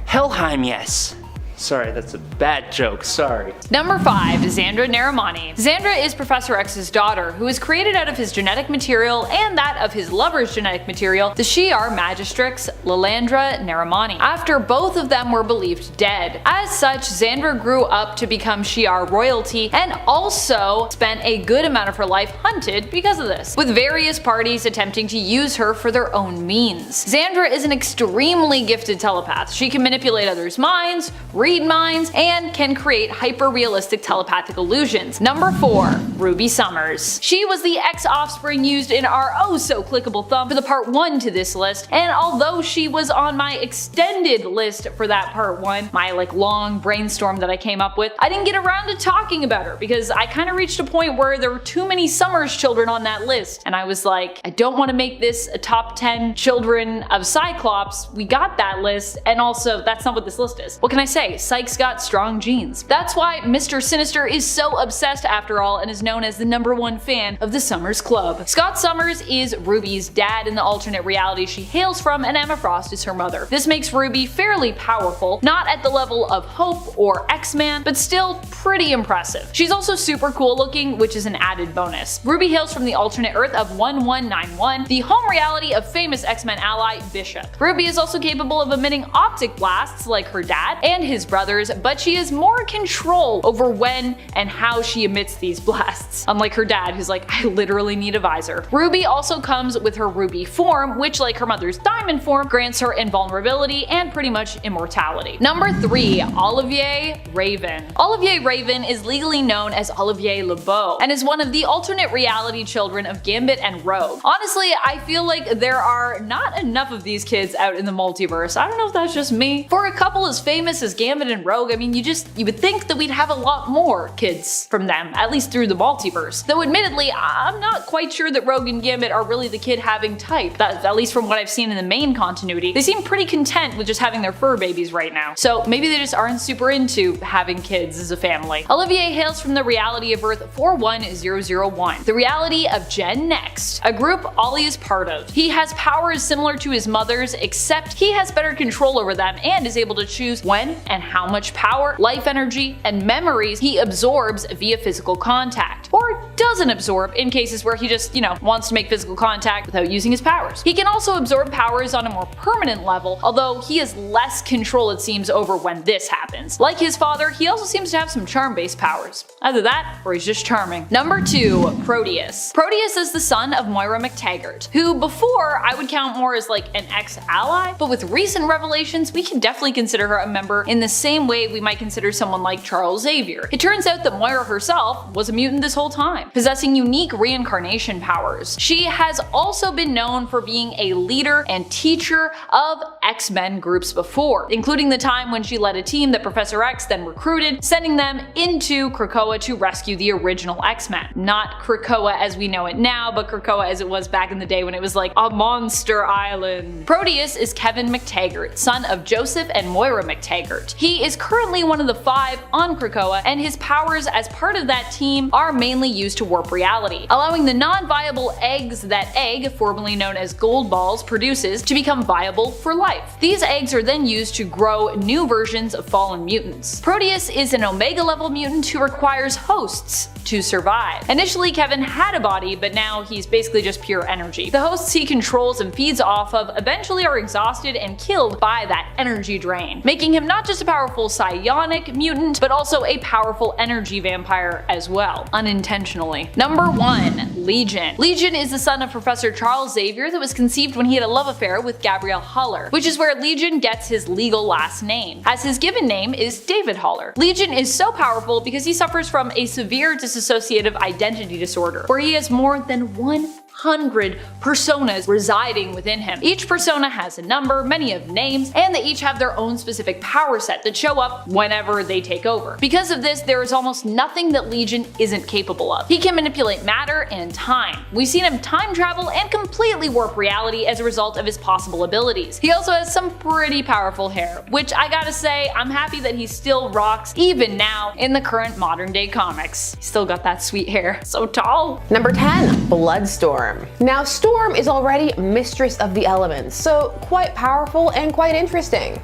Helheim, yes. Sorry, that's a bad joke, sorry. Number 5. Xandra Naramani. Xandra is Professor X's daughter, who is created out of his genetic material and that of his lover's genetic material, the Shi'ar Magistrix Lilandra Naramani, after both of them were believed dead. As such, Xandra grew up to become Shi'ar royalty and also spent a good amount of her life hunted because of this, with various parties attempting to use her for their own means. Xandra is an extremely gifted telepath. She can manipulate others' minds, read minds, and can create hyper-realistic telepathic illusions. Number 4. Ruby Summers. She was the X-offspring used in our oh-so-clickable thumb for the part 1 to this list, and although she was on my extended list for that part 1, my long brainstorm that I came up with, I didn't get around to talking about her because I kind of reached a point where there were too many Summers children on that list, and I was like, I don't want to make this a top 10 children of Cyclops. We got that list, and also that's not what this list is. What can I say? Sykes got strong genes. That's why Mr. Sinister is so obsessed after all and is known as the #1 fan of the Summers Club. Scott Summers is Ruby's dad in the alternate reality she hails from, and Emma Frost is her mother. This makes Ruby fairly powerful, not at the level of Hope or X-Man, but still pretty impressive. She's also super cool looking, which is an added bonus. Ruby hails from the alternate Earth of 1191, the home reality of famous X-Men ally Bishop. Ruby is also capable of emitting optic blasts like her dad and his brothers, but she has more control over when and how she emits these blasts, unlike her dad who's like, I literally need a visor. Ruby also comes with her Ruby form, which like her mother's Diamond form, grants her invulnerability and pretty much immortality. Number 3. Olivier Raven. Olivier Raven is legally known as Olivier Lebeau, and is one of the alternate reality children of Gambit and Rogue. Honestly, I feel like there are not enough of these kids out in the multiverse. I don't know if that's just me. For a couple as famous as Gambit and Rogue, I mean, you would think that we'd have a lot more kids from them, at least through the multiverse. Though admittedly, I'm not quite sure that Rogue and Gambit are really the kid having type, at least from what I've seen in the main continuity. They seem pretty content with just having their fur babies right now. So maybe they just aren't super into having kids as a family. Olivier hails from the reality of Earth 41001, the reality of Gen Next, a group Ollie is part of. He has powers similar to his mother's, except he has better control over them and is able to choose when and how much power, life energy, and memories he absorbs via physical contact, or doesn't absorb in cases where he just, wants to make physical contact without using his powers. He can also absorb powers on a more permanent level, although he has less control it seems over when this happens. Like his father, he also seems to have some charm-based powers. Either that, or he's just charming. Number 2. Proteus. Proteus is the son of Moira McTaggart, who before I would count more as like an ex-ally, but with recent revelations we can definitely consider her a member in the same way we might consider someone like Charles Xavier. It turns out that Moira herself was a mutant this whole time, possessing unique reincarnation powers. She has also been known for being a leader and teacher of X-Men groups before, including the time when she led a team that Professor X then recruited, sending them into Krakoa to rescue the original X-Men. Not Krakoa as we know it now, but Krakoa as it was back in the day when it was like a monster island. Proteus is Kevin McTaggart, son of Joseph and Moira McTaggart. He is currently one of the 5 on Krakoa, and his powers as part of that team are mainly used to warp reality, allowing the non-viable eggs that Egg, formerly known as Gold Balls, produces to become viable for life. These eggs are then used to grow new versions of fallen mutants. Proteus is an Omega level mutant who requires hosts to survive. Initially, Kevin had a body, but now he's basically just pure energy. The hosts he controls and feeds off of eventually are exhausted and killed by that energy drain, making him not just a powerful psionic mutant, but also a powerful energy vampire as well, unintentionally. Number 1. Legion. Legion is the son of Professor Charles Xavier that was conceived when he had a love affair with Gabrielle Haller, which is where Legion gets his legal last name, as his given name is David Haller. Legion is so powerful because he suffers from a severe dissociative identity disorder, where he has more than 100 personas residing within him. Each persona has a number, many of names, and they each have their own specific power set that show up whenever they take over. Because of this, there is almost nothing that Legion isn't capable of. He can manipulate matter and time. We've seen him time travel and completely warp reality as a result of his possible abilities. He also has some pretty powerful hair, which I gotta say, I'm happy that he still rocks even now in the current modern day comics. He's still got that sweet hair. So tall. Number 10. Bloodstorm. Now, Storm is already mistress of the elements, so quite powerful and quite interesting.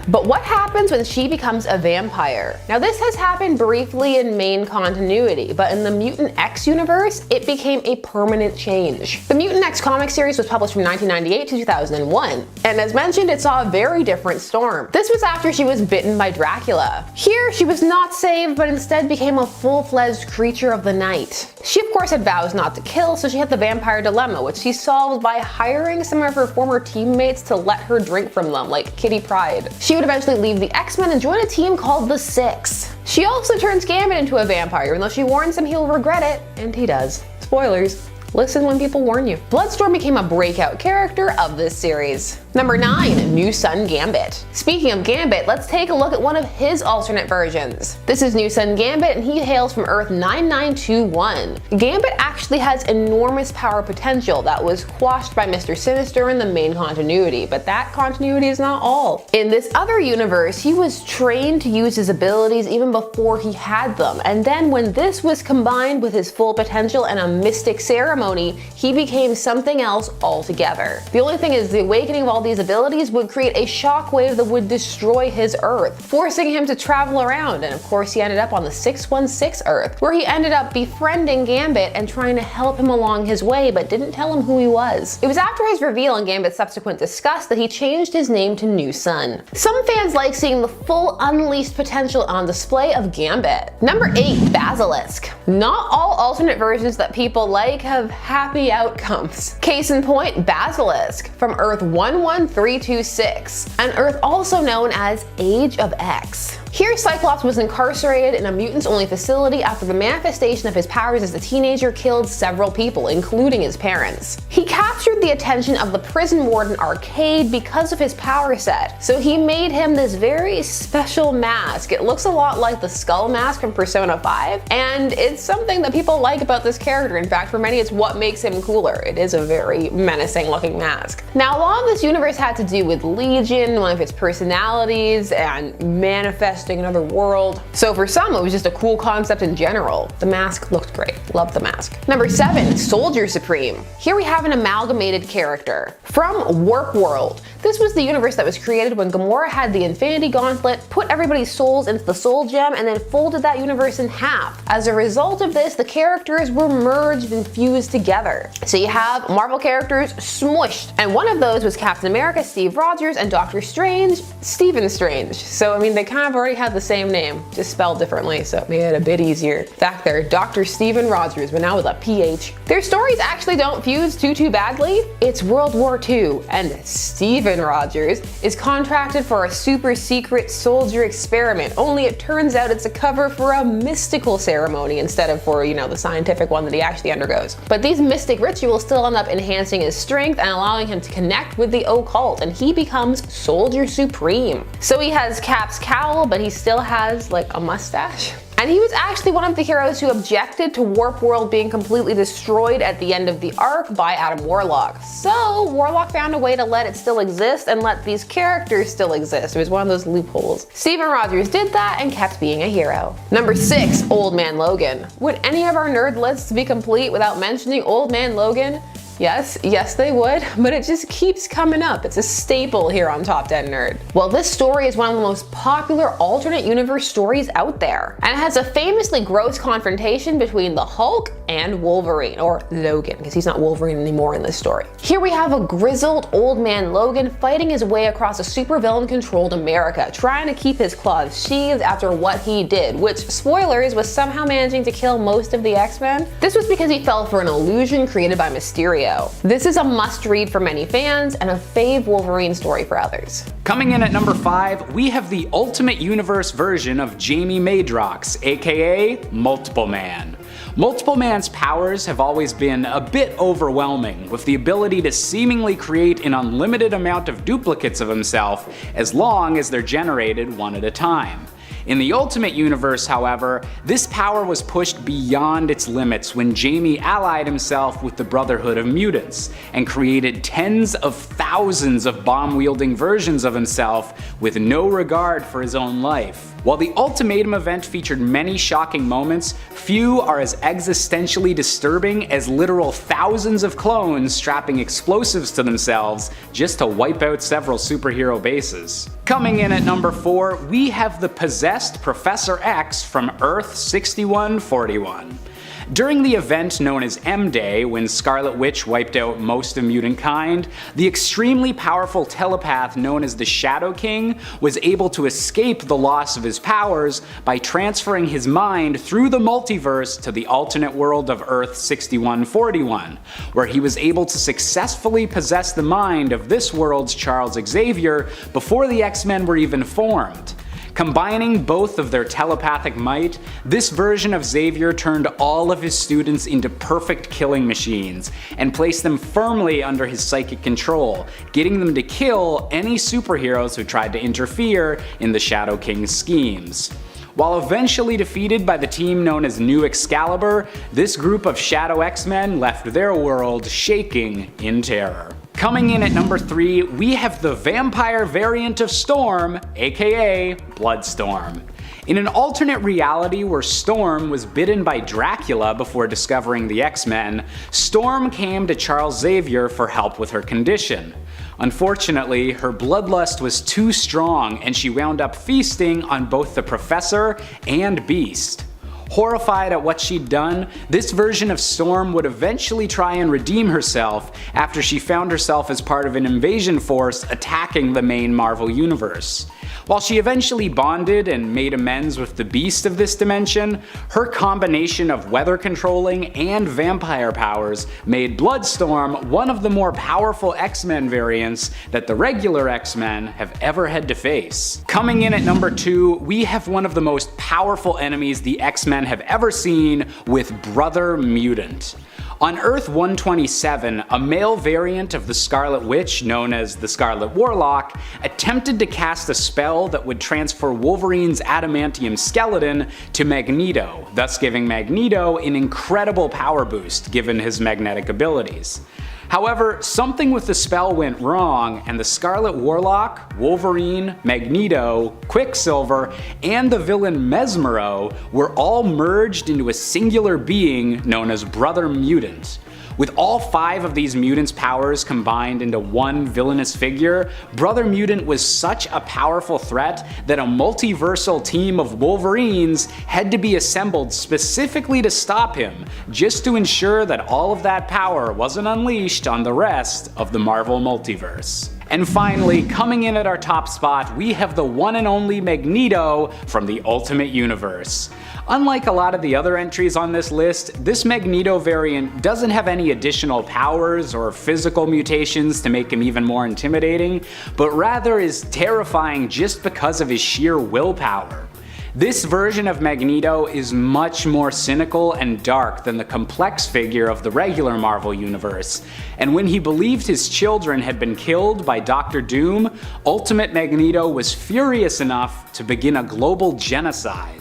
But what happens when she becomes a vampire? Now, this has happened briefly in main continuity, but in the Mutant X universe, it became a permanent change. The Mutant X comic series was published from 1998 to 2001, and as mentioned, it saw a very different Storm. This was after she was bitten by Dracula. Here, she was not saved, but instead became a full-fledged creature of the night. She, of course, had vows not to kill, so she had the vampire dilemma, which she solved by hiring some of her former teammates to let her drink from them, like Kitty Pryde. She would eventually leave the X-Men and join a team called the Six. She also turns Gambit into a vampire, even though she warns him he'll regret it, and he does. Spoilers. Listen when people warn you. Bloodstorm became a breakout character of this series. Number 9. New Sun Gambit. Speaking of Gambit, let's take a look at one of his alternate versions. This is New Sun Gambit, and he hails from Earth 9921. Gambit actually has enormous power potential that was quashed by Mr. Sinister in the main continuity, but that continuity is not all. In this other universe, he was trained to use his abilities even before he had them, and then when this was combined with his full potential and a mystic ceremony, he became something else altogether. The only thing is, the awakening of all these abilities would create a shockwave that would destroy his Earth, forcing him to travel around, and of course he ended up on the 616 Earth, where he ended up befriending Gambit and trying to help him along his way, but didn't tell him who he was. It was after his reveal and Gambit's subsequent disgust that he changed his name to New Sun. Some fans like seeing the full unleashed potential on display of Gambit. Number 8. Basilisk. Not all alternate versions that people like have happy outcomes. Case in point, Basilisk from Earth 11326, an Earth also known as Age of X. Here, Cyclops was incarcerated in a mutants-only facility after the manifestation of his powers as a teenager killed several people, including his parents. He captured the attention of the prison warden Arcade because of his power set, so he made him this very special mask. It looks a lot like the Skull mask from Persona 5, and it's something that people like about this character. In fact, for many, it's what makes him cooler. It is a very menacing-looking mask. Now, a lot of this universe had to do with Legion, one of its personalities, and manifesting another world. So for some, it was just a cool concept in general. The mask looked great. Love the mask. Number 7. Soldier Supreme. Here we have an amalgamated character. From Warp World. This was the universe that was created when Gamora had the Infinity Gauntlet, put everybody's souls into the Soul Gem, and then folded that universe in half. As a result of this, the characters were merged and fused together. So you have Marvel characters smushed, and one of those was Captain America, Steve Rogers, and Doctor Strange, Stephen Strange. So I mean, they kind of already had the same name, just spelled differently, so it made it a bit easier. Back there, Dr. Stephen Rogers, but now with a PH. Their stories actually don't fuse too badly. It's World War II, and Stephen Steven Rogers is contracted for a super secret soldier experiment, only it turns out it's a cover for a mystical ceremony instead of for, the scientific one that he actually undergoes. But these mystic rituals still end up enhancing his strength and allowing him to connect with the occult, and he becomes Soldier Supreme. So he has Cap's cowl, but he still has like a mustache. And he was actually one of the heroes who objected to Warp World being completely destroyed at the end of the arc by Adam Warlock. So Warlock found a way to let it still exist and let these characters still exist. It was one of those loopholes. Steven Rogers did that and kept being a hero. Number 6, Old Man Logan. Would any of our nerd lists be complete without mentioning Old Man Logan? Yes, they would, but it just keeps coming up. It's a staple here on Top 10 Nerd. Well, this story is one of the most popular alternate universe stories out there, and it has a famously gross confrontation between the Hulk and Wolverine, or Logan, because he's not Wolverine anymore in this story. Here we have a grizzled old man Logan fighting his way across a supervillain-controlled America, trying to keep his claws sheathed after what he did, which, spoilers, was somehow managing to kill most of the X-Men. This was because he fell for an illusion created by Mysterio. This is a must-read for many fans and a fave Wolverine story for others. Coming in at number 5, we have the Ultimate Universe version of Jamie Madrox, aka Multiple Man. Multiple Man's powers have always been a bit overwhelming, with the ability to seemingly create an unlimited amount of duplicates of himself as long as they're generated one at a time. In the Ultimate Universe, however, this power was pushed beyond its limits when Jamie allied himself with the Brotherhood of Mutants and created tens of thousands of bomb-wielding versions of himself with no regard for his own life. While the Ultimatum event featured many shocking moments, few are as existentially disturbing as literal thousands of clones strapping explosives to themselves just to wipe out several superhero bases. Coming in at number 4, we have the possessed Professor X from Earth 6141. During the event known as M-Day, when Scarlet Witch wiped out most of mutant kind, the extremely powerful telepath known as the Shadow King was able to escape the loss of his powers by transferring his mind through the multiverse to the alternate world of Earth 6141, where he was able to successfully possess the mind of this world's Charles Xavier before the X-Men were even formed. Combining both of their telepathic might, this version of Xavier turned all of his students into perfect killing machines and placed them firmly under his psychic control, getting them to kill any superheroes who tried to interfere in the Shadow King's schemes. While eventually defeated by the team known as New Excalibur, this group of Shadow X-Men left their world shaking in terror. Coming in at number 3, we have the vampire variant of Storm, aka Bloodstorm. In an alternate reality where Storm was bitten by Dracula before discovering the X-Men, Storm came to Charles Xavier for help with her condition. Unfortunately, her bloodlust was too strong and she wound up feasting on both the Professor and Beast. Horrified at what she'd done, this version of Storm would eventually try and redeem herself after she found herself as part of an invasion force attacking the main Marvel universe. While she eventually bonded and made amends with the Beast of this dimension, her combination of weather controlling and vampire powers made Bloodstorm one of the more powerful X-Men variants that the regular X-Men have ever had to face. Coming in at number 2, we have one of the most powerful enemies the X-Men have ever seen with Brother Mutant. On Earth 127, a male variant of the Scarlet Witch, known as the Scarlet Warlock, attempted to cast a spell that would transfer Wolverine's adamantium skeleton to Magneto, thus giving Magneto an incredible power boost given his magnetic abilities. However, something with the spell went wrong, and the Scarlet Warlock, Wolverine, Magneto, Quicksilver, and the villain Mesmero were all merged into a singular being known as Brother Mutant. With all 5 of these mutants' powers combined into one villainous figure, Brother Mutant was such a powerful threat that a multiversal team of Wolverines had to be assembled specifically to stop him, just to ensure that all of that power wasn't unleashed on the rest of the Marvel multiverse. And finally, coming in at our top spot, we have the one and only Magneto from the Ultimate Universe. Unlike a lot of the other entries on this list, this Magneto variant doesn't have any additional powers or physical mutations to make him even more intimidating, but rather is terrifying just because of his sheer willpower. This version of Magneto is much more cynical and dark than the complex figure of the regular Marvel Universe, and when he believed his children had been killed by Doctor Doom, Ultimate Magneto was furious enough to begin a global genocide.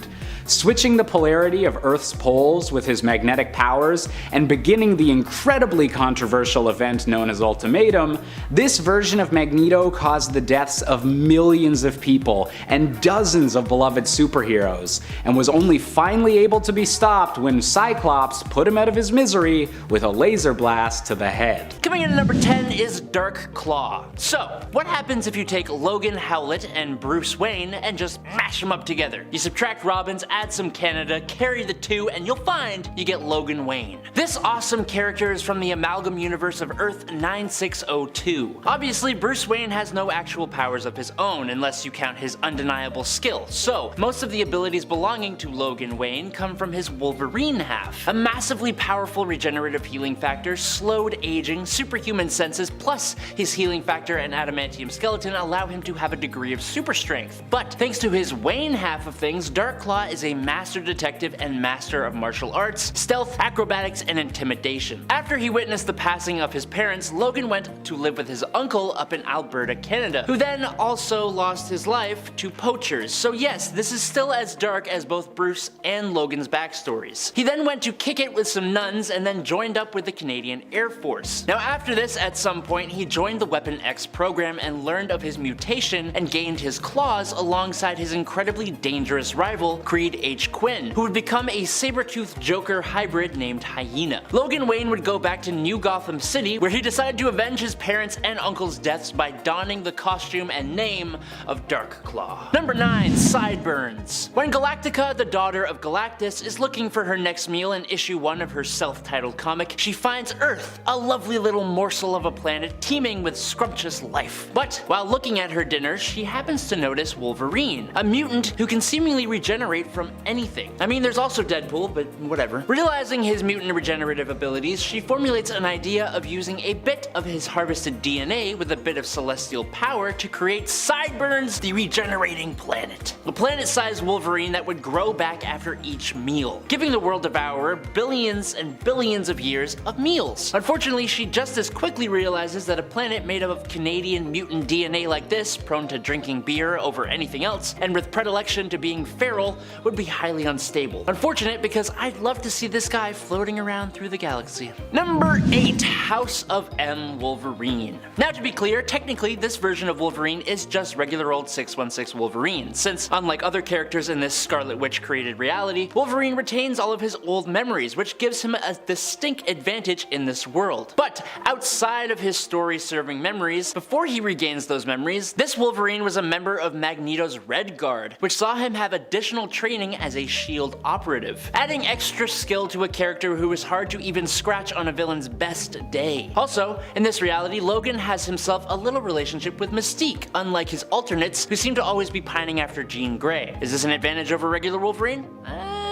Switching the polarity of Earth's poles with his magnetic powers and beginning the incredibly controversial event known as Ultimatum, this version of Magneto caused the deaths of millions of people and dozens of beloved superheroes, and was only finally able to be stopped when Cyclops put him out of his misery with a laser blast to the head. Coming in at number 10 is Dark Claw. So, what happens if you take Logan Howlett and Bruce Wayne and just mash them up together? You subtract Robins, add some Canada, carry the two, and you'll find you get Logan Wayne. This awesome character is from the amalgam universe of Earth 9602. Obviously, Bruce Wayne has no actual powers of his own unless you count his undeniable skill, so most of the abilities belonging to Logan Wayne come from his Wolverine half. A massively powerful regenerative healing factor, slowed aging, superhuman senses, plus his healing factor and adamantium skeleton allow him to have a degree of super strength. But thanks to his Wayne half of things, Dark Claw is a master detective and master of martial arts, stealth, acrobatics, and intimidation. After he witnessed the passing of his parents, Logan went to live with his uncle up in Alberta, Canada, who then also lost his life to poachers. So yes, this is still as dark as both Bruce and Logan's backstories. He then went to kick it with some nuns and then joined up with the Canadian Air Force. Now after this, at some point, he joined the Weapon X program and learned of his mutation and gained his claws alongside his incredibly dangerous rival, Creed H. Quinn, who would become a saber-toothed Joker hybrid named Hyena. Logan Wayne would go back to New Gotham City, where he decided to avenge his parents' and uncle's deaths by donning the costume and name of Dark Claw. Number 9. Sideburns. When Galactica, the daughter of Galactus, is looking for her next meal in issue 1 of her self-titled comic, she finds Earth, a lovely little morsel of a planet teeming with scrumptious life. But while looking at her dinner, she happens to notice Wolverine, a mutant who can seemingly regenerate from anything. I mean, there's also Deadpool, but whatever. Realizing his mutant regenerative abilities, she formulates an idea of using a bit of his harvested DNA with a bit of celestial power to create Sideburns, the regenerating planet. A planet-sized Wolverine that would grow back after each meal, giving the World Devourer billions and billions of years of meals. Unfortunately, she just as quickly realizes that a planet made up of Canadian mutant DNA like this, prone to drinking beer over anything else, and with predilection to being feral, would be highly unstable. Unfortunate, because I'd love to see this guy floating around through the galaxy. Number 8. House of M Wolverine. Now to be clear, technically this version of Wolverine is just regular old 616 Wolverine, since unlike other characters in this Scarlet Witch created reality, Wolverine retains all of his old memories, which gives him a distinct advantage in this world. But outside of his story-serving memories, before he regains those memories, this Wolverine was a member of Magneto's Red Guard, which saw him have additional training as a SHIELD operative, adding extra skill to a character who is hard to even scratch on a villain's best day. Also, in this reality, Logan has himself a little relationship with Mystique, unlike his alternates who seem to always be pining after Jean Grey. Is this an advantage over regular Wolverine?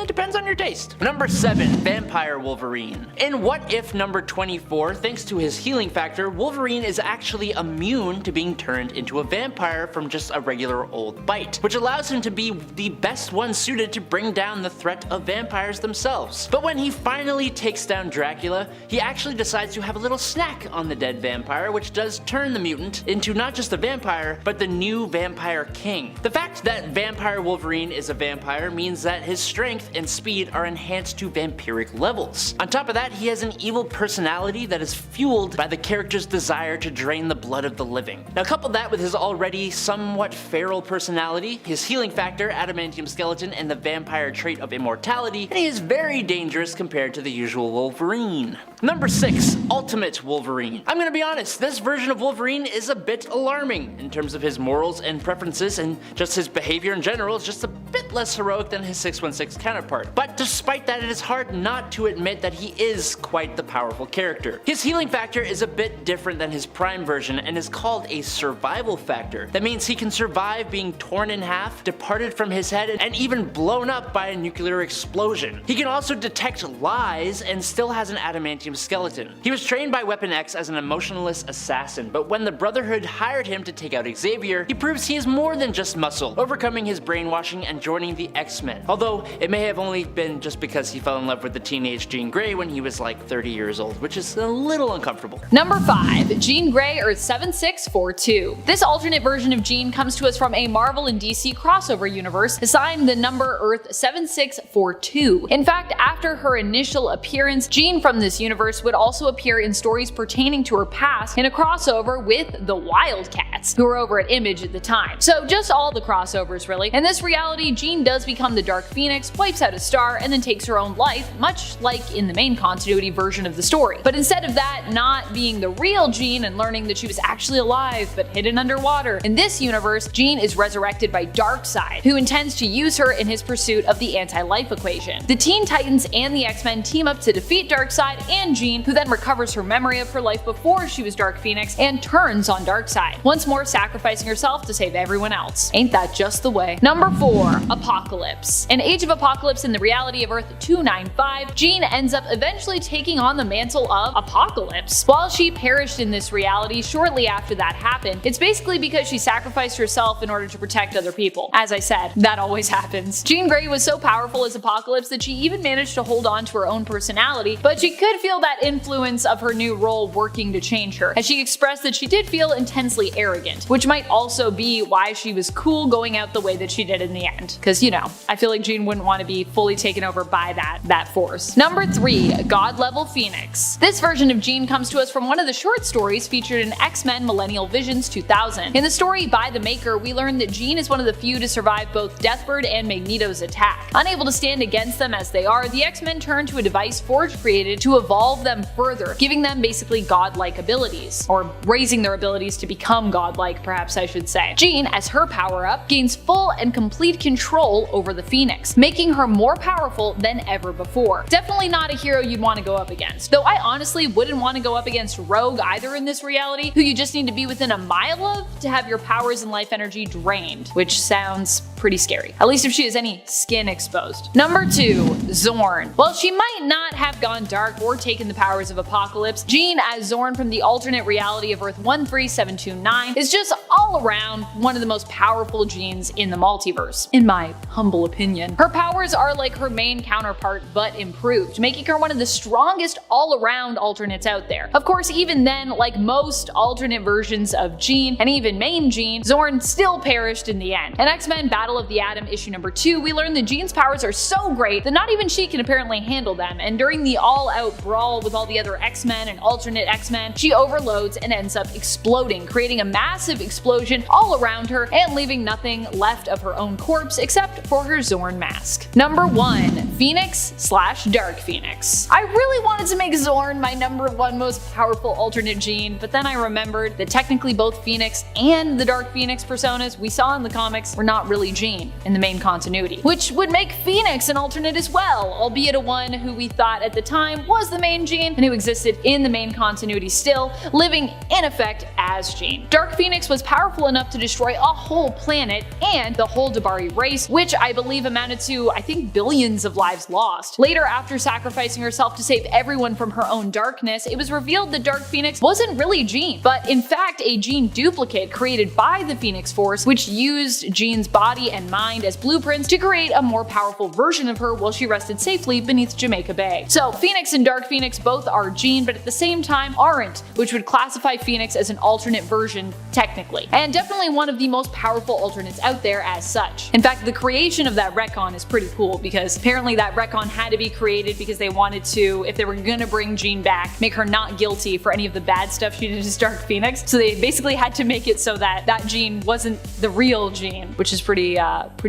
Depends on your taste. Number 7. Vampire Wolverine. In What If number 24, thanks to his healing factor, Wolverine is actually immune to being turned into a vampire from just a regular old bite, which allows him to be the best one suited to bring down the threat of vampires themselves. But when he finally takes down Dracula, he actually decides to have a little snack on the dead vampire, which does turn the mutant into not just a vampire, but the new vampire king. The fact that Vampire Wolverine is a vampire means that his strength and speed are enhanced to vampiric levels. On top of that, he has an evil personality that is fueled by the character's desire to drain the blood of the living. Now couple that with his already somewhat feral personality, his healing factor, adamantium skeleton, and the vampire trait of immortality, and he is very dangerous compared to the usual Wolverine. Number 6. Ultimate Wolverine. I'm gonna be honest, this version of Wolverine is a bit alarming in terms of his morals and preferences, and just his behavior in general is just a bit less heroic than his 616 counterpart. But despite that, it is hard not to admit that he is quite the powerful character. His healing factor is a bit different than his prime version and is called a survival factor. That means he can survive being torn in half, departed from his head, and even blown up by a nuclear explosion. He can also detect lies and still has an adamantium skeleton. He was trained by Weapon X as an emotionless assassin, but when the Brotherhood hired him to take out Xavier, he proves he is more than just muscle, overcoming his brainwashing and joining the X-Men. Although, it may have only been just because he fell in love with the teenage Jean Grey when he was like 30 years old, which is a little uncomfortable. Number 5. Jean Grey, Earth 7642. This alternate version of Jean comes to us from a Marvel and DC crossover universe assigned the number Earth 7642. In fact, after her initial appearance, Jean from this universe would also appear in stories pertaining to her past in a crossover with the Wildcats, who were over at Image at the time. So just all the crossovers really. In this reality, Jean does become the Dark Phoenix, wipes out a star, and then takes her own life, much like in the main continuity version of the story. But instead of that not being the real Jean and learning that she was actually alive but hidden underwater, in this universe, Jean is resurrected by Darkseid, who intends to use her in his pursuit of the anti-life equation. The Teen Titans and the X-Men team up to defeat Darkseid and Jean, who then recovers her memory of her life before she was Dark Phoenix and turns on Darkseid, once more sacrificing herself to save everyone else. Ain't that just the way? Number 4. Apocalypse. In Age of Apocalypse, in the reality of Earth 295, Jean ends up eventually taking on the mantle of Apocalypse. While she perished in this reality shortly after that happened, it's basically because she sacrificed herself in order to protect other people. As I said, that always happens. Jean Grey was so powerful as Apocalypse that she even managed to hold on to her own personality, but she could feel that influence of her new role working to change her, as she expressed that she did feel intensely arrogant, which might also be why she was cool going out the way that she did in the end. Cause you know, I feel like Jean wouldn't want to be fully taken over by that force. Number 3. God Level Phoenix. This version of Jean comes to us from one of the short stories featured in X-Men Millennial Visions 2000. In the story by the maker, we learn that Jean is one of the few to survive both Deathbird and Magneto's attack. Unable to stand against them as they are, the X-Men turn to a device Forge created to evolve them further, giving them basically godlike abilities, or raising their abilities to become godlike, perhaps I should say. Jean, as her power-up, gains full and complete control over the Phoenix, making her more powerful than ever before. Definitely not a hero you'd want to go up against, though I honestly wouldn't want to go up against Rogue either in this reality, who you just need to be within a mile of to have your powers and life energy drained, which sounds pretty scary, at least if she has any skin exposed. Number 2. Zorn. While she might not have gone dark or taken the powers of Apocalypse, Jean as Zorn from the alternate reality of Earth 13729 is just all around one of the most powerful Jeans in the multiverse, in my humble opinion. Her powers are like her main counterpart but improved, making her one of the strongest all-around alternates out there. Of course, even then, like most alternate versions of Jean, and even main Jean, Zorn still perished in the end. In X-Men Battle of the Atom issue number 2, we learn that Jean's powers are so great that not even she can apparently handle them, and during the all-out brawl with all the other X-Men and alternate X-Men, she overloads and ends up exploding, creating a massive explosion all around her and leaving nothing left of her own corpse except for her Zorn mask. Number 1. Phoenix/Dark Phoenix. I really wanted to make Zorn my number 1 most powerful alternate Jean, but then I remembered that technically both Phoenix and the Dark Phoenix personas we saw in the comics were not really Jean in the main continuity, which would make Phoenix an alternate as well, albeit a one who we thought at the time was the main Jean and who existed in the main continuity still, living in effect as Jean. Dark Phoenix was powerful enough to destroy a whole planet and the whole Dabari race, which I believe amounted to, I think, billions of lives lost. Later, after sacrificing herself to save everyone from her own darkness, it was revealed that Dark Phoenix wasn't really Jean, but in fact a Jean duplicate created by the Phoenix Force, which used Jean's body and mind as blueprints to create a more powerful version of her while she rested safely beneath Jamaica Bay. So Phoenix and Dark Phoenix both are Jean, but at the same time aren't, which would classify Phoenix as an alternate version technically, and definitely one of the most powerful alternates out there as such. In fact, the creation of that retcon is pretty cool because apparently that retcon had to be created because they wanted to, if they were gonna bring Jean back, make her not guilty for any of the bad stuff she did as Dark Phoenix. So they basically had to make it so that that Jean wasn't the real Jean, which is pretty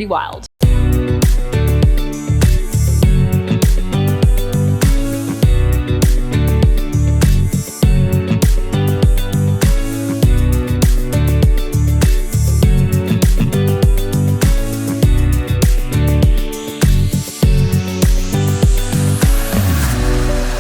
wild.